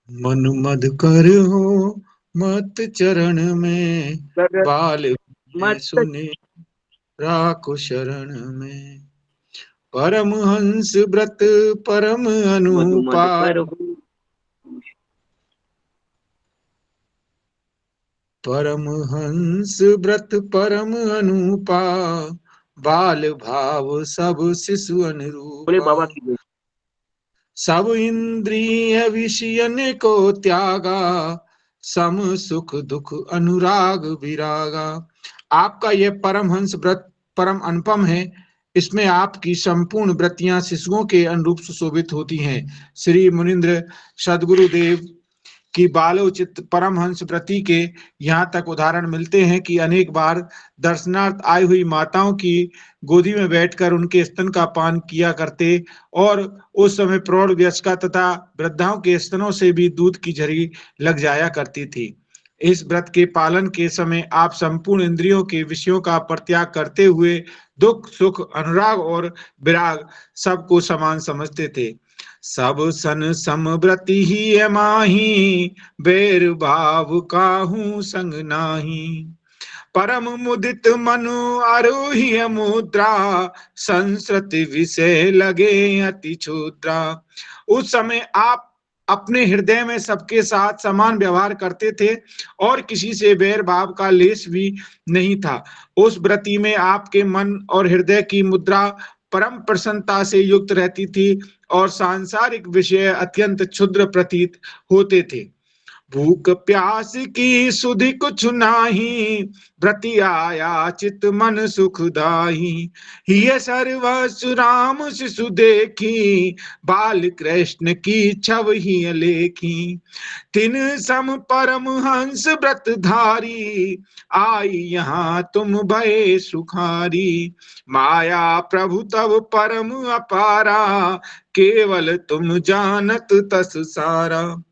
मन मद कर हो मत चरण में, बाल में सुने राखो शरण में। परम हंस व्रत परम अनुपा, परम हंस व्रत परम अनुपा, बाल भाव सब शिशु अनुरूपा। सब इंद्रिय विषयन को त्यागा, सम सुख दुख अनुराग विरागा। आपका यह परमहंस व्रत परम अनुपम है। इसमें आपकी संपूर्ण व्रतियां शिशुओं के अनुरूप सुशोभित होती हैं। श्री मुनिंद्र सदगुरुदेव की बालोचित परमहंस व्रति के यहाँ तक उदाहरण मिलते हैं कि अनेक बार दर्शनार्थ आई हुई माताओं की गोदी में बैठकर उनके स्तन का पान किया करते और उस समय प्रौढ़ वयस्का तथा वृद्धाओं के स्तनों से भी दूध की झरी लग जाया करती थी। इस व्रत के पालन के समय आप संपूर्ण इंद्रियों के विषयों का परित्याग करते हुए दुख सुख अनुराग और विराग सबको समान समझते थे। सब सन समव्रति ही माही, बैर भाव काहू संग नाही। परम मुदित मनु आरोह्य मुद्रा, संस्कृति विषय लगे अति क्षुद्रा। उस समय आप अपने हृदय में सबके साथ समान व्यवहार करते थे और किसी से बैर भाव का लेश भी नहीं था। उस व्रति में आपके मन और हृदय की मुद्रा परम प्रसन्नता से युक्त रहती थी और सांसारिक विषय अत्यंत क्षुद्र प्रतीत होते थे। भूख प्यास की सुधि कुछ नाही, व्रति आया चित मन सुखदाही। ये सर्वस्व राम शिशु देखी, बाल कृष्ण की छव ही अलेखी। तिन सम परम हंस व्रत धारी, आई यहाँ तुम भय सुखारी। माया प्रभु तब परम अपारा, केवल तुम जानत तस सारा।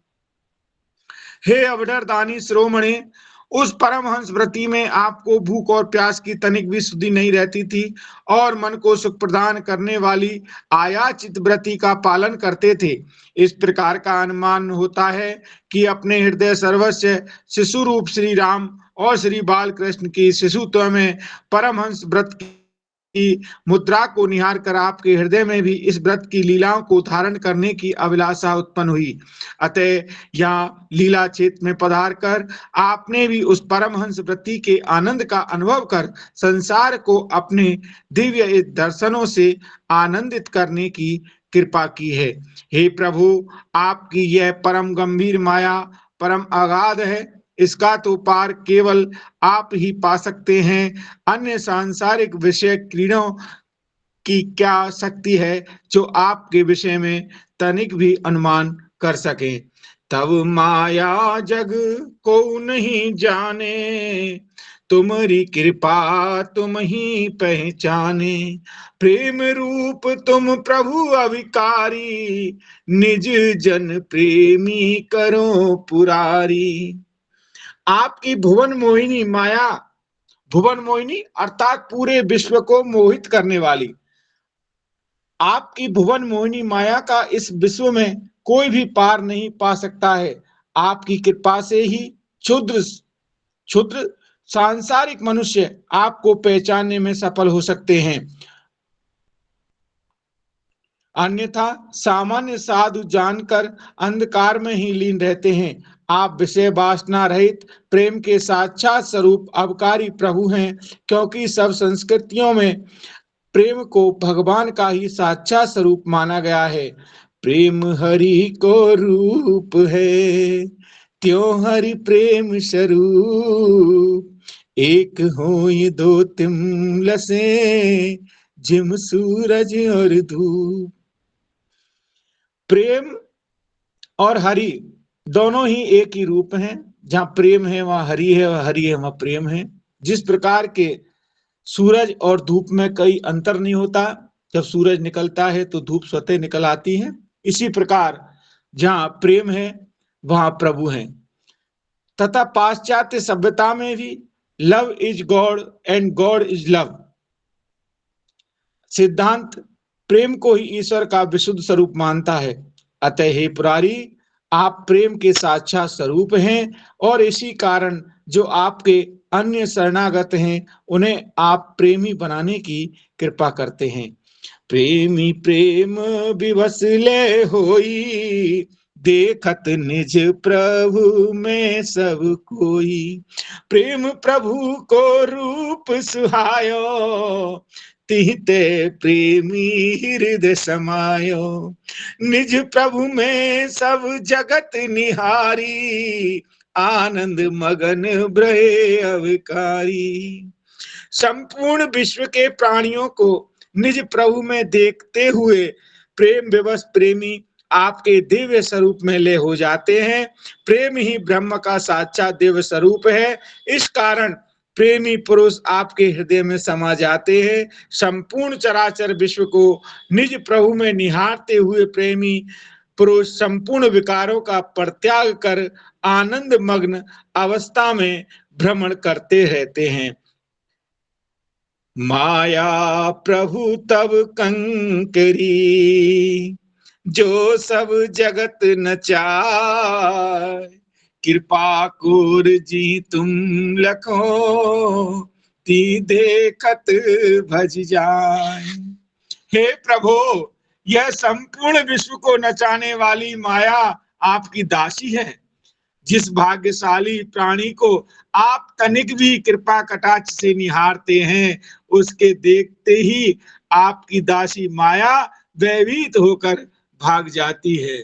हे अवधर दानी शिरोमणि, उस परमहंस व्रति में आपको भूख और प्यास की तनिक भी सुधि नहीं रहती थी और मन को सुख प्रदान करने वाली आयाचित व्रति का पालन करते थे। इस प्रकार का अनुमान होता है कि अपने हृदय सर्वस्व शिशु रूप श्री राम और श्री बाल कृष्ण की शिशुत्व में परमहंस व्रत की मुद्रा को निहार कर आपके हृदय में भी इस व्रत की लीलाओं को धारण करने की अभिलाषा उत्पन्न हुई। अतः यहाँ लीला क्षेत्र में पधार कर आपने भी उस परमहंस व्रति के आनंद का अनुभव कर संसार को अपने दिव्य दर्शनों से आनंदित करने की कृपा की है। हे प्रभु, आपकी यह परम गंभीर माया परम अगाध है। इसका तो पार केवल आप ही पा सकते हैं। अन्य सांसारिक विषय क्रीड़ों की क्या शक्ति है जो आपके विषय में तनिक भी अनुमान कर सके। तब माया जग को नहीं जाने, तुम्हारी कृपा तुम ही पहचाने। प्रेम रूप तुम प्रभु अविकारी, निज जन प्रेमी करो पुरारी। आपकी भुवन मोहिनी माया, भुवन मोहिनी अर्थात पूरे विश्व को मोहित करने वाली, आपकी भुवन मोहिनी माया का इस विश्व में कोई भी पार नहीं पा सकता है। आपकी कृपा से ही क्षुद्र सांसारिक मनुष्य आपको पहचानने में सफल हो सकते हैं, अन्यथा सामान्य साधु जानकर अंधकार में ही लीन रहते हैं। आप विषय वासना रहित प्रेम के साक्षात स्वरूप अवकारी प्रभु हैं, क्योंकि सब संस्कृतियों में प्रेम को भगवान का ही साक्षात स्वरूप माना गया है। प्रेम हरि को रूप है, त्यों हरि प्रेम स्वरूप, एक हो ये दो तिम लसे, जिम सूरज और धूप। प्रेम और हरि दोनों ही एक ही रूप हैं। जहां प्रेम है वहां हरि है, वहां हरि है वहां प्रेम है। जिस प्रकार के सूरज और धूप में कोई अंतर नहीं होता, जब सूरज निकलता है तो धूप स्वतः निकल आती है, इसी प्रकार जहां प्रेम है वहां प्रभु है। तथा पाश्चात्य सभ्यता में भी love is God and God is love सिद्धांत प्रेम को ही ईश्वर का विशुद्ध स्वरूप मानता है। अतः हे पुरारी, आप प्रेम के साक्षात स्वरूप हैं और इसी कारण जो आपके अन्य शरणागत हैं उन्हें आप प्रेमी बनाने की कृपा करते हैं। प्रेमी प्रेम विवश ले होई, देखत निज प्रभु में सब कोई। प्रेम प्रभु को रूप सुहायो, तिहते प्रेमी हृदय समायो। निज प्रभु में सब जगत निहारी, आनंद मगन ब्रहे अविकारी। संपूर्ण विश्व के प्राणियों को निज प्रभु में देखते हुए प्रेम विवश प्रेमी आपके दिव्य स्वरूप में ले हो जाते हैं। प्रेम ही ब्रह्म का साक्षात दिव्य स्वरूप है। इस कारण प्रेमी पुरुष आपके हृदय में समा जाते हैं। संपूर्ण चराचर विश्व को निज प्रभु में निहारते हुए प्रेमी पुरुष संपूर्ण विकारों का परित्याग कर आनंद मग्न अवस्था में भ्रमण करते रहते हैं। माया प्रभु तब कंकरी, जो सब जगत नचाए। कृपा कोर जी तुम लखो, ती देखत भज जाए। हे प्रभु, यह संपूर्ण विश्व को नचाने वाली माया आपकी दासी है। जिस भाग्यशाली प्राणी को आप तनिक भी कृपा कटाक्ष से निहारते हैं, उसके देखते ही आपकी दासी माया भयभीत होकर भाग जाती है।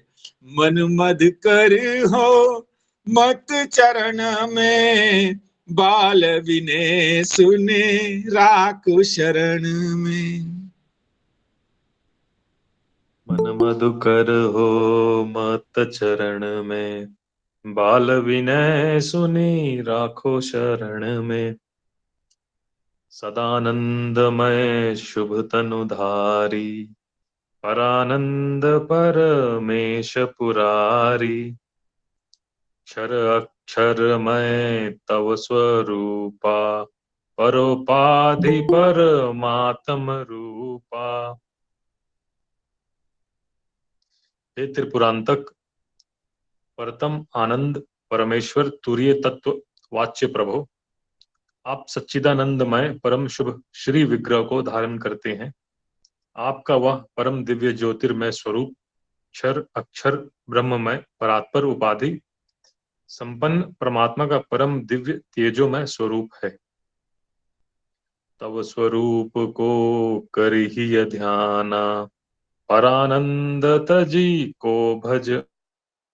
मन मद कर हो मत चरण में, बाल विनय सुने राखो शरण में। मन मधुकर हो मत चरण में, बाल विनय सुनी राखो शरण में। सदानंदमय शुभ तनुधारी, परानंद परमेश पुरारी। क्षर अक्षरमय तव स्वरूपा, परोपाधि परमात्म रूपा। हे त्रिपुरांतक, परतम आनंद परमेश्वर तुरीय तत्व वाच्य प्रभु, आप सच्चिदानंदमय परम शुभ श्री विग्रह को धारण करते हैं। आपका वह परम दिव्य ज्योतिर्मय स्वरूप क्षर अक्षर ब्रह्ममय परात्पर उपाधि संपन्न परमात्मा का परम दिव्य तेजोमय स्वरूप है। तव स्वरूप को करिहि ध्याना, परानंद तजी को भज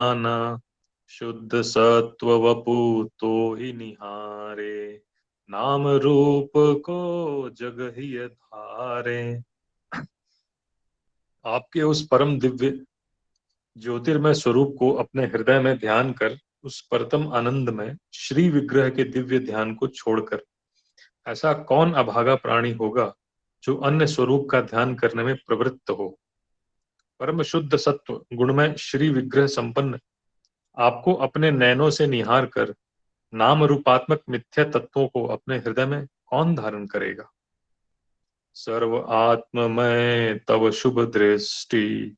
आना। शुद्ध सत्व वपु तो ही निहारे, नाम रूप को जग ही धारे। आपके उस परम दिव्य ज्योतिर्मय स्वरूप को अपने हृदय में ध्यान कर उस परतम आनंद में श्री विग्रह के दिव्य ध्यान को छोड़कर ऐसा कौन अभागा प्राणी होगा जो अन्य स्वरूप का ध्यान करने में प्रवृत्त हो। परम शुद्ध सत्व गुणमय श्री विग्रह संपन्न आपको अपने नयनों से निहार कर नाम रूपात्मक मिथ्या तत्वों को अपने हृदय में कौन धारण करेगा। सर्व आत्ममय तव शुभ दृष्टि,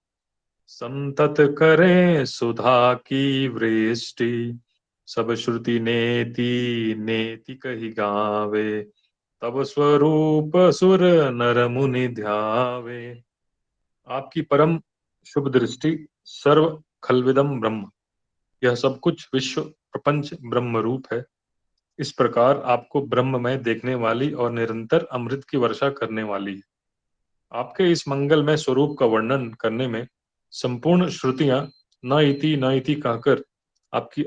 संतत करें सुधा की वृष्टि। सब श्रुति नेति नेति कही गावे, तब स्वरूप सुर नर मुनि ध्यावे। आपकी परम शुभ दृष्टि सर्व खलविदम ब्रह्म, यह सब कुछ विश्व प्रपंच ब्रह्म रूप है। इस प्रकार आपको ब्रह्म में देखने वाली और निरंतर अमृत की वर्षा करने वाली है। आपके इस मंगलमय स्वरूप का वर्णन करने में संपूर्ण श्रुतियां न इति कहकर अपनी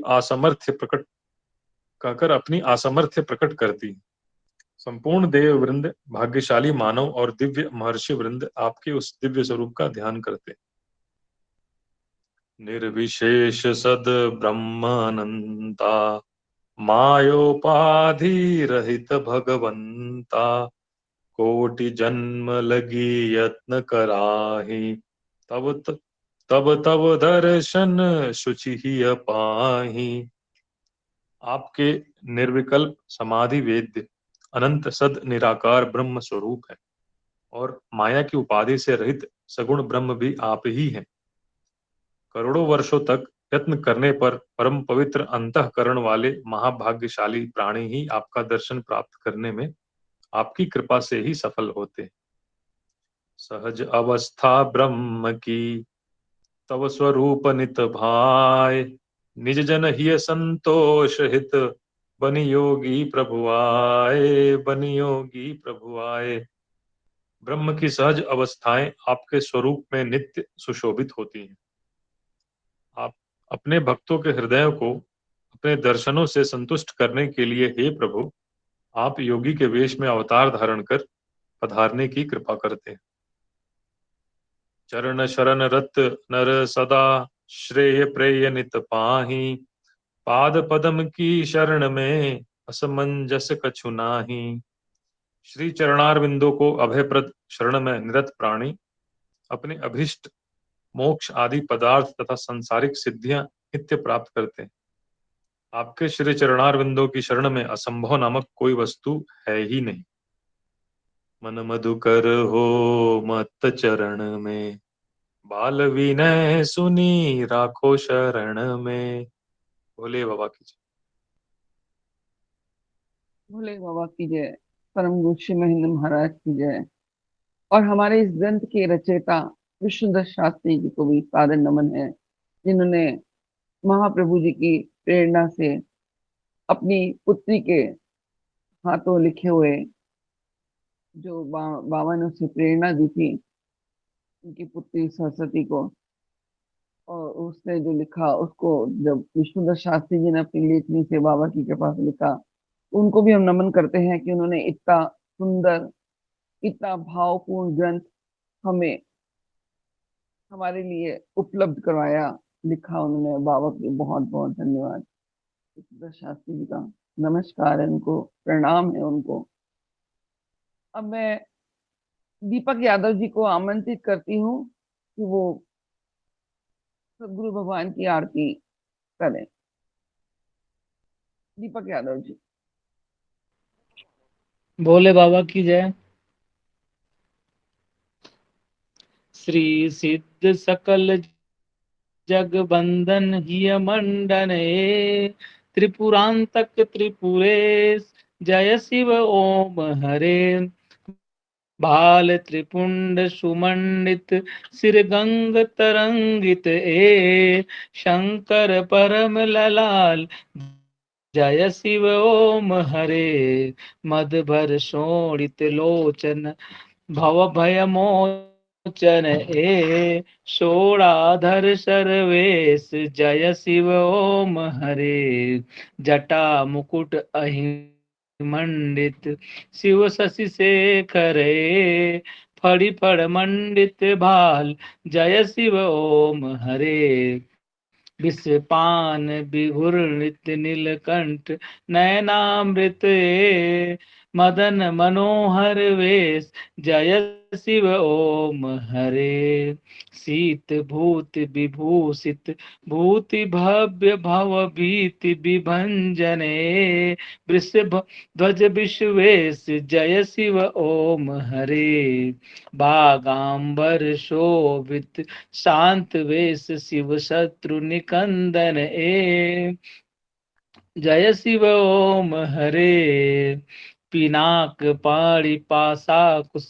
आसामर्थ्य प्रकट करती। संपूर्ण देव वृंद, भाग्यशाली मानव और दिव्य महर्षि वृंद आपके उस दिव्य स्वरूप का ध्यान करते। निर्विशेष सद ब्रह्मानंता, मायोपाधि रहित भगवंता, कोटि जन्म लगी यत्न कराही, तब दर्शन शुचि ही पाही। आपके निर्विकल्प समाधि वेद्य अनंत सद निराकार ब्रह्म स्वरूप है और माया की उपाधि से रहित सगुण ब्रह्म भी आप ही हैं। करोड़ों वर्षों तक यत्न करने पर परम पवित्र अंतःकरण वाले महाभाग्यशाली प्राणी ही आपका दर्शन प्राप्त करने में आपकी कृपा से ही सफल होते। सहज अवस्था ब्रह्म की, तव स्वरूप नित भाय, निज जन हिय संतोष हित, बनि योगी प्रभु आए, बनि योगी प्रभु आए। ब्रह्म की सहज अवस्थाएं आपके स्वरूप में नित्य सुशोभित होती हैं। आप अपने भक्तों के हृदयों को अपने दर्शनों से संतुष्ट करने के लिए, हे प्रभु, आप योगी के वेश में अवतार धारण कर पधारने की कृपा करते हैं। चरण शरण रत नर सदा, श्रेय प्रेय नित पाही, पाद पदम की शरण में असमंजस कछु नाही। श्री चरणारविंदों को अभयप्रद शरण में निरत प्राणी अपने अभिष्ट मोक्ष आदि पदार्थ तथा संसारिक सिद्धियां नित्य प्राप्त करते हैं। आपके श्री चरणारविंदों की शरण में असंभव नामक कोई वस्तु है ही नहीं। मन मधुकर हो मत चरण में, बाल विनय सुनी राखो शरण में। भोले बाबा की जय। भोले बाबा की जय। परम गुरु श्री महेंद्र महाराज की जय। और हमारे इस ग्रंथ के रचयिता विष्णुदत्त शास्त्री जी को भी सादर नमन है, जिन्होंने महाप्रभु जी की प्रेरणा से अपनी पुत्री के हाथों लिखे हुए जो बाबा ने उसे प्रेरणा दी थी उनकी पुत्री सरस्वती को, और उसने जो लिखा उसको जब विष्णुदत्त शास्त्री जी ने अपनी लेखनी से बाबा की कृपा से लिखा, उनको भी हम नमन करते हैं कि उन्होंने इतना सुंदर, इतना भावपूर्ण ग्रंथ हमें हमारे लिए उपलब्ध करवाया, लिखा उन्होंने। बाबा के बहुत बहुत धन्यवाद। विष्णुदत्त शास्त्री जी का नमस्कार है उनको, प्रणाम है उनको। अब मैं दीपक यादव जी को आमंत्रित करती हूँ कि वो सदगुरु भगवान की आरती करें। दीपक यादव जी। भोले बाबा की जय। श्री सिद्ध सकल जग बंधन हिय मंडने, त्रिपुरांतक त्रिपुरेश जय शिव ओम हरे। बाल त्रिपुंड सुमंडित सिर गंग तरंगित शंकर परम ललाल जय शिव ओम हरे। मद भर शोणित लोचन भव भय मोचन षोड़ाधर सर्वेश जय शिव ओम हरे। जटा मुकुट मंडित शिव शशि शेखर फड़ी फड़ मंडित भाल जय शिव ओम हरे। विषपान विघुर्णित नीलकंठ नयनामृत मदन मनोहर वेश जय शिव ओम हरे। शीत भूत विभूषित भूति भव्य भव भीति विभंजने वृषभ ध्वज विश्वेश जय शिव ओम हरे। बागांबर शोभित शांत वेश शिव शत्रु निकंदन जय शिव ओम हरे। पिनाक पाणि पाशाकुश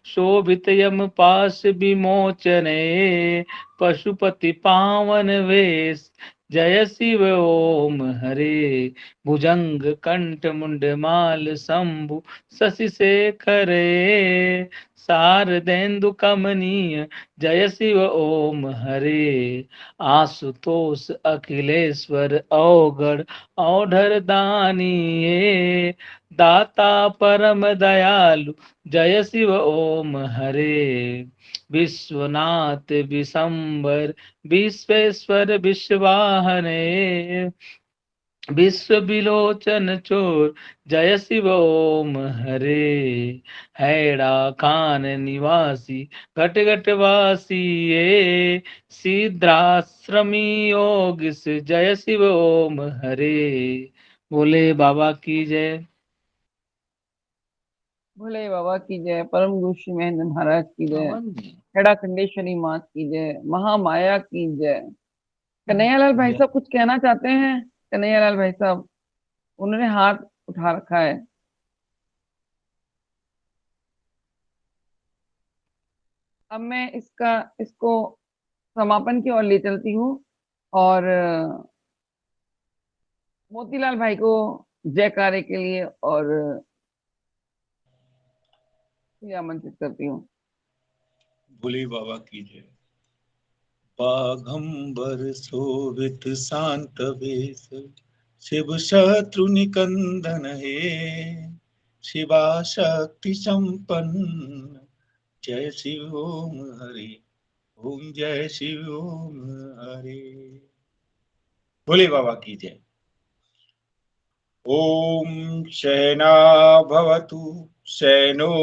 शोभित यम पाश विमोचने पशुपति पावन वेश। जय शिव ओम हरे। भुजंग कंठ मुंड माल शंभु शशि शेखरे शारदेन्दु कमनीय। जय शिव ओम हरे। आशुतोष अखिलेश्वर अवगढ़ औढ़र दानिये दाता परम दयालु। जय शिव ओम हरे। विश्वनाथ विशंबर विश्वेश्वर विश्वाहने विश्व विलोचन चोर। जय शिव ओम हरे। हैड़ा खान निवासी घट घट वासी ये सिद्धाश्रमी योग से। जय शिव ओम हरे। बोले बाबा की जय। भोले बाबा की जय, परम गुरु श्री महेंद्र महाराज की जय, हेड़ा खंडेश्वरी माँ की जय, महामाया की जय। कन्हैयालाल भाई साहब कुछ कहना चाहते हैं? कन्हैयालाल भाई साहब, उन्होंने हाथ उठा रखा है। अब मैं इसको समापन की ओर ले चलती हूँ और मोतीलाल भाई को जयकारे के लिए और आमंत्रित करती हूँ। भोले बाबा की जय। बाघंबर शोभित शांत वेश शिव शत्रु निकंदन हे शिवा शक्ति संपन्न। जय शिव ओम हरे। ओम जय शिव ओम हरे। भोले बाबा की जय। ओम सहना भवतु सैनो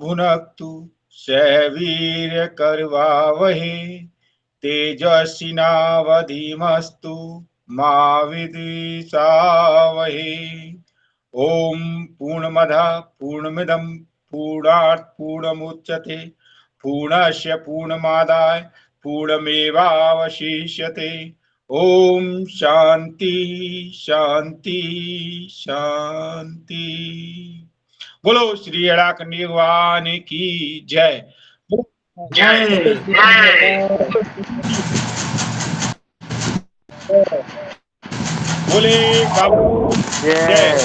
भुनक्तु सवीर्य करवावहे तेजस्विनावधीमस्तु मा विद्विषावहे। ओम पूर्णमदः पूर्णमिदं पूर्णात् पूर्णमुच्यते पूर्णस्य पूर्णमादाय पूर्णमेवावशिष्यते। ओम शांति शांति शांति। बोलो श्री अड़ाकंडी भगवान की जय। बोले बाबा जय।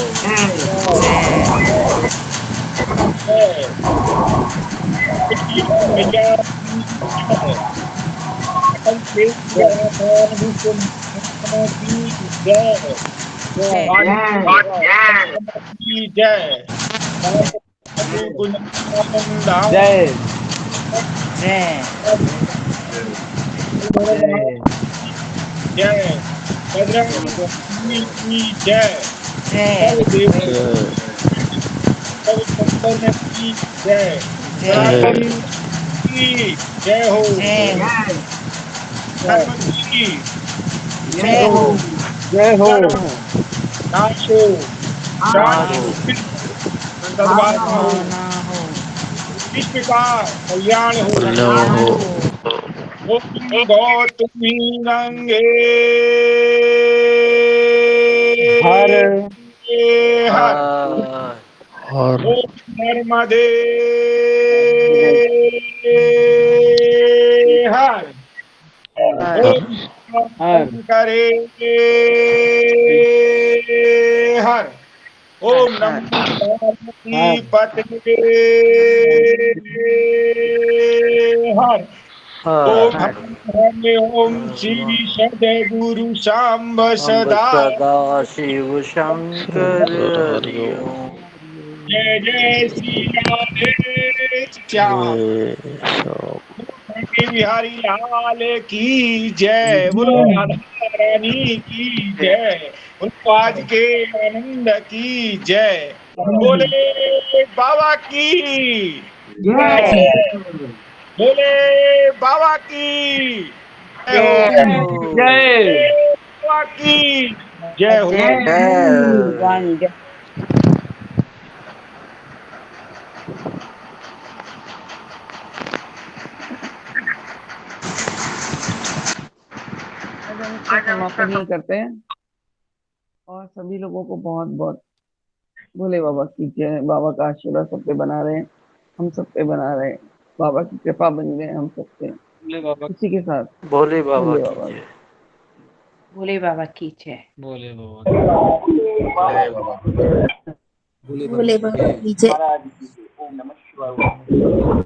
जय बजरंग की जय। की जय। की जय हो। की जय हो। जय हो। नाश हो शांति सद्भावना हो विश्व का कल्याण हो। गौतमी गंगे हर हर नर्मदे हर करे हर। ओम नमो पार्वती पतये हर। ओम हरे ओम श्री सदगुरु सांब सदा शिव शंकर हरि ओम। जय जय श्री राधे श्याम बिहारी लाल की जय। बोलो राधा रानी की जय। बोलो आज के आनंद की जय। बोले बाबा की जय। बोले बाबा की जय हो। जय बाबा की जय हो। आज हम इसका समापन ही करते हैं और सभी लोगों को बहुत बहुत भोले बाबा की जय। बाबा का आशीर्वाद सब पे बना रहे, हम सब पे बना रहे, बाबा की कृपा बन गए हम सब पे। भोले बाबा इसी के साथ भोले बाबा भोले की बाबा जय। भोले बाबा की जय। भोले बाबा जय बाबा भोले बाबा की जय। महाराज की जय। ओम नमः शिवाय।